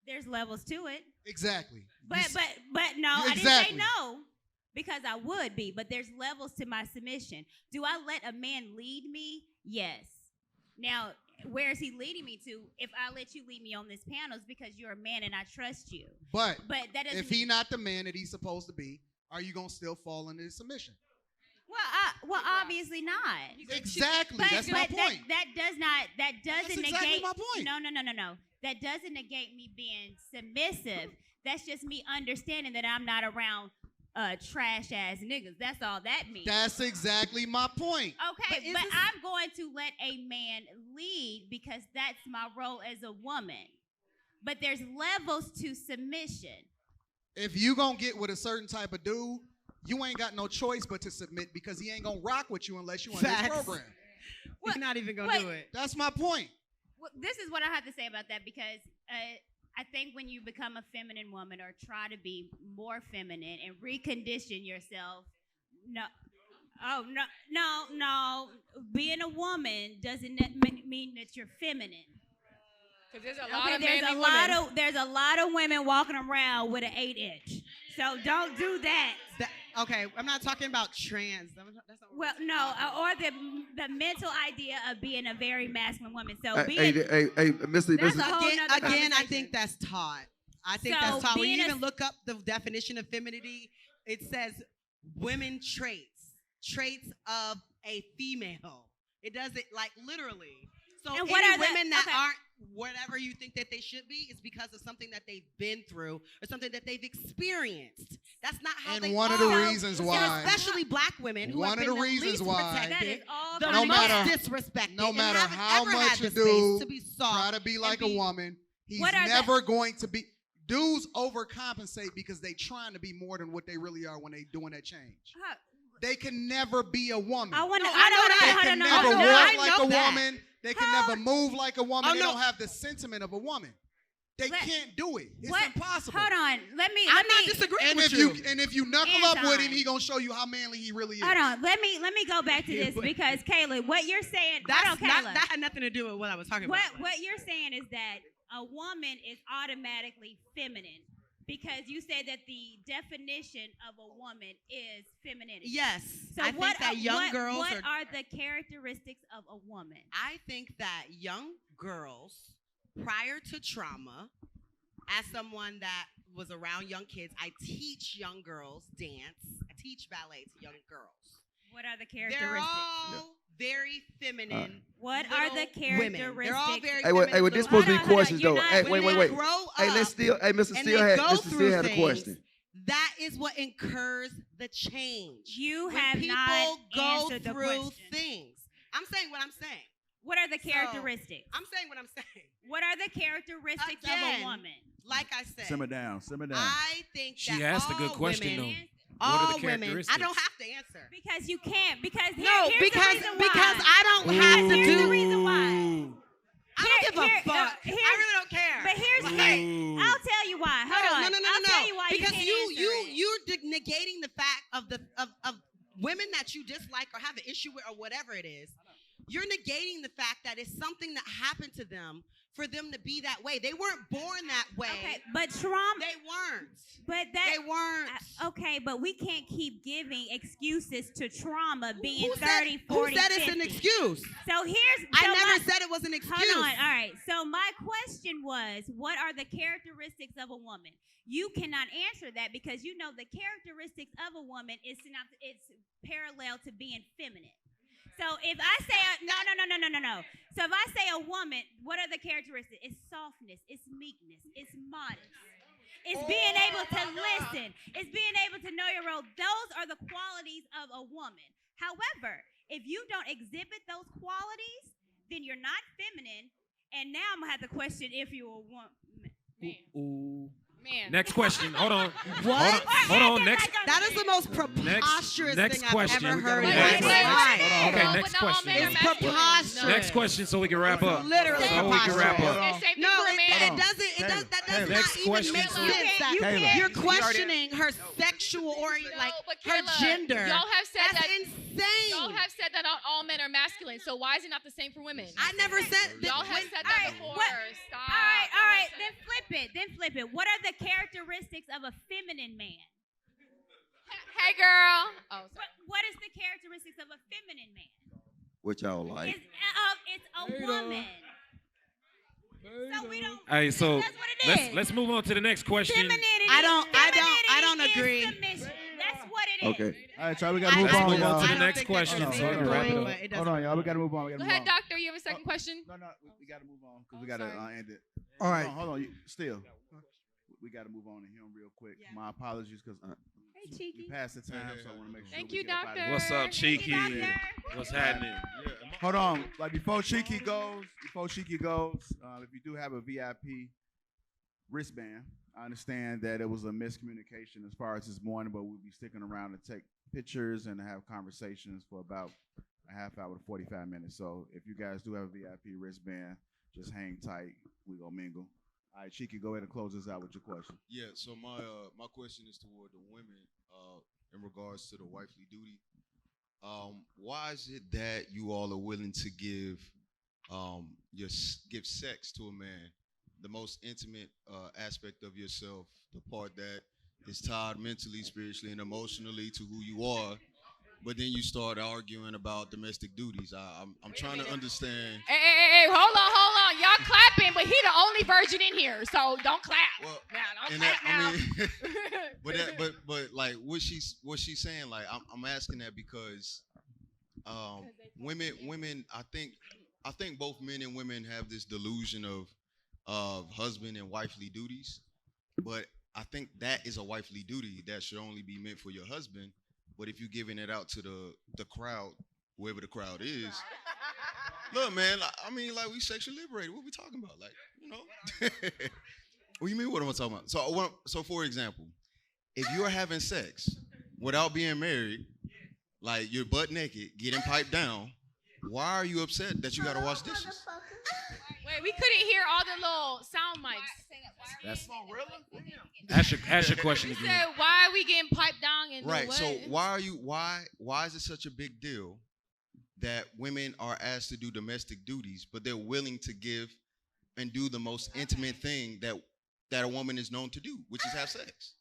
there's levels to it, Exactly. but no, I didn't Exactly. say no because I would be. But there's levels to my submission. Do I let a man lead me? Yes. Now, where is he leading me to? If I let you lead me on this panel, it's because you're a man and I trust you. But that doesn't if he's not the man that he's supposed to be, are you going to still fall into his submission? Well, obviously not. Exactly. But, That's my but point. that doesn't That's negate. exactly my point. No. That doesn't negate me being submissive. That's just me understanding that I'm not around trash ass niggas. That's all that means. That's exactly my point. Okay, but I'm going to let a man lead because that's my role as a woman. But there's levels to submission. If you going to get with a certain type of dude, you ain't got no choice but to submit because he ain't going to rock with you unless you on his Facts. program. You're not even gonna do it. That's my point. Well, this is what I have to say about that because I think when you become a feminine woman or try to be more feminine and recondition yourself, no. Being a woman doesn't mean that you're feminine. because there's a lot of there's manly a lot women. of there's a lot of women walking around with an 8-inch. So don't do that. Okay, I'm not talking about trans. That's not Well, no, or the mental idea of being a very masculine woman. So Hey, Missy, that's a whole nother Again, I conversation. think that's taught. I think So that's taught. When you being even look up the definition of femininity, it says women traits of a female. It doesn't like literally. So And any what are the- women that okay. aren't whatever you think that they should be is because of something that they've been through or something that they've experienced. That's not how And they one are. of the reasons why- especially black women who One have of been the reasons least why- protected, That is all the No most matter- disrespected, No and matter haven't how ever had much the a space dude to be soft try to be and like a be- woman, he's What are the- never going to be. Dudes overcompensate because they trying to be more than what they really are when they doing that change. Huh. They can never be a woman. I want to. No, I know They that. can no, never no, no, walk I like know a that. woman. They can never move like a woman. Oh, They no. don't have the sentiment of a woman. They Let- can't do it. It's What? impossible. Hold on. Let me. I'm not disagreeing And with if you knuckle up with him, Anton. he gonna show you how manly he really is. Hold on. Let me go back to this because Kayla, what you're saying. That's hold on, not, Kayla. that had nothing to do with what I was talking What about. what you're saying is that a woman is automatically feminine because you said that the definition of a woman is femininity. Yes, So I what think that young girls what are. are the characteristics of a woman? I think that young girls, prior to trauma, as someone that was around young kids, I teach young girls dance. I teach ballet to young girls. What are the They're characteristics? all very feminine. What are the women. characteristics? They're all very Hey, wait, feminine. this supposed to be questions though. Hey, When wait. they grow Hey, up let's still. Hey, Mr. and Steele they had go Mr. Steele through had a things, question. That is what incurs the change. You when have people not go answered the through question. things. I'm saying what I'm saying. What are the So, characteristics? I'm saying what I'm saying. What are the characteristics of Again, a woman? Like I said, Simmer down. I think She that asked a good all question, women, though. What are all the women. characteristics? I don't have to answer. Because you can't. Because No, here's because the reason why. I don't have to Here's do. the reason why. I don't give a fuck. I really don't care. But here's I'll tell you why. Hold on. No. I'll tell you why. Because you're negating the fact of women that you dislike or have an issue with or whatever it is. You're negating the fact that it's something that happened to them for them to be that way. They weren't born that way. Okay, but trauma. They weren't. But that they weren't. Okay, but we can't keep giving excuses to trauma being Who 30, said, 40, who said 50. it's an excuse? So here's. I never said it was an excuse. Hold on. All right. So my question was, what are the characteristics of a woman? You cannot answer that because you know the characteristics of a woman is it's parallel to being feminine. So if I say no. So if I say a woman, what are the characteristics? It's softness, it's meekness, it's modest. It's being able to listen. It's being able to know your role. Those are the qualities of a woman. However, if you don't exhibit those qualities, then you're not feminine. And now I'm gonna have to question if you're a woman. Ooh. Man. Next question. Hold on. What? Hold on. Next. That is the most preposterous Next thing question. I've ever heard in Next my life. question. Okay, next question. It's preposterous. Next question, so we can wrap up. Literally So we can wrap up. No, it doesn't. That does Next not even question, make so- sense. That Kayla. you're questioning her sexual like her gender. Y'all have said That's that. insane. Y'all have said that not all men are masculine. So why is it not the same for women? I never said. Y'all have said that before. Stop. All right. Then flip it. What are the characteristics of a feminine man? Hey, girl. Oh, sorry. What is the characteristics of a feminine man? What y'all like? It's a woman. So we don't. Hey, so That's what it is. let's move on to the next question. Femininity. I don't is agree. submission. That's what it is. Okay. All right, so we gotta move Let's on, move y'all. on to the I don't next think question, that's so we can wrap it up. Hold on, y'all. We gotta move on. We Go gotta ahead, move on. doctor. You have a second question? No, we gotta move on because we gotta end it. All right. Hold on. Still, we gotta move on to him real quick. My apologies because Hey, Cheeky. we passed the time, so I want to make sure. Thank we you, get up out of doctor. here. What's up, Cheeky? What's happening? Hold on. Like before Cheeky goes, if you do have a VIP wristband, I understand that it was a miscommunication as far as this morning, but we'll be sticking around to take pictures and have conversations for about a half hour to 45 minutes. So if you guys do have a VIP wristband, just hang tight. We gonna mingle. All right, Cheeky, go ahead and close this out with your question. Yeah, so my question is toward the women in regards to the wifely duty. Why is it that you all are willing to give give sex to a man, the most intimate aspect of yourself, the part that is tied mentally, spiritually, and emotionally to who you are, but then you start arguing about domestic duties? I'm trying to understand. Hey, hold on. Y'all clapping, but he the only virgin in here, so don't clap. Well, don't clap now. but like what she's saying, like I'm asking that because women I think both men and women have this delusion of husband and wifely duties, but I think that is a wifely duty that should only be meant for your husband. But if you're giving it out to the crowd, whoever the crowd is, look, man, like we sexually liberated. What we talking about? Like, you know? What do you mean? What am I talking about? So for example, if you're having sex without being married, like you're butt naked, getting piped down, why are you upset that you got to wash dishes? Wait, we couldn't hear all the little sound mics. That's ask your question You again. said, why are we getting piped down and Right. what? So why is it such a big deal that women are asked to do domestic duties, but they're willing to give and do the most intimate thing that a woman is known to do, which is have sex?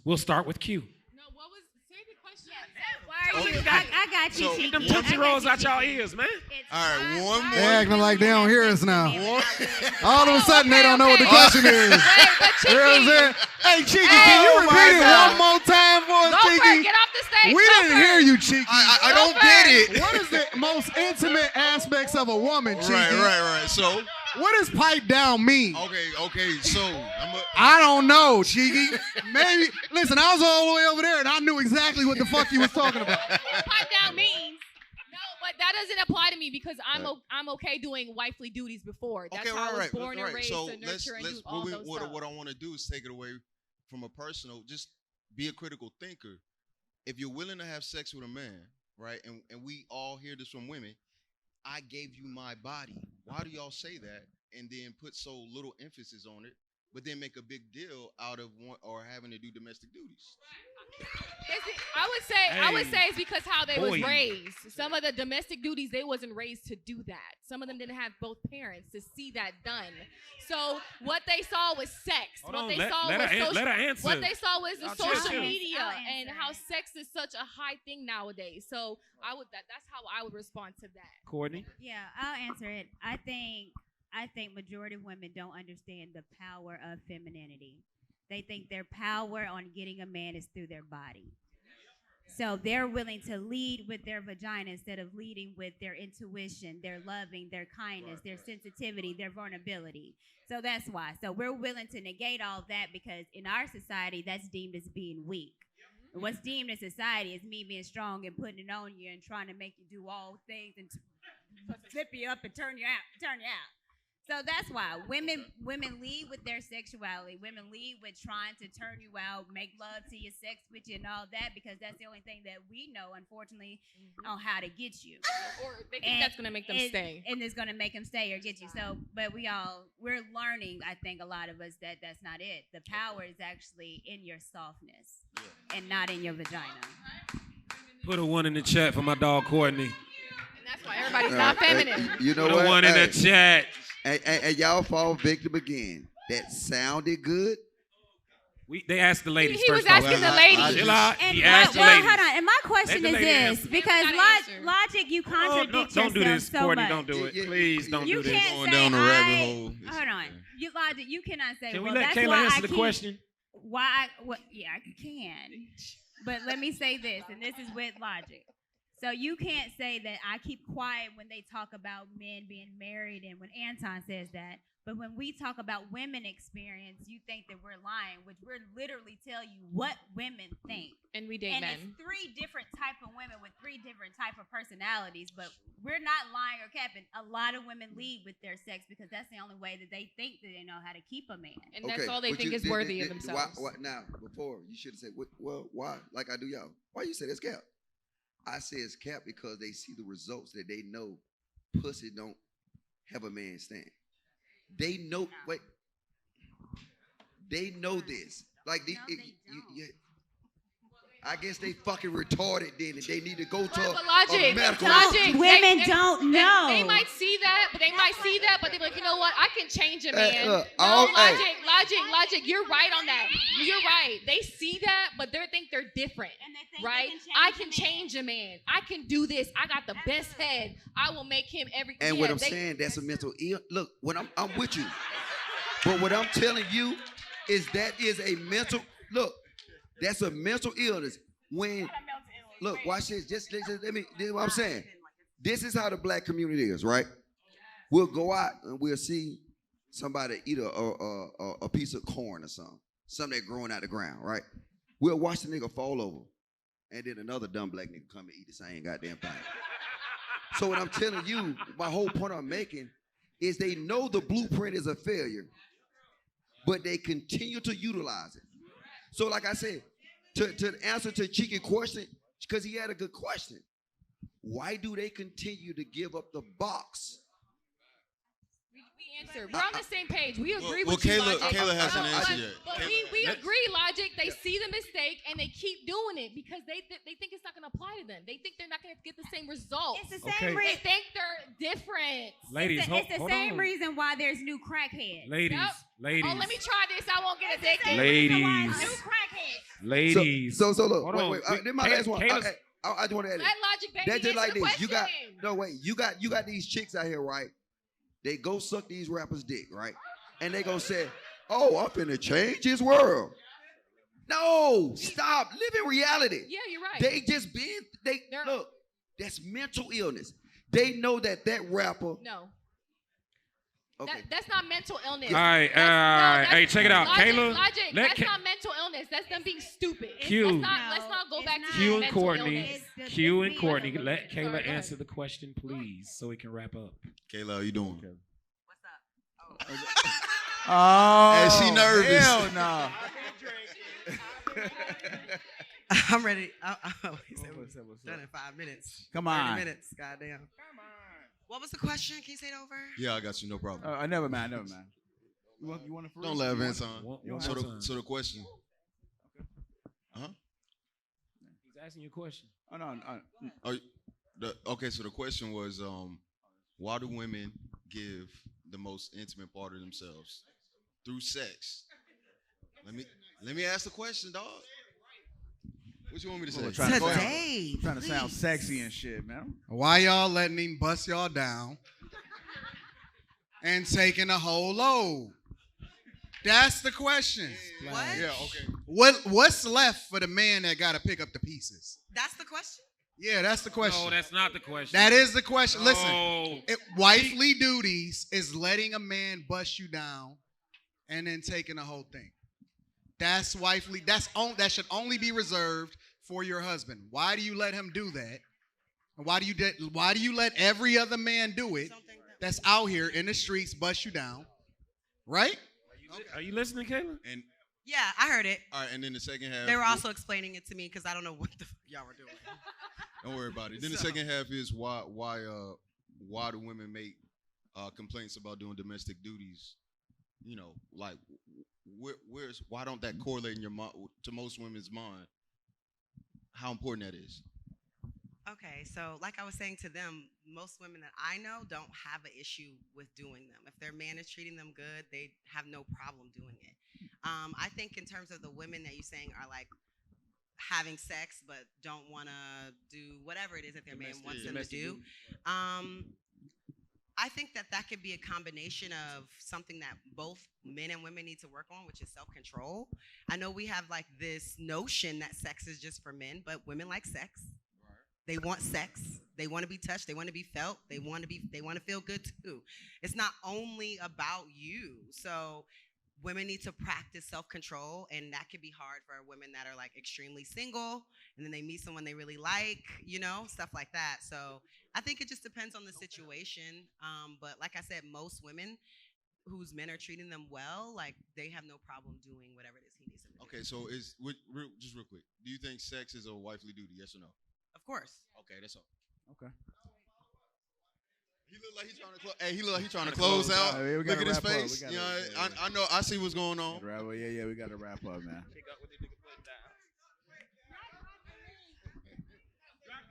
We'll start with Q. No, what was say the question? Why I got you, So, Cheeky. Get them Tootsie Rolls out y'all ears, man. All right, one more. They acting like they don't hear us now. All of a sudden, they don't know what the question is. Wait, but You know what I'm Cheeky, saying? Hey, Cheeky, can you repeat it one more time for us, go for it. Cheeky? Get off the stage. We Go didn't for hear it. you, Cheeky. I don't get it. What is the most intimate aspects of a woman, Cheeky? Right. So, What does pipe down mean? okay. So, I don't know, Cheeky. Maybe. Listen, I was all the way over there, and I knew exactly what the fuck you was talking about. Pipe down means. No, but that doesn't apply to me because I'm okay doing wifely duties before. That's how I was born and raised So to nurture and do all those stuff. what I want to do is take it away from a personal. Just be a critical thinker. If you're willing to have sex with a man, right, and we all hear this from women, I gave you my body. Why do y'all say that and then put so little emphasis on it, but then make a big deal out of one or having to do domestic duties? I would say it's because how they was Boy. raised. Some of the domestic duties they wasn't raised to do that. Some of them didn't have both parents to see that done. So what they saw was sex. Hold what on, they let- saw let was her an- social. let her answer. What they saw was the Y'all social chill. media I'll and answer how it. sex is such a high thing nowadays. So that's how I would respond to that. Courtney. Yeah, I'll answer it. I think majority of women don't understand the power of femininity. They think their power on getting a man is through their body. So they're willing to lead with their vagina instead of leading with their intuition, their loving, their kindness, their sensitivity, their vulnerability. So that's why. So we're willing to negate all that because in our society, that's deemed as being weak. And what's deemed in society is me being strong and putting it on you and trying to make you do all things and flip you up and turn you out. So that's why women lead with their sexuality. Women lead with trying to turn you out, make love to your sex with you and all that because that's the only thing that we know, unfortunately, on how to get you. Or they think that's gonna make them stay. And it's gonna make them stay or get you. So, but we're learning, I think, a lot of us that's not it. The power is actually in your softness and not in your vagina. Put a 1 in the chat for my dog Courtney. And that's why everybody's not feminine. You know Put what? a 1 in the chat. And y'all fall victim again. That sounded good. They asked the ladies He was first. asking the ladies. Chill out. And He asked the well, ladies. hold on. And my question Let is the lady this, answer. because Answer. logic, you contradict Don't do yourself this, so Courtney. much. Don't do it. Please don't You do this. can't Going say down the rabbit hole. Hold on. You logic. You cannot say. Can we well, let that's Kayla why answer I the keep, question? Why? What? Yeah, I can. But let me say this, and this is with logic. So you can't say that I keep quiet when they talk about men being married, and when Anton says that. But when we talk about women experience, you think that we're lying, which we're literally tell you what women think. And we date And men. it's 3 different type of women with 3 different type of personalities. But we're not lying or capping. A lot of women lead with their sex because that's the only way that they think that they know how to keep a man. And that's all they think is worthy of themselves. Now, before, you should have said, well, why? Like I do y'all. Why you say it's cap? I say it's cap because they see the results that they know pussy don't have a man stand. They know, they know this. Like, I guess they fucking retarded then, and they need to go to a medical. Women don't know. They might see that, but they be like, you know what? I can change a man. look, Logic. You're right on that. You're right. They see that, but they think they're different, right? I can change a man. I can do this. I got the best head. I will make him every. And what I'm saying, that's a mental ill. Look, when I'm with you, but what I'm telling you is that is a mental. Look, that's a mental illness. When look, watch this. Just let me. This is what I'm saying. This is how the black community is, right? We'll go out and we'll see somebody eat a piece of corn or something that growing out the ground, right? We'll watch the nigga fall over, and then another dumb black nigga come and eat the same goddamn thing. So what I'm telling you, my whole point I'm making is they know the blueprint is a failure, but they continue to utilize it. So like I said, to answer to Cheeky's question, because he had a good question, why do they continue to give up the box? We're on the same page. We agree well, with you, Kayla- Logic. Kayla hasn't answered yet. But we agree, Logic. They see the mistake and they keep doing it because they think it's not going to apply to them. They think they're not going to get the same results. It's the same reason. They think they're different. Ladies, it's the hold same on. reason why there's new crackheads. Ladies, ladies. Oh, let me try this. I won't get addicted. Ladies. New crackheads. Ladies. So look, Hold on. wait. This is my last one. Kayla's- I just want to add it. Let Logic Baby That's just answer like the this. You got question. no wait. You got these chicks out here, right? They go suck these rappers' dick, right? And they gonna say, "Oh, I'm finna change his world." No, stop. Live in reality. Yeah, you're right. They just been. Look. That's mental illness. They know that rapper. No. Okay. That's not mental illness. All right, hey, check it out, Logic, Kayla. Logic, let that's Ka- not mental illness. That's them being stupid. Q. Let's not go back to Q and mental Courtney, illness. Q and Courtney, let Sorry, Kayla go ahead. answer the question, please, so we can wrap up. Kayla, how you doing? Oh, and she nervous. Hell no. I'm ready. He said What's up? done in 5 minutes. Come 30 on. minutes. Goddamn. What was the question? Can you say it over? Yeah, I got you. No problem. Never mind. You want to? Don't let Vince on. One So more the, time. so the question. He's asking you a question. Oh no. Okay, so the question was, why do women give the most intimate part of themselves through sex? Let me ask the question, dog. What you want me to say? Trying to sound sexy and shit, man. Why y'all letting him bust y'all down and taking a whole load? That's the question. What? Yeah, okay. What's left for the man that got to pick up the pieces? That's the question? Yeah, that's the question. No, that's not the question. That is the question. No. Listen, wifely duties is letting a man bust you down and then taking the whole thing. That's wifely. That should only be reserved for your husband. Why do you let him do that? And why do you let every other man do it that's out here in the streets bust you down? Right? Are you listening, Kayla? And Yeah, I heard it. all right, and then the second half. They were also explaining it to me because I don't know what the fuck y'all were doing. Don't worry about it. Then the second half is why do women make complaints about doing domestic duties? You know, like why don't that correlate in your mind to most women's mind? How important that is? Okay, so like I was saying to them, most women that I know don't have an issue with doing them. If their man is treating them good, they have no problem doing it. I think in terms of the women that you're saying are like having sex but don't want to do whatever it is that their man wants them to do. I think that could be a combination of something that both men and women need to work on, which is self-control. I know we have like this notion that sex is just for men, but women like sex. They want sex. They want to be touched. They want to be felt. They want to feel good too. It's not only about you. So women need to practice self-control, and that can be hard for women that are like extremely single, and then they meet someone they really like, you know, stuff like that. So I think it just depends on the situation. But like I said, most women whose men are treating them well, like they have no problem doing whatever it is he needs them to do. Okay, so just real quick, do you think sex is a wifely duty? Yes or no? Of course. Okay, that's all. Okay. He look like he's trying to close. Hey, he look like he's trying to close out. Hey, we Look gotta at his wrap up. We face. gotta- You know, yeah. I know. I see what's going on. Yeah, we got to wrap up, man. Drop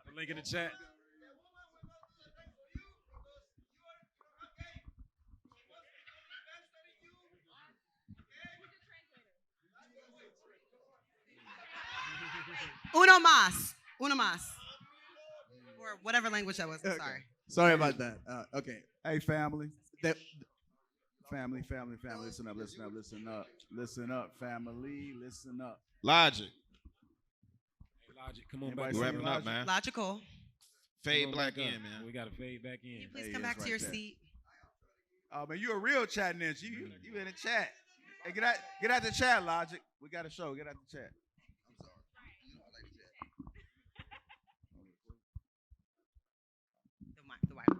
the link in the chat. Uno más. Uno más. Or whatever language that was. I'm sorry. Sorry about that. Okay. Hey, family. Family. Listen up, family. Listen up. Logic. Hey, Logic, come on Anybody back. see Wrapping up, Logic? man. Logical. Fade Come on black back in, up. man. We gotta fade back in. Please Hey, come it's back to right your there. seat. Oh man, you a real chat ninja. You in the chat. Hey, get out the chat, Logic. We got a show. Get out the chat. The wireless.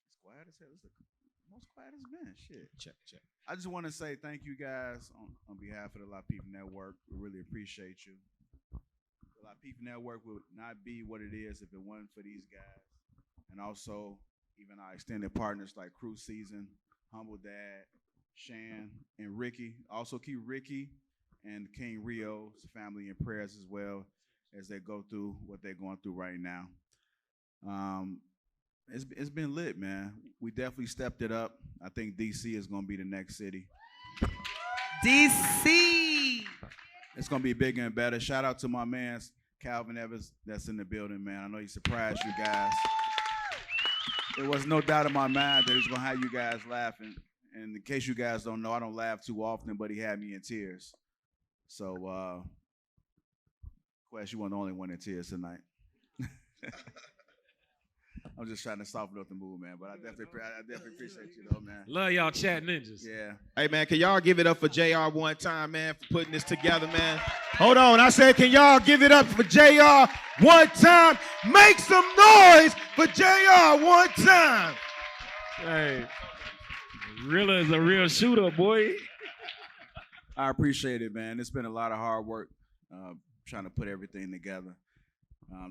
It's quiet as hell. It's the most quiet it's been. Shit. Check. I just want to say thank you guys on behalf of the Lapeef Network. We really appreciate you. The Lapeef Network would not be what it is if it wasn't for these guys. And also, even our extended partners like Crew Season, Humble Dad, Shan, and Ricky. Also keep Ricky and King Rio's family in prayers as well as they go through what they're going through right now. It's been lit, man. We definitely stepped it up. I think DC is going to be the next city. DC. It's gonna be bigger and better. Shout out to my man Calvin Evans that's in the building, man. I know he surprised you guys. There was no doubt in my mind that he's gonna have you guys laughing. And in case you guys don't know, I don't laugh too often, but he had me in tears. So, Quest, you weren't the only one in tears tonight. I'm just trying to soften up the mood, man. But I definitely appreciate you, though, man. Love y'all chat ninjas. Yeah. Hey, man, can y'all give it up for JR one time, man, for putting this together, man? Hold on. I said, can y'all give it up for JR one time? Make some noise for JR one time. Hey, Rilla is a real shooter, boy. I appreciate it, man. It's been a lot of hard work trying to put everything together.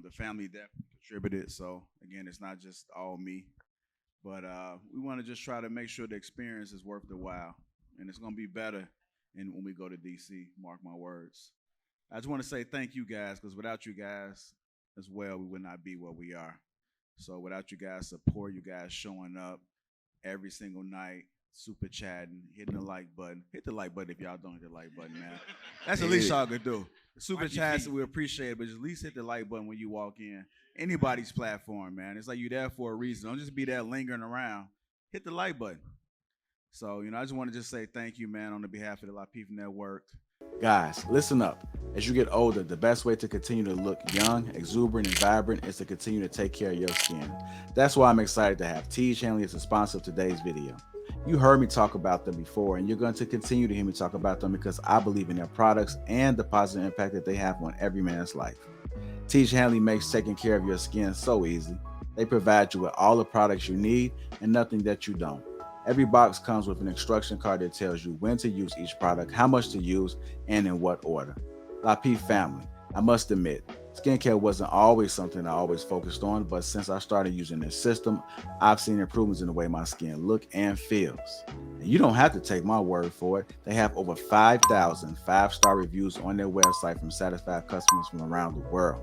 The family definitely contributed. So, again, it's not just all me. But we want to just try to make sure the experience is worth the while. And it's going to be better when we go to D.C., mark my words. I just want to say thank you guys, because without you guys as well, we would not be where we are. So without you guys' support, you guys showing up every single night, super chatting, hitting the like button. Hit the like button if y'all don't hit the like button, man. That's the least y'all could do. Super chats, we appreciate it, but just at least hit the like button when you walk in. Anybody's platform, man. It's like you're there for a reason. Don't just be there lingering around. Hit the like button. So, I just want to just say thank you, man, on the behalf of the Lapeef Network. Guys, listen up. As you get older, the best way to continue to look young, exuberant, and vibrant is to continue to take care of your skin. That's why I'm excited to have Teej Hanley as a sponsor of today's video. You heard me talk about them before, and you're going to continue to hear me talk about them because I believe in their products and the positive impact that they have on every man's life. Teej Hanley makes taking care of your skin so easy. They provide you with all the products you need and nothing that you don't. Every box comes with an instruction card that tells you when to use each product, how much to use, and in what order. Lapeef family, I must admit, skincare wasn't always something I always focused on, but since I started using this system, I've seen improvements in the way my skin looks and feels. And you don't have to take my word for it. They have over 5,000 5-star reviews on their website from satisfied customers from around the world.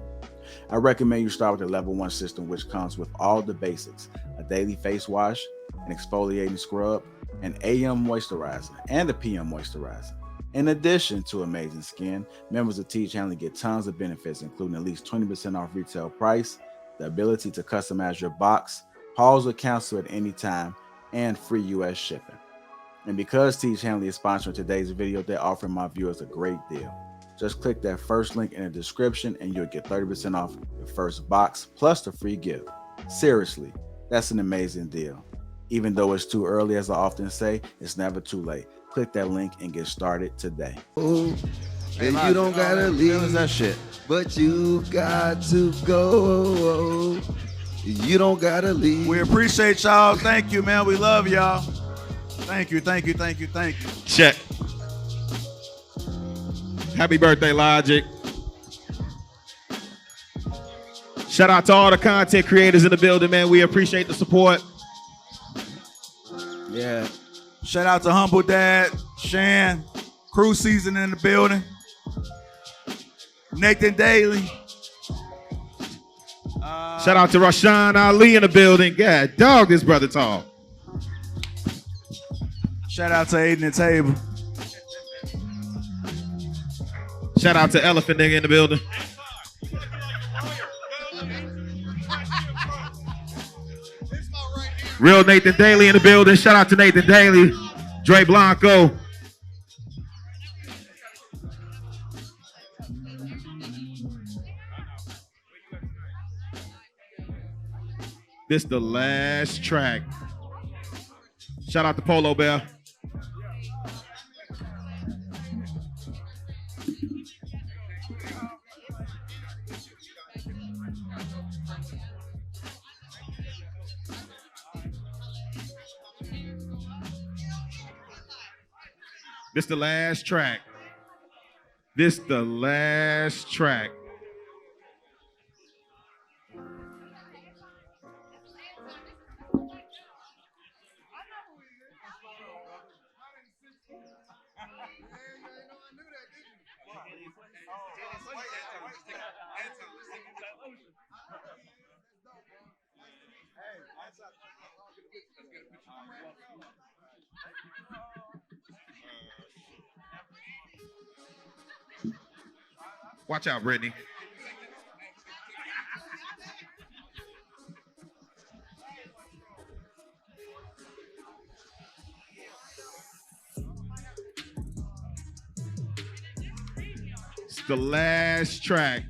I recommend you start with the level 1 system, which comes with all the basics: a daily face wash, an exfoliating scrub, an AM moisturizer, and a PM moisturizer. In addition to amazing skin, members of Teej Hanley get tons of benefits, including at least 20% off retail price, the ability to customize your box, pause or cancel at any time, and free US shipping. And because Teej Hanley is sponsoring today's video, they're offering my viewers a great deal. Just click that first link in the description and you'll get 30% off your first box plus the free gift. Seriously, that's an amazing deal. Even though it's too early, as I often say, it's never too late. Click that link and get started today. And you don't gotta leave that shit. but you got to go. You don't gotta leave. We appreciate y'all. Thank you, man. We love y'all. Thank you, thank you, thank you, thank you. Check. Happy birthday, Logic. Shout out to all the content creators in the building, man. We appreciate the support. Yeah. Shout out to Humble Dad, Shan, Crew Season in the building, Nathan Daly. Shout out to Rashawn Ali in the building. God, dog, this brother tall. Shout out to Aiden and Table. Shout out to Elephant Nigga in the building. Real Nathan Daly in the building. Shout out to Nathan Daly. Dre Blanco. This the last track. Shout out to Polo Bear. This the last track. This the last track. Watch out, Brittany. It's the last track.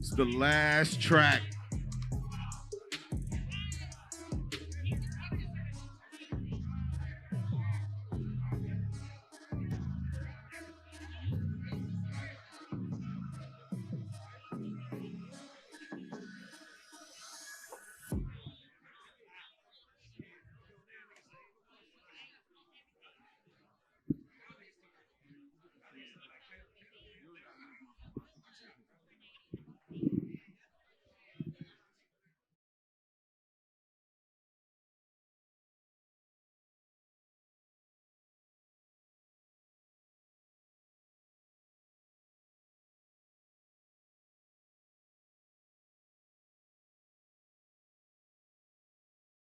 It's the last track.